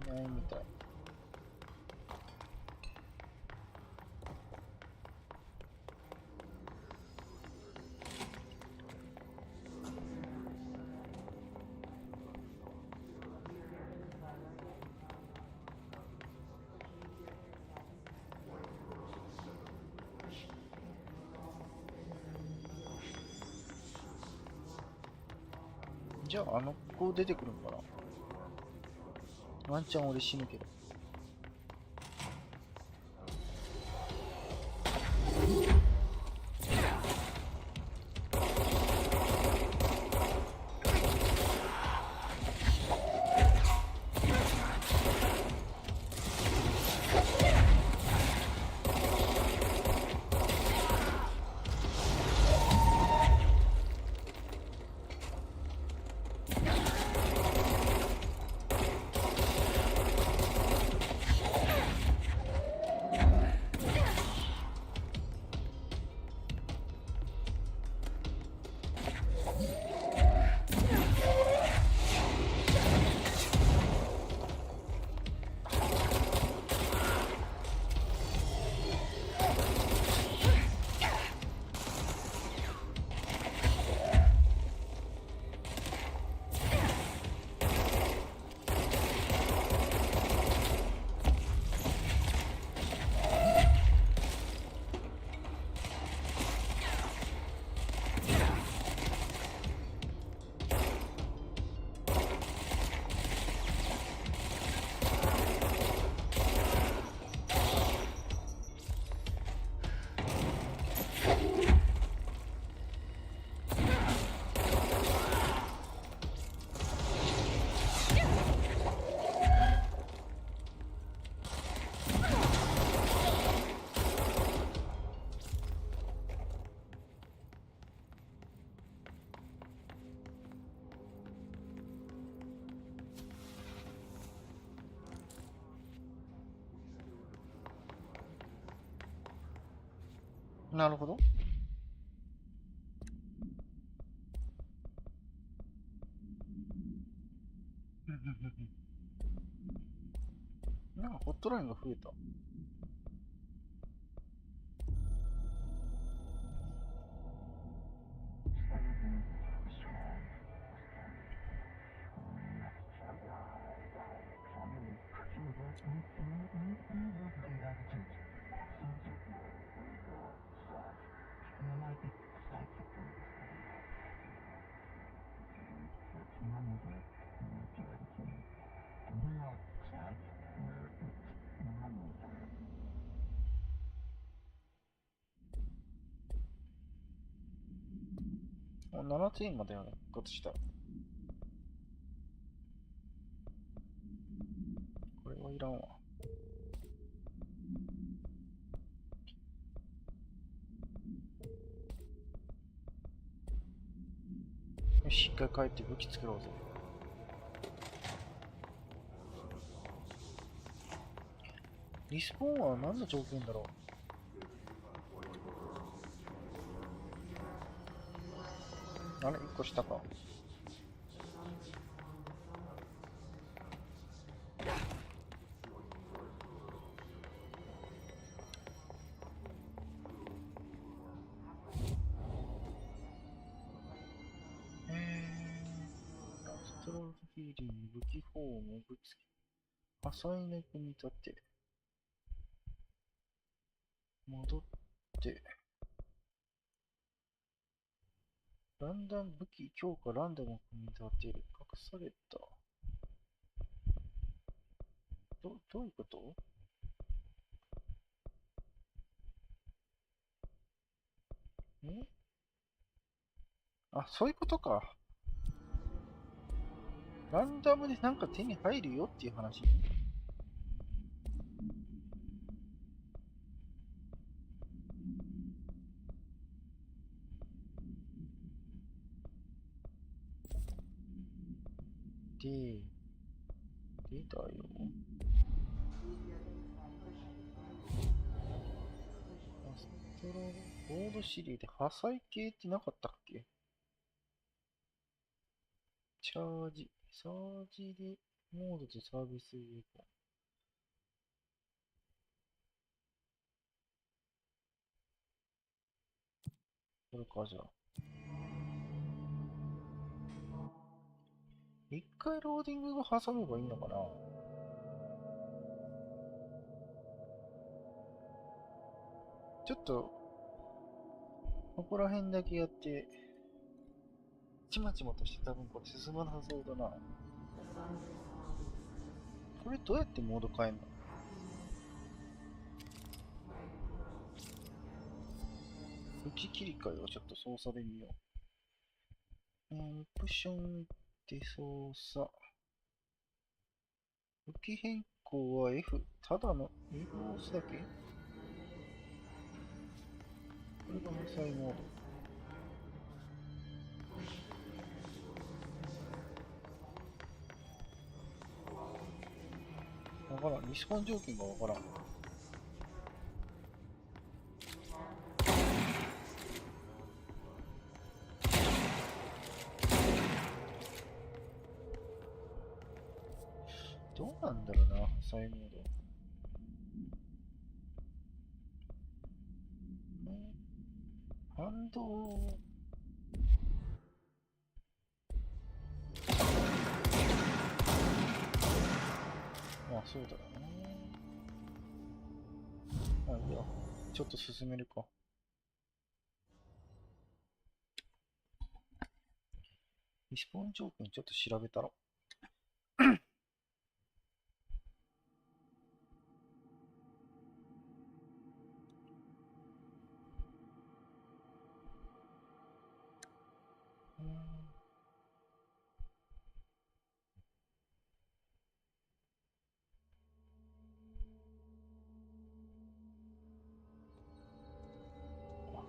ないみたい。じゃあ、あの子出てくるのかな。ワンチャン俺死ぬけど。なるほど。なんかホットラインが増えた。7つまでは復活した。これはいらんわ。よし、一回帰って武器作ろうぜ。リスポーンは何の条件だろう。あれ、1個下か。ストローズフィーリング、武器フォーム、武器付き。破砕の組み立て。戻って。ランダム武器強化ランダムを組み立てる。隠された。どういうこと？あ、そういうことか。ランダムでなんか手に入るよっていう話。でだよ。アストロボードシリーで破砕系ってなかったっけ？チャージでモードとサービスウェポン。これか、じゃあ。一回ローディングを挟めばいいのかな。ちょっと、ここら辺だけやって、ちまちまとして多分これ進まなそうだな。これどうやってモード変えんの？浮き切り替えをちょっと操作で見よう。オプションで操作。浮き変更は F、ただの F を押すだけ？これが無彩モード。わからん。リスポーン条件がわからん。どうなんだろうな、サイモード。反動。まあそうだよな。まあいいや。ちょっと進めるか。リスポーン条件ちょっと調べたろ。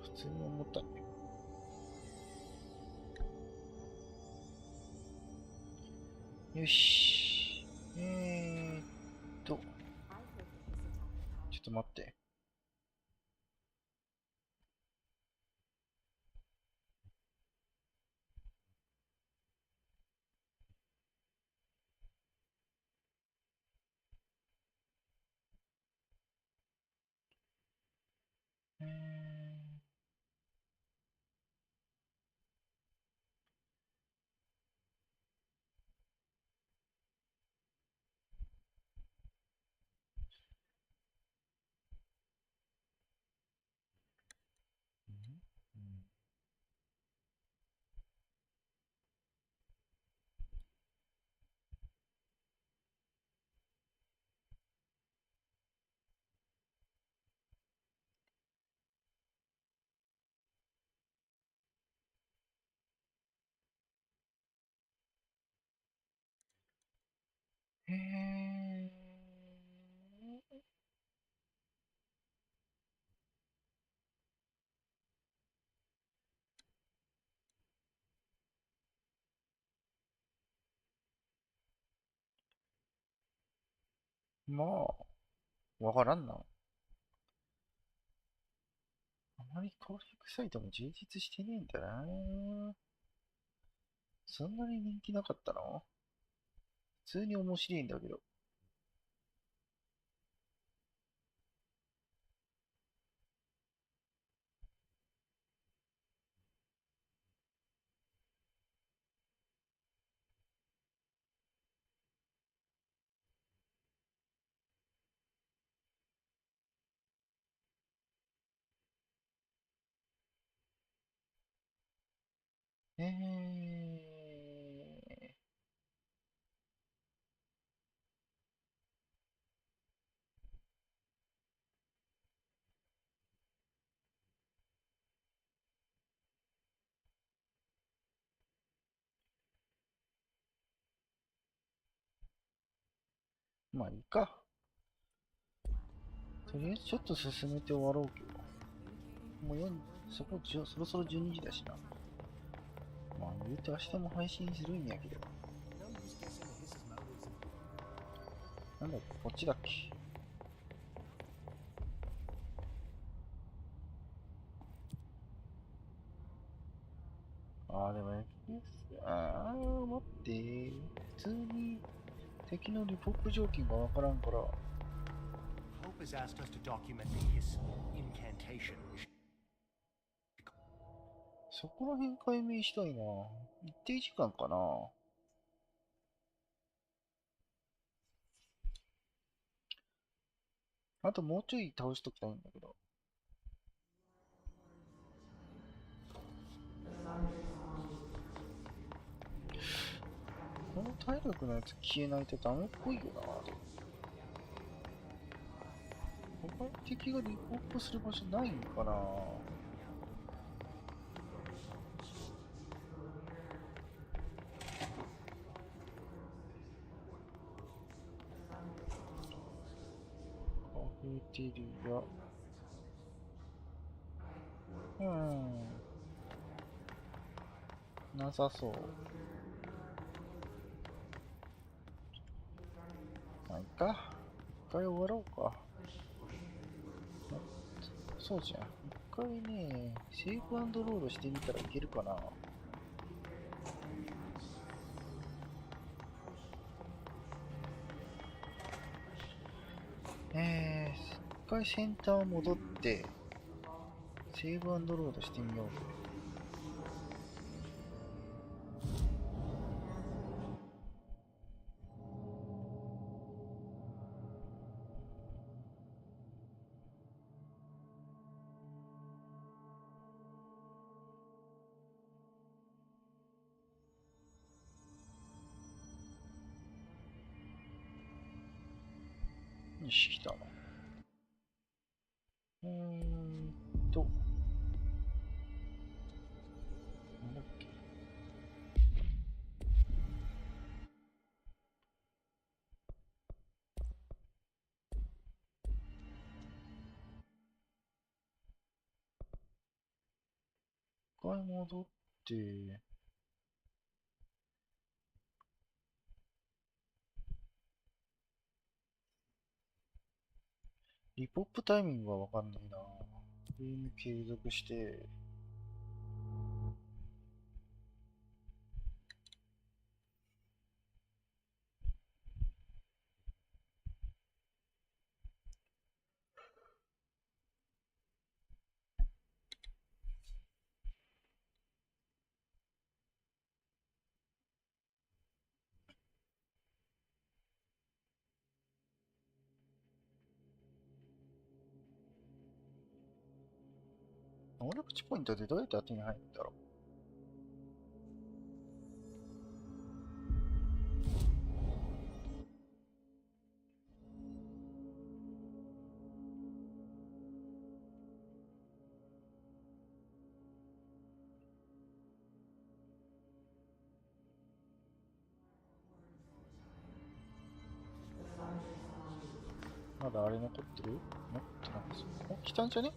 普通に思ったね。よし。ちょっと待って。まあ、わからんな。あまり攻略サイトも充実してねえんだな。そんなに人気なかったの？普通に面白いんだけど。まあいいか。とりあえずちょっと進めて終わろうけど。もうそろそろ12時だしな。まあ言うて明日も配信するんやけど。なんだっけ、こっちだっけ。でも FPS、待って、普通に敵のリポップ条件がわからんから。Hope has asked us to document his incantation. そこら辺解明したいな。一定時間かな。あともうちょい倒しときたいんだけど。この体力のやつ消えないとダメっぽいよな。他の敵がリポップする場所ないんかな。カフェテリア。なさそう。まあいいか。一回終わろうか。そうじゃん。一回ね、セーブ&ロードしてみたらいけるかな。一回センター戻って、セーブ&ロードしてみよう。よし、来た。なんだっけ。一回戻って、リポップタイミングはわかんないな。ゲーム継続して、能力値ポイントってどうやって手に入るんだろう。まだあれ残ってる？残ってないですよ。お、来たんじゃね？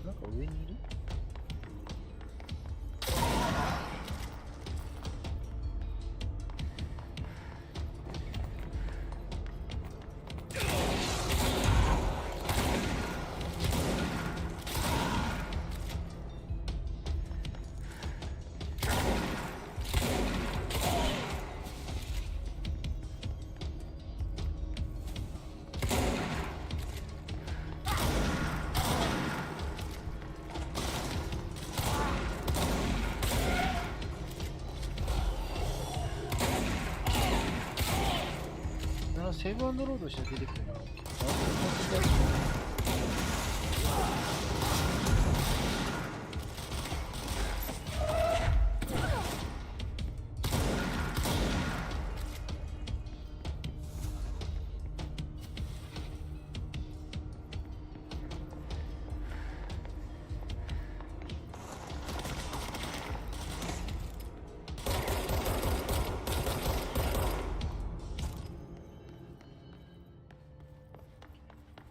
なんか上にいる？セーブ&ロードして出てくるな。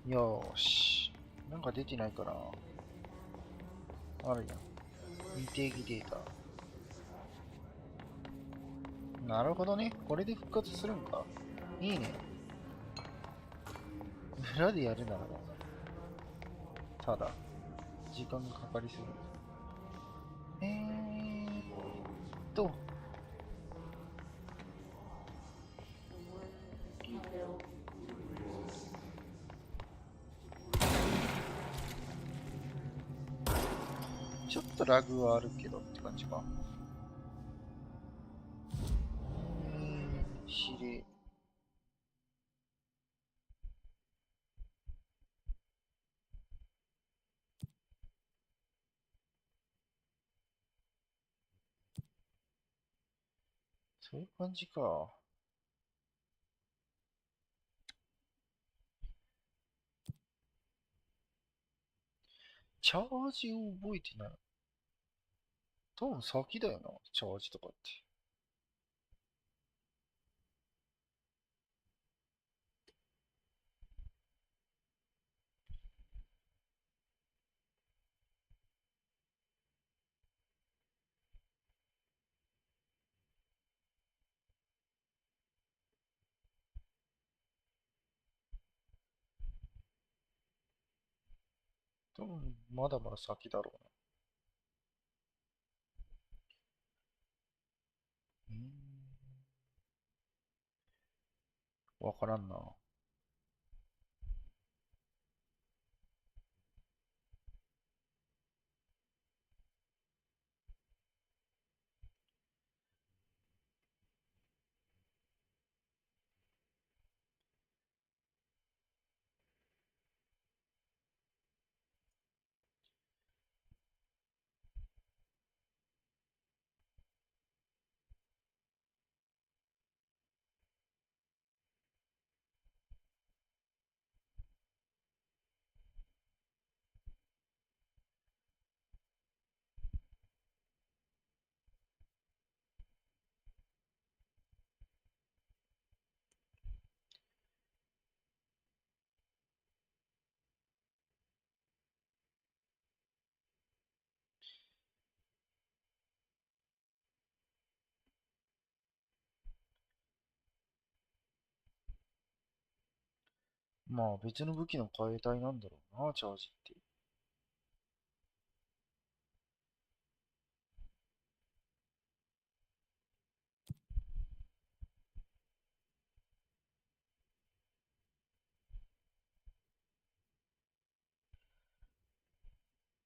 よーし。なんか出てないかな。あるやん。未定義データ。なるほどね。これで復活するんか。いいね。裏でやるならね。ただ、時間がかかりすぎる。と、ちょっとラグはあるけどって感じか。指令。そういう感じか。チャージを覚えてない。多分先だよな、チャージとかって。多分まだまだ先だろうな。わからんな。まあ別の武器の替えたいなんだろうな、チャージって。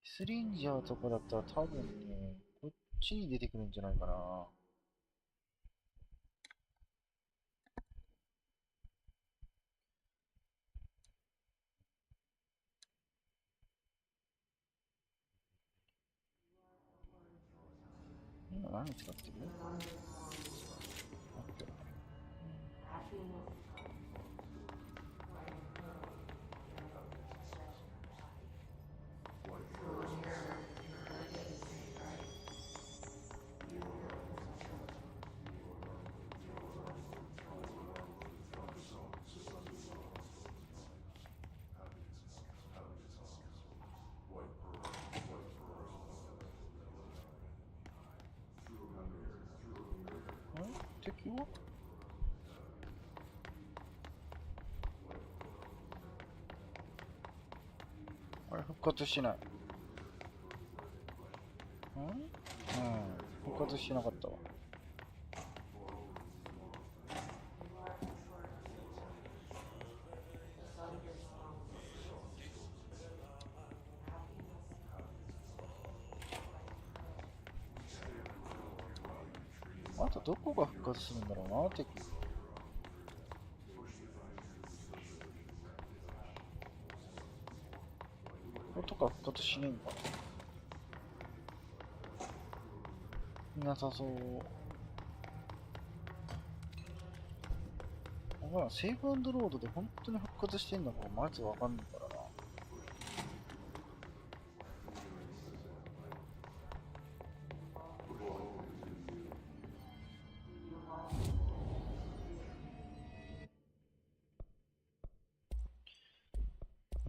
スリンジャーとかだったら多分ね、こっちに出てくるんじゃないかな。今何使ってる？敵はあれ、復活しない。復活しなかったわ。あとどこが復活するんだろうな、敵。これとか復活しねえんかな。なさそう。わからん、セーブ&ロードで本当に復活してんのかまずわかんないからな。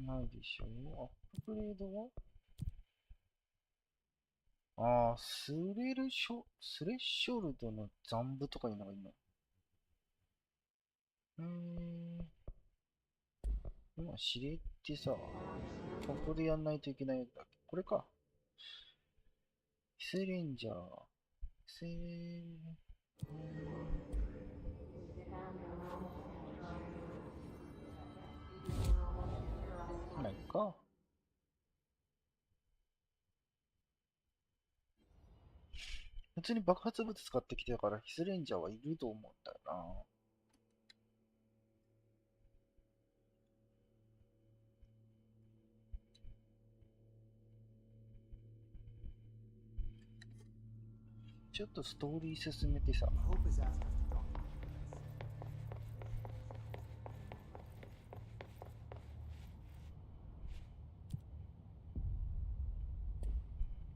ないでしょう。アップグレードはスレッショルドの残部とかいうのがいいの。今指令ってさ、ここでやんないといけないやつだっけ？これか。ヒスレンジャー。ないか。普通に爆発物使ってきてたからヒスレンジャーはいると思うんだよな。ちょっとストーリー進めてさ。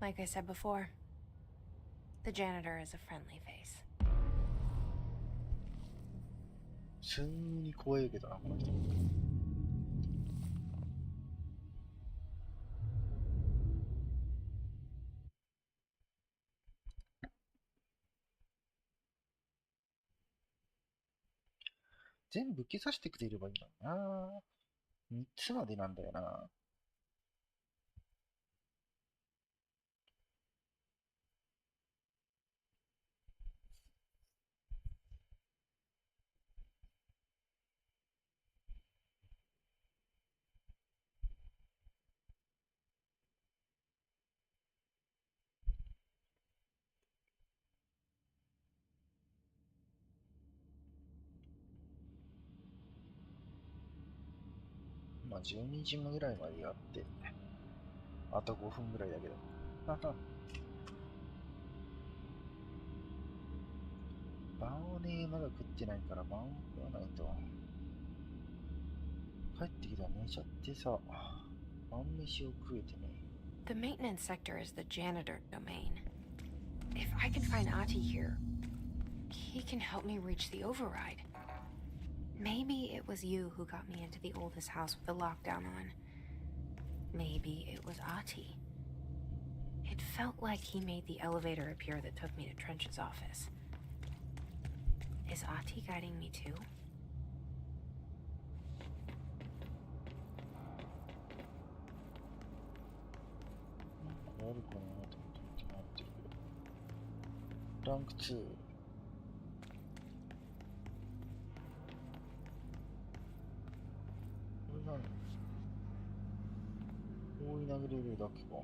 Like I said before, the janitor is a friendly face. 普通に怖いけどな、この人。全部消させてくれればいいのにな。3つまでなんだよな。まあ12時ぐらいまでやって、あと5分ぐらいだけど。晩をね、まだ食ってないから晩を食わないと。帰ってきたら寝ちゃってさ、晩飯を食えてね。The maintenance sector is the janitor domain. If I can find Ati here, he can help me reach the override. Maybe it was you who got me into the oldest house with the lockdown on. Maybe it was Ati. It felt like he made the elevator appear that took me to Trench's office. Is Ati guiding me too? Rank 2。これ何？こう投げれるだけか。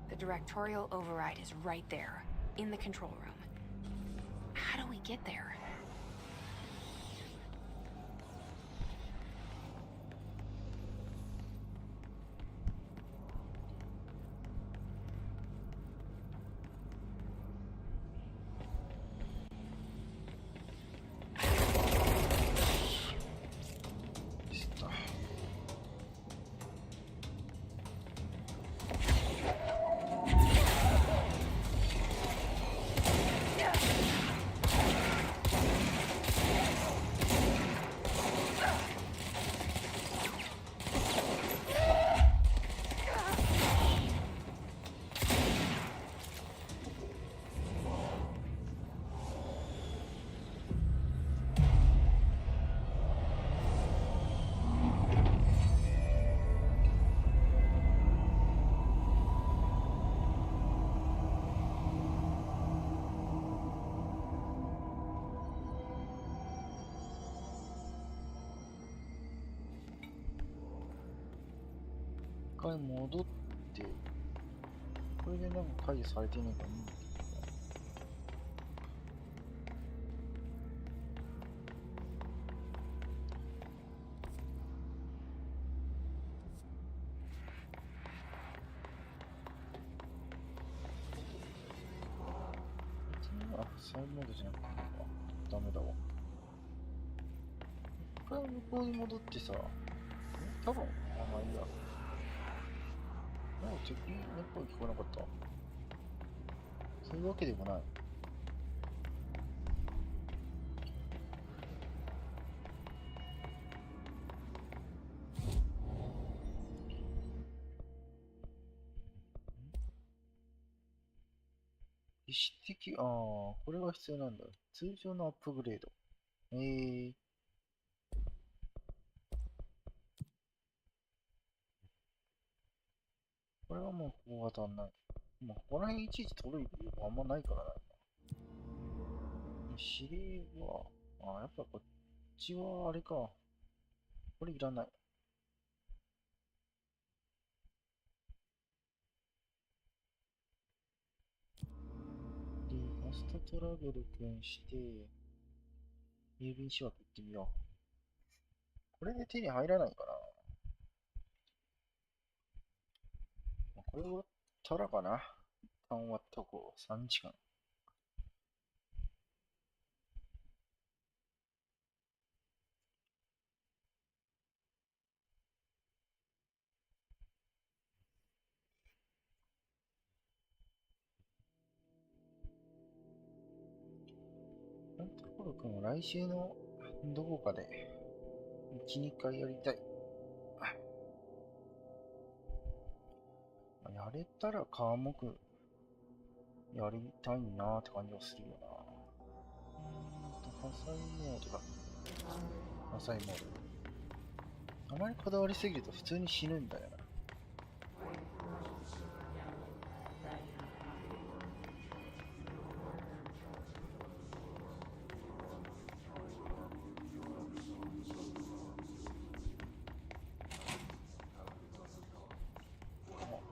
The directorial override is right there, in the control room. How do we get there?一回戻って、これでなんか解除されてないかいいんだけど。サイドモードじゃなくてダメだわ。一回向こうに戻ってさ、多分、まあいいや。なんか敵の声聞こえなかった。そういうわけでもない。意識的、これが必要なんだ。通常のアップグレード。これはもうここが足んない。もうここら辺いちいち取る理由があんまないからな。指令は、やっぱこっちはあれか。これいらない。で、ファストトラベル君して、郵便仕分け行ってみよう。これで手に入らないかな。これをたらかな。一旦終わったこう、3時間。コントロール君は来週のどこかで1、2回やりたい。やれたら科目やりたいなーって感じはするよな。破砕モードだ。破砕モード。あまりこだわりすぎると普通に死ぬんだよな。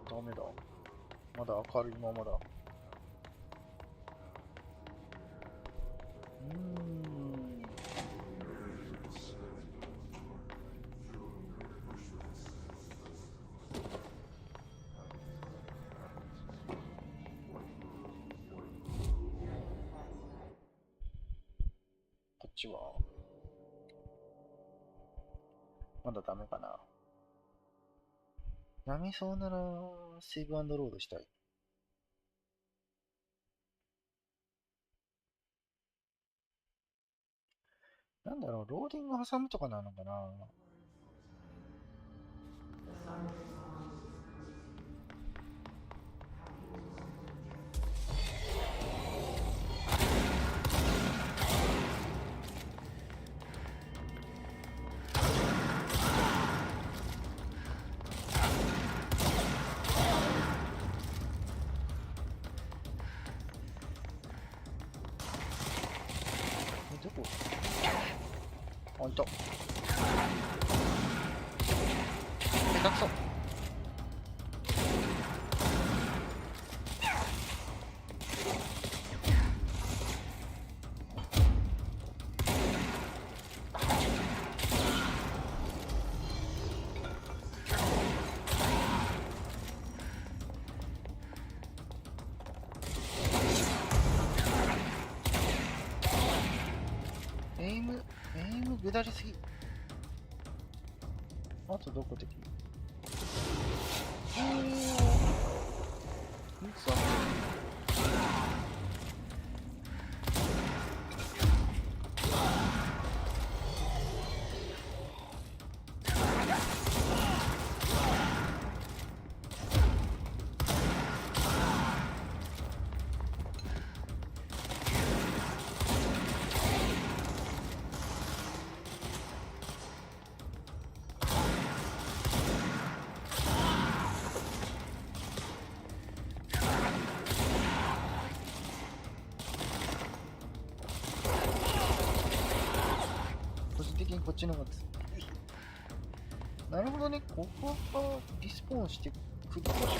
ダメだ。まだ明るいままだ。こっちはまだダメかな。ダメそうならセーブアンドロードしたい。なんだろう、ローディング挟むとかなのかな。どこ？あ、いた。下手くそ。エイム下りすぎ。あとどこできる？こっちの方が強い。なるほどね、ここがリスポーンしてくるかしら。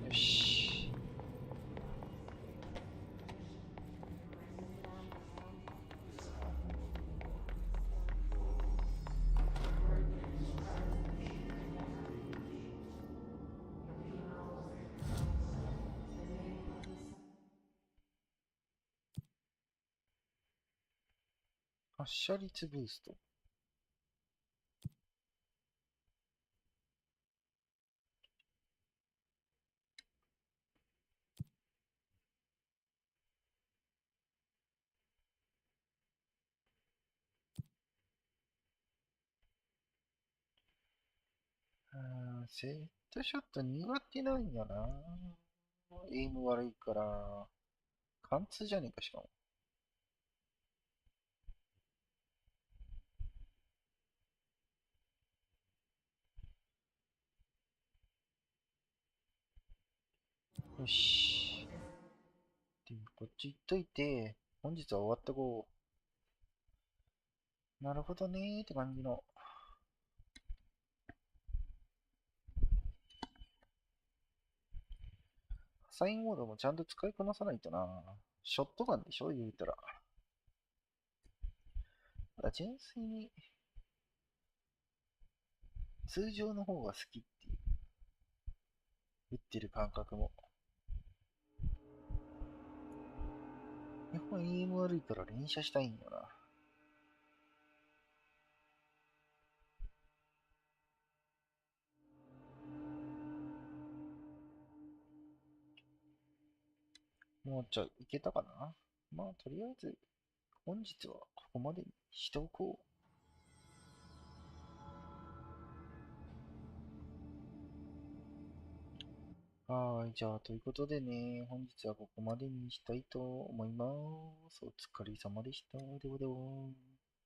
よし。発射率ブースト。セットショット苦手なんやな。エイム悪いから、貫通じゃねえか、しかも。よし。で、こっち行っといて、本日は終わったこう。なるほどねーって感じの。サインモードもちゃんと使いこなさないとな。ショットガンでしょ言うたら。純粋に通常の方が好きっていう。打ってる感覚も。やっぱ EM 悪いから連射したいんよな。もうちょいいけたかな。まあとりあえず本日はここまでにしておこう。はい、じゃあということでね、本日はここまでにしたいと思います。お疲れ様でした。ではでは。